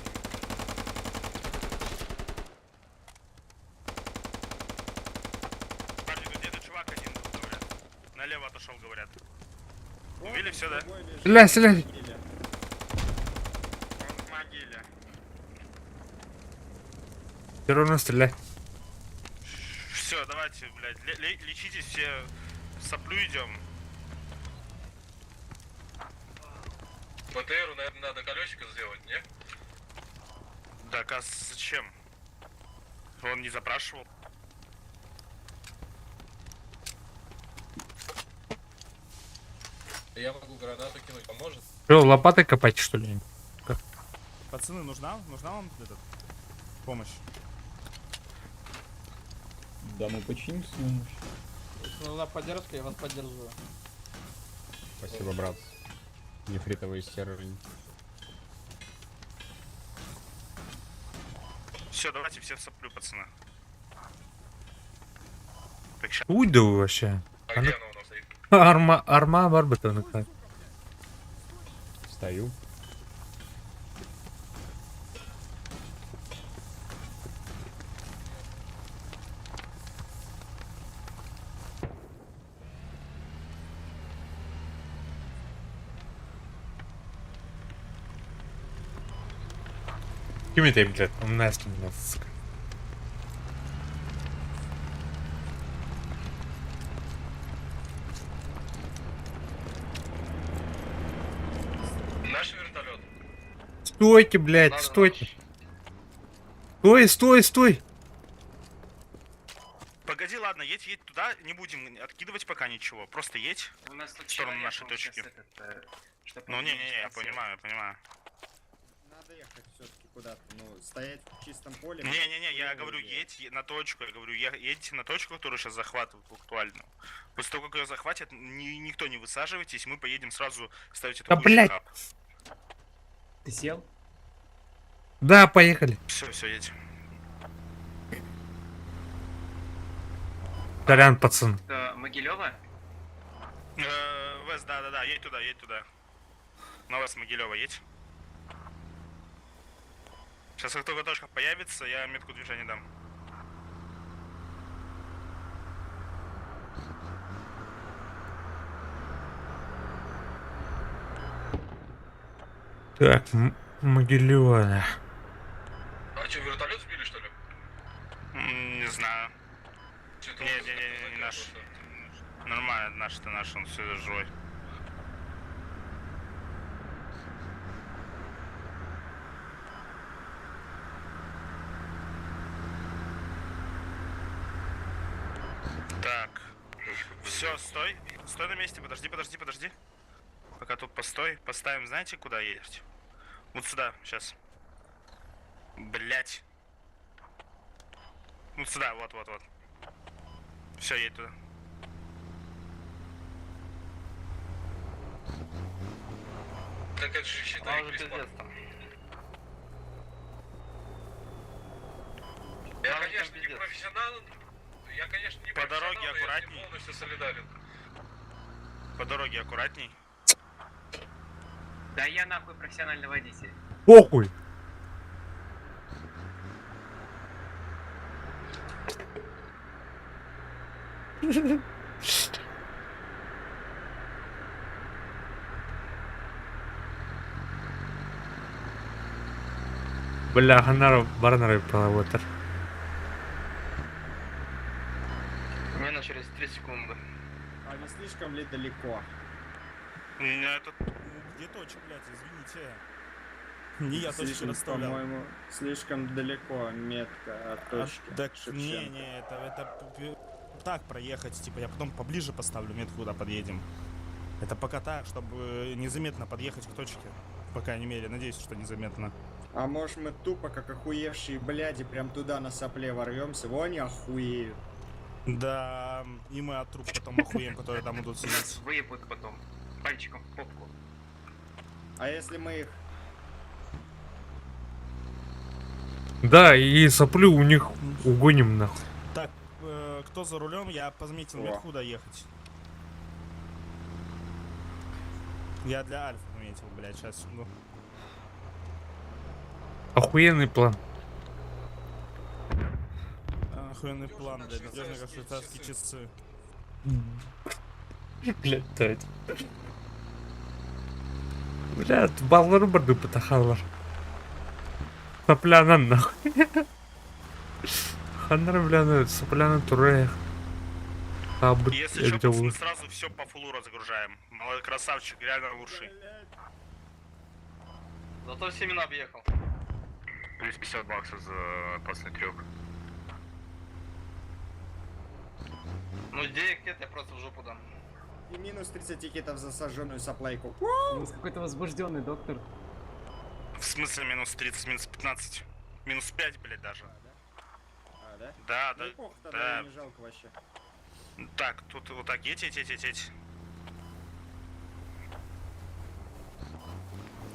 Парни, тут где-то чувак один был, говорят. Налево отошел, говорят. Убили все, да? Стреляй, стреляй! Он в могиле. Все равно стреляй. Все, давайте, блядь, лечитесь все, в соплю идем. БТРу, наверное, надо колесико сделать, не? Да, зачем? Он не запрашивал. Я могу гранату кинуть, поможет? Что, лопатой копать, что ли? Как? Пацаны, нужна вам этот помощь? Да мы починимся. Если нужна поддержка, я вас поддерживаю. Спасибо, брат. Нефритовые стержни. Все, давайте все в соплю, пацаны. Так, ща. Уйду вообще. А где она у нас стоит? Арма бар бетона. Стою. Кем это, блядь? Он Настя меня, сука. Наш вертолет. Стойте, блядь, стойте. Стой. Погоди, ладно, едь туда, не будем откидывать пока ничего. Просто едь в сторону нашей точки. Ну, не, я понимаю. Надо ехать все-таки куда-то, ну, стоять в чистом поле. Не, я говорю, едь на точку, я говорю, едьте на точку, которую сейчас захватывают актуальную. После того, как ее захватят, никто не высаживайтесь, мы поедем сразу ставить это. Да, блядь. Ты сел? Да, поехали. Все, едь. Сорян, пацан. Могилева? Вес, да, едь туда. На Вес Могилева едь. Сейчас как только точка появится, я метку движения дам. Так, Могилева. А что, вертолет сбили, что ли? Не знаю. Не наш. Нормально, наш, он все живой. Так. Все, стой на месте, подожди. Пока тут постой. Поставим, знаете, куда едешь? Вот сюда, сейчас. Блять. Вот сюда, вот. Все, едь туда. Так это же считай, Я, конечно, не профессионал. Я, конечно, не По дороге профессионал, но я с ним аккуратней. полностью солидарен. По дороге аккуратней. Да я нахуй профессиональный водитель. Похуй. Бля, Барнер проводер. Примерно через 3 секунды. А не слишком ли далеко? Это... Где точка, блядь, извините. Не я точку Слишком, расставлял. по-моему, слишком далеко метка от точки. Так, Шевченко. не, это так проехать, типа я потом поближе поставлю метку, куда подъедем. Это пока так, чтобы незаметно подъехать к точке. По крайней мере, надеюсь, что незаметно. А может мы тупо, как охуевшие бляди, прям туда на сопле ворвемся? Вон они охуеют. Да, и мы от труп потом охуем, которые там идут сидеть. Выебут потом. Пальчиком в попку. А если мы их... Да, и соплю у них угоним нахуй. Так, кто за рулем? Я позаметил метку, куда ехать. Я для Альфа пометил, блядь, сейчас секунду. Охуенный план. Охуенный план, блядь, надежный как швейцарские часы. Блядь, дать. Блядь, баллар барды потахалар. Сопляна нахуй. Ханра, бля, сопляна турех. Если что, пацаны, сразу все по фулу разгружаем. Молодой красавчик, реально лучший. Зато семена объехал. Плюс 50 баксов за после 3. Ну 9 кет я просто в жопу дам. И минус 30 китов за сожженную соплейку. Минус какой-то возбужденный доктор. В смысле минус 30, минус 15? Минус 5, блядь, даже. А, да? Да, Ну, да, похуй, тогда да. не жалко вообще. Так, тут вот так, едь.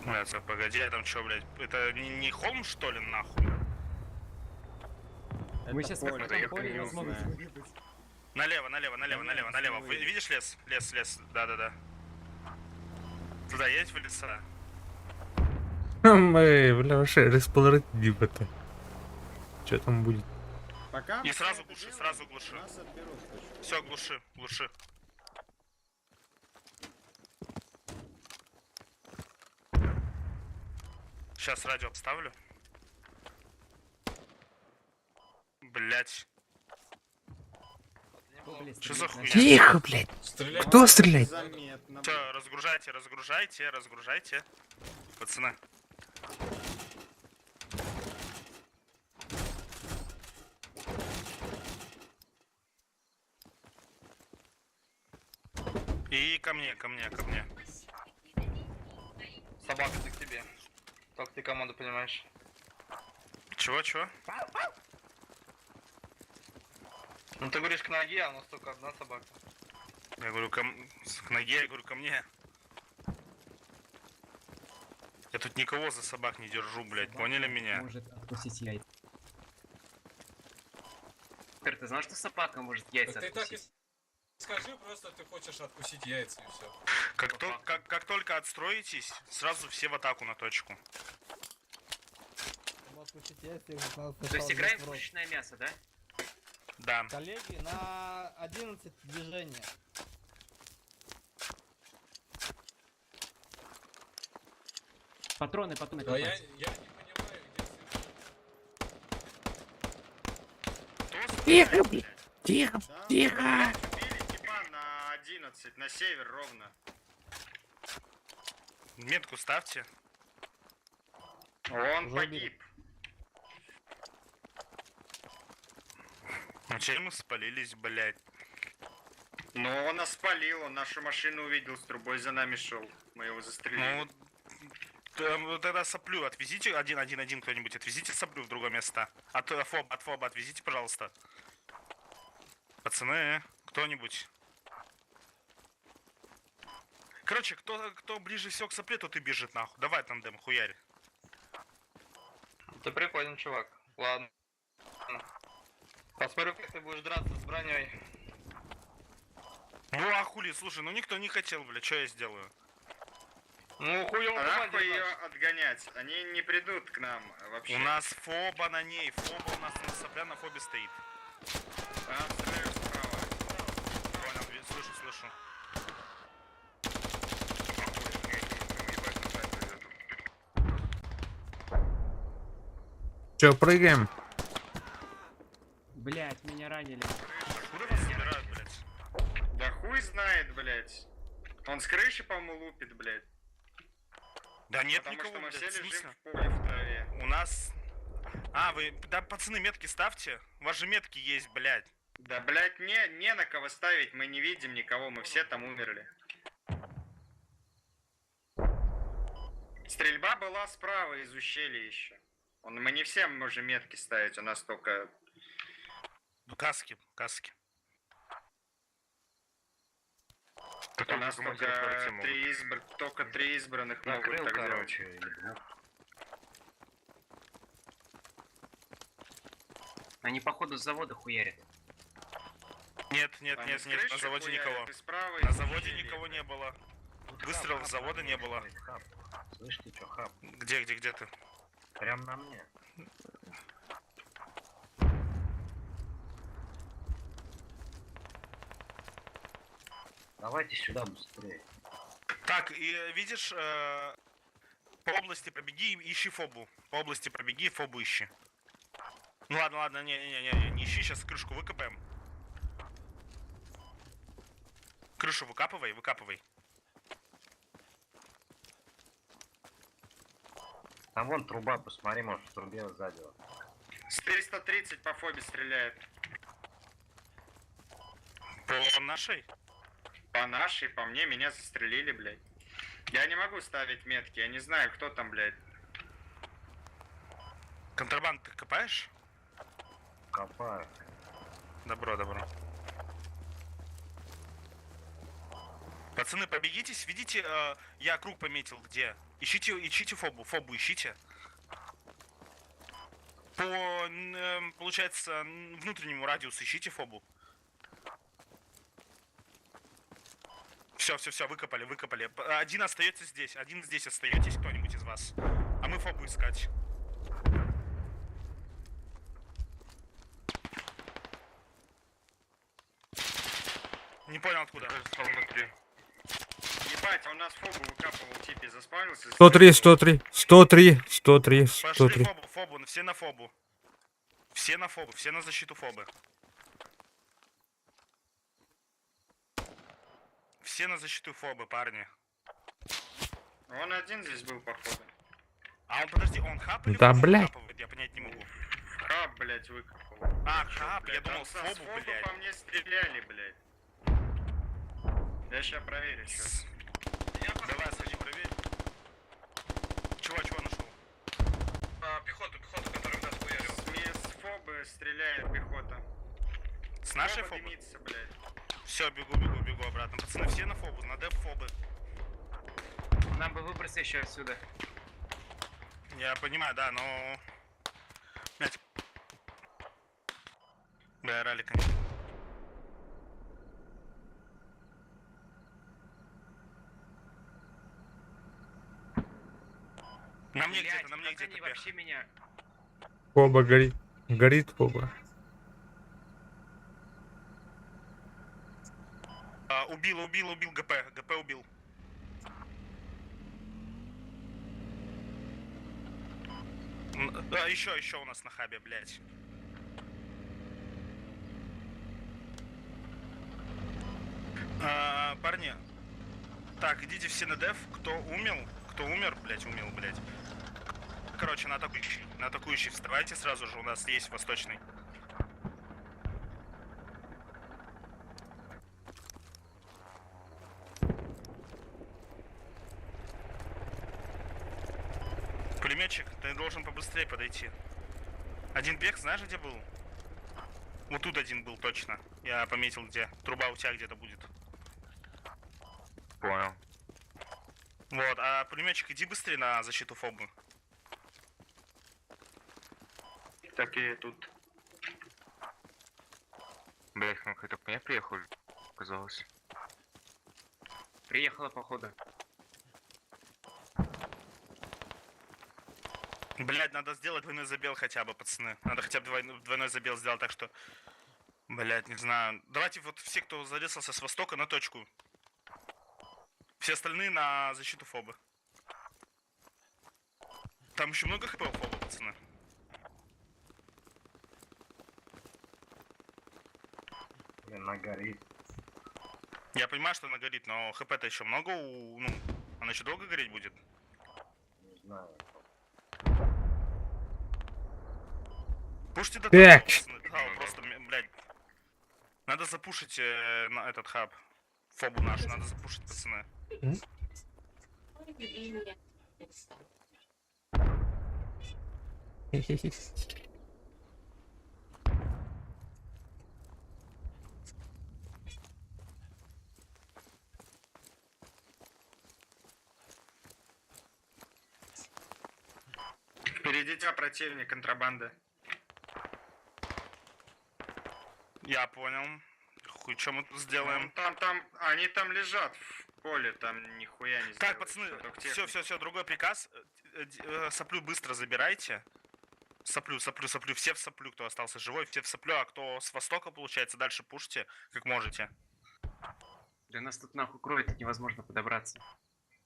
Блядь, погоди, а там чё, блядь? Это не холм, что ли, нахуй? Мы сейчас как в этом поле невозможно выебать. Налево. Вы видишь лес? Лес. Да. Туда едь в леса? Мы, бля, вообще респаурить дибета. Что там будет? Пока И сразу глуши. Нас отберут. Все, глуши. Сейчас радио отставлю. Блять. Что за хуйня? Тихо, блядь. Кто стреляет? Все, разгружайте. Пацаны. И ко мне. Собака, ты к тебе. Как ты команду понимаешь? Чего? Ну ты говоришь к ноге, а у нас только одна собака. Я говорю к ноге, я говорю ко мне. Я тут никого за собак не держу, блядь, поняли меня? Может откусить яйца. Ты знаешь, что собака может яйца Ты так и откусить? скажи, просто ты хочешь откусить яйца и все. Как только отстроитесь, сразу все в атаку на точку. То есть играем в пушечное мясо, да? Да. Коллеги, на 11 движения. Патроны. Да я не понимаю, где Тихо, блядь. Тихо. Убили типа на 11, на север ровно. Метку ставьте. Он погиб. А чем мы спалились, блядь? Ну, он нас спалил, он нашу машину увидел, с трубой за нами шел. Мы его застрелили. Ну, тогда соплю. Отвезите 1-1-1 кто-нибудь. Отвезите соплю в другое место. От фоба отвезите, пожалуйста. Пацаны, кто-нибудь. Короче, кто ближе всего к сопле, тот и бежит нахуй. Давай тандем, хуярь. Ты прикольный чувак. Ладно. Посмотрю, как ты будешь драться с броней. Ну а хули, слушай, ну никто не хотел, бля, что я сделаю? Ну хуёво. Нахуй ее отгонять, они не придут к нам вообще. У нас фоба на ней, фоба у нас на сопля на фобе стоит. Стреляю справа. Понял, слышу. Че, прыгаем? Блять, меня ранили. Откуда вас собирают, блядь? Да хуй знает, блядь. Он с крыши, по-моему, лупит, блядь. Да нет Потому никого, что мы блядь, все в лежим смысле? в поле в траве. У нас... А, вы... Да, пацаны, метки ставьте. У вас же метки есть, блядь. Да, блядь, не на кого ставить, мы не видим никого, мы все там умерли. Стрельба была справа из ущелья еще. Мы не всем можем метки ставить, у нас только... Каски. У нас только три избранных могут так делать. Они походу с завода хуярят. Нет, на заводе никого. На заводе никого не было. Выстрелов с завода не было. Слышь, ты чё, хаб? Где ты? Прям на мне. Давайте сюда быстрее. Так, и видишь, по области пробеги и ищи фобу. По области пробеги и фобу ищи. Ну ладно, не ищи, сейчас крышку выкопаем. Крышу выкапывай. Там вон труба, посмотри, может в трубе сзади. С 330 по фобе стреляет. По нашей? По нашей, по мне, меня застрелили, блядь. Я не могу ставить метки, я не знаю, кто там, блядь. Контрабанд ты копаешь? Копаю. Добро. Пацаны, побегитесь, видите, я круг пометил, где? Ищите фобу ищите. По, получается, внутреннему радиусу ищите фобу. Все, выкопали. Один остается здесь, остаетесь кто-нибудь из вас. А мы фобу искать. Не понял откуда. Ебать, а у нас фобу выкапывал, типа, заспавнился. 103. Пошли фобу, все на фобу. Все на фобы, все на защиту фобы. Все на защиту фобы, парни. Он один здесь был, походу. А он, подожди, он хап или Да, фобу блядь. выкапывает? Я понять не могу. Хаб, блядь, выкопал. А, хап, я Блядь, думал, там со фобу, сфобы блядь. по мне стреляли, блядь. Я ща проверю, чё. Давай, сходи, проверь. Чего нашел? Пехоту, которую нас хуярил. С фобы стреляет пехота. С нашей Фоба фобы? дымится, блядь. Все, бегу обратно. Пацаны, все на фобу, на деф фобы. Нам бы выбраться еще отсюда. Я понимаю, да, но... Блять. Бля, ралли, конечно. На мне Блядь, где-то, как они вообще меня... Фоба горит. Горит фоба. Убил ГП. ГП убил. Еще у нас на хабе, блядь. Парни. Так, идите все на деф. Кто умер, блядь, блядь. Короче, на атакующий вставайте сразу же, у нас есть восточный. Пулеметчик, ты должен побыстрее подойти. Один бег, знаешь, где был? Вот тут один был точно. Я пометил где. Труба у тебя где-то будет. Понял. Вот, а пулеметчик, иди быстрее на защиту фобы. Так и тут. Блять, ну это к мне приехал, казалось. Приехала, походу. Блять, надо сделать двойной забел хотя бы, пацаны. Надо хотя бы двойной забел сделать, так что... Блять, не знаю. Давайте вот все, кто зарезался с востока, на точку. Все остальные на защиту фобы. Там еще много хп у фобы, пацаны. Она горит. Я понимаю, что она горит, но хп-то еще много у... Ну, она еще долго гореть будет? Не знаю. Пушьте до Так. того, пацаны. Тау, просто, блядь. Надо запушить на этот хаб. Фобу нашу, надо запушить, пацаны. Впереди тебя противник, контрабанда. Я понял. Хуй, что мы тут сделаем? Они там лежат в поле, там нихуя не сделают. Так, пацаны, все, другой приказ. Соплю быстро забирайте. Соплю. Все в соплю, кто остался живой, все в соплю, а кто с востока, получается, дальше пушьте, как можете. Да нас тут нахуй кроет, тут невозможно подобраться.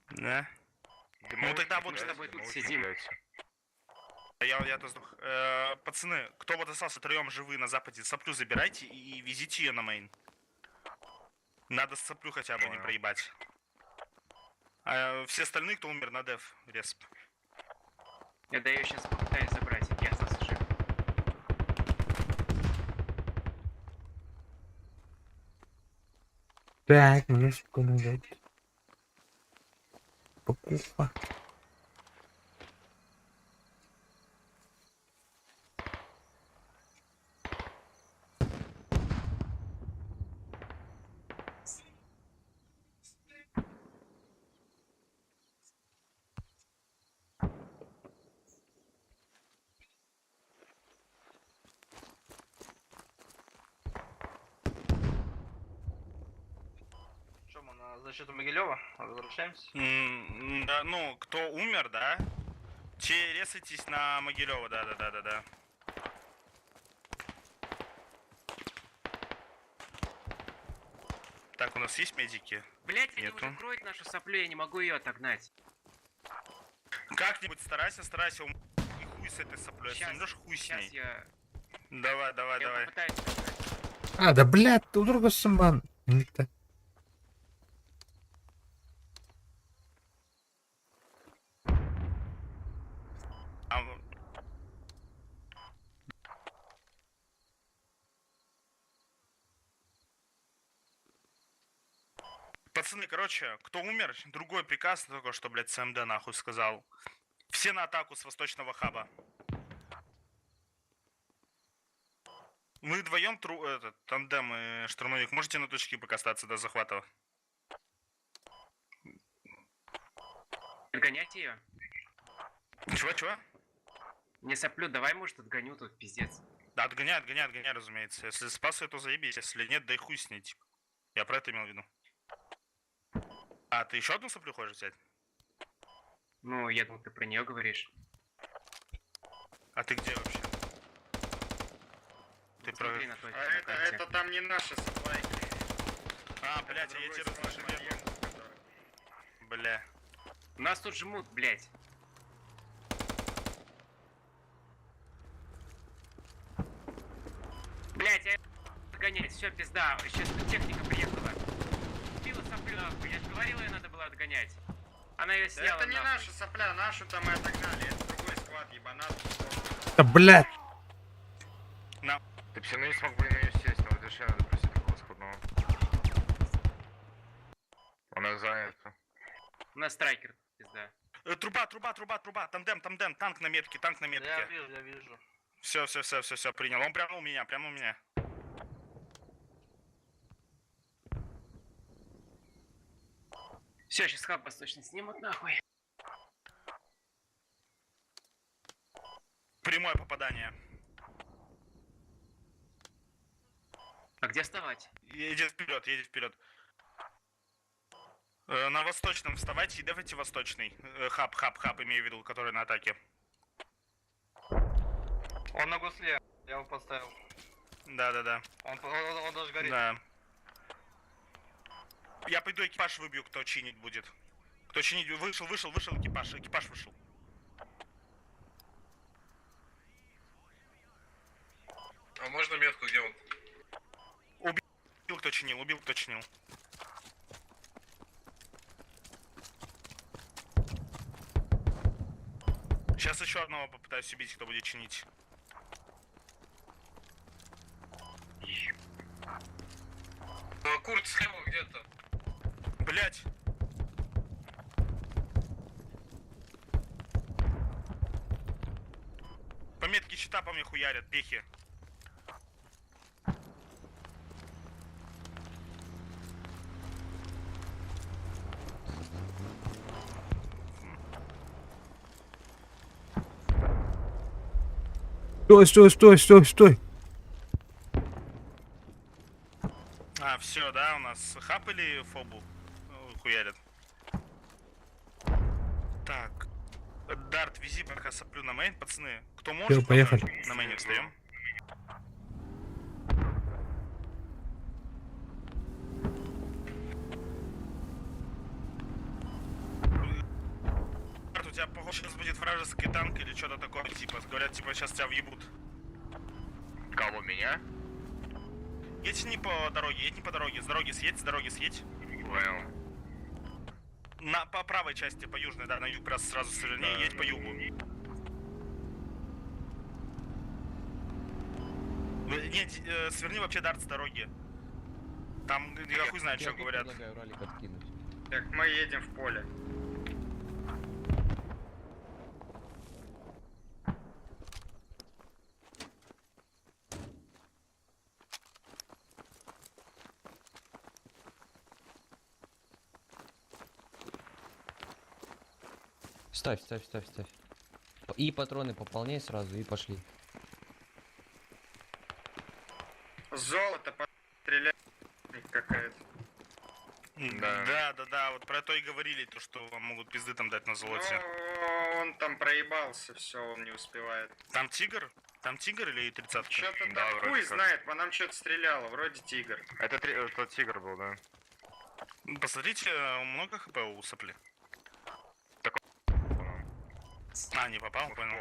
Да? Ну тогда вот Мы с тобой тут сидим. Я-то сдох. Пацаны, кто вот остался втроем живы на западе, соплю забирайте и везите ее на мейн. Надо соплю хотя бы не проебать. А все остальные, кто умер, на деф, респ. Я даю сейчас попытаюсь забрать, я остался жив. Так, мне что надо. Покупа. За счет Могилева возвращаемся? Да, ну, кто умер, да? Те ресайтесь на Могилева, да. Так, у нас есть медики? Блять, они Нету. уже кроют нашу соплю, я не могу ее отогнать. Как-нибудь старайся, и хуй с этой соплей. Если умрешь, хуй с ней. Я Давай, давай, давай. А, да блядь, удургасın ben. Birlikte. Пацаны, короче, кто умер, другой приказ только что, блядь, СМД нахуй сказал. Все на атаку с восточного хаба. Мы вдвоем, этот, тандем и штурмовик, можете на точке пока остаться до захвата? Отгонять ее? Чего? Не соплю, давай, может, отгоню тут, пиздец. Да, отгоняй, разумеется. Если спас ее, то заебись. Если нет, дай хуй с ней, типа. Я про это имел в виду. А, ты еще одну соплю хочешь взять? Ну, я думал, ты про нее говоришь. А ты где вообще? Ты про... Смотри на точку, А на карте. это там не наши саплайки. А, блядь, я тебе разношу. Бля. Нас тут жмут, блядь. Блядь, я отгонять, все, пизда. Сейчас техника приехала. Убила соплю нахуй, я же говорил, ее надо было отгонять. Она ее Да сняла это не нахуй. наша сопля, нашу-то мы отогнали. Это другой склад, ебанат. Да блядь. На. Ты все равно не смог бы на нее сесть, но разрешение надо просить такого складного. Она занята. У нас страйкер, пизда. Труба, тандем, танк на метке. Я вижу. Все, принял. Он прямо у меня. Все, сейчас хаб восточный снимут нахуй. Прямое попадание. А где вставать? Едет вперед. На восточном вставайте и давайте восточный. Хаб, имею в виду, который на атаке. Он на гусле, я его поставил. Да. Он даже горит. Да. Я пойду экипаж выбью, кто чинить будет. Кто чинить... Вышел экипаж вышел. А можно метку, где он? Убил, кто чинил. Сейчас еще одного попытаюсь убить, кто будет чинить. Курт слева где-то. Блять! По метке щита по мне хуярят, пехи. Стой. А, все, да, у нас хаб или фобу хуярят. Так. Дарт, вези пока соплю на мейн, пацаны. Кто может, Всё, поехали. На мейне встаем. Дарт, у тебя, похоже, сейчас будет вражеский танк или что-то такое, типа. Говорят, типа, сейчас тебя въебут. Кого, меня? Едь не по дороге, с дороги съедь. Понял. По правой части, по южной, да, на юг просто сразу сверни, едь по югу. Нет, сверни вообще Дарт с дороги. Там, я хуй знает, что говорят. Ралик откинуть. Так, мы едем в поле. Ставь. И патроны пополняй сразу, и пошли. Золото стрелять какая-то. Да, вот про то и говорили, то, что вам могут пизды там дать на золоте. Ну, он там проебался, все, он не успевает. Там тигр? Там тигр или 30-ка? Что-то там хуй знает, по нам что-то стреляло, вроде тигр. Это тигр был, да? Посмотрите, много хп у сопли. А, не попал, понял.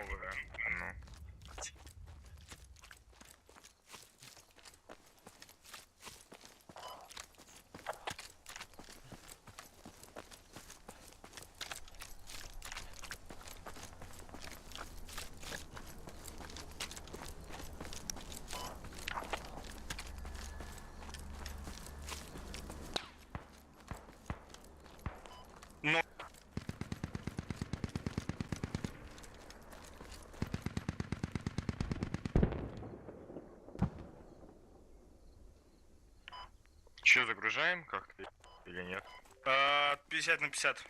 Че, загружаем как-то или нет? 50 на 50.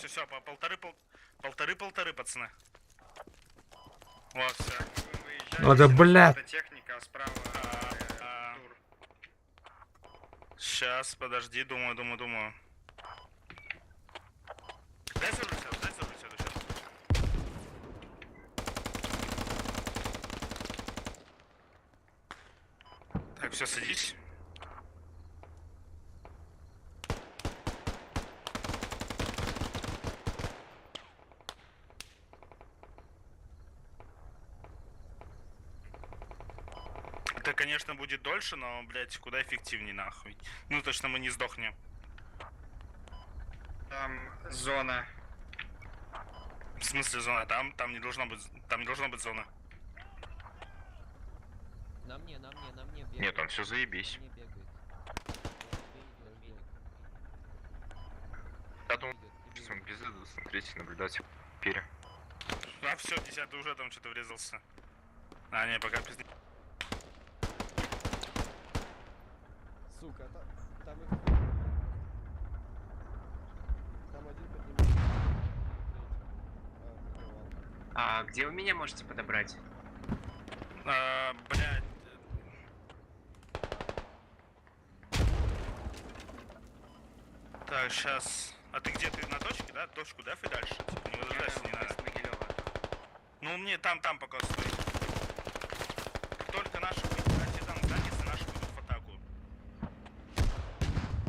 Все, по полторы, пацаны. Вот, все. Ну да, блядь. Техника, а справа тур. Сейчас, подожди, думаю. Дай сюда сейчас. Так, все, садись. Это, конечно, будет дольше, но, блядь, куда эффективнее, нахуй. Ну, точно мы не сдохнем. Там зона. В смысле зона? Там не должно быть зона. На мне бегает. Нет, там все заебись. Я думаю, сейчас он пизды смотреть, наблюдать в пире. А все, 10 уже там что-то врезался. А, не, пока пизды. Сука, там один А где вы меня можете подобрать? Блядь. Так, сейчас. А ты где? Ты на точке, да? Точку дав и дальше. Типа, не возвращайся, не надо. Ну, мне там пока стоит. Только наши будут, кстати, там задницы, наши будут в атаку.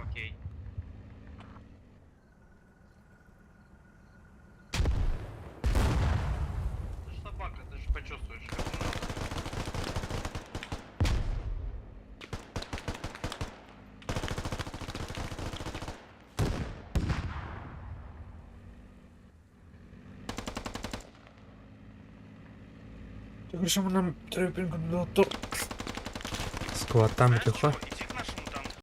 Окей. Ты ж собака, ты же почувствуешь. Так що нам треба підготувати. Склад там тихо.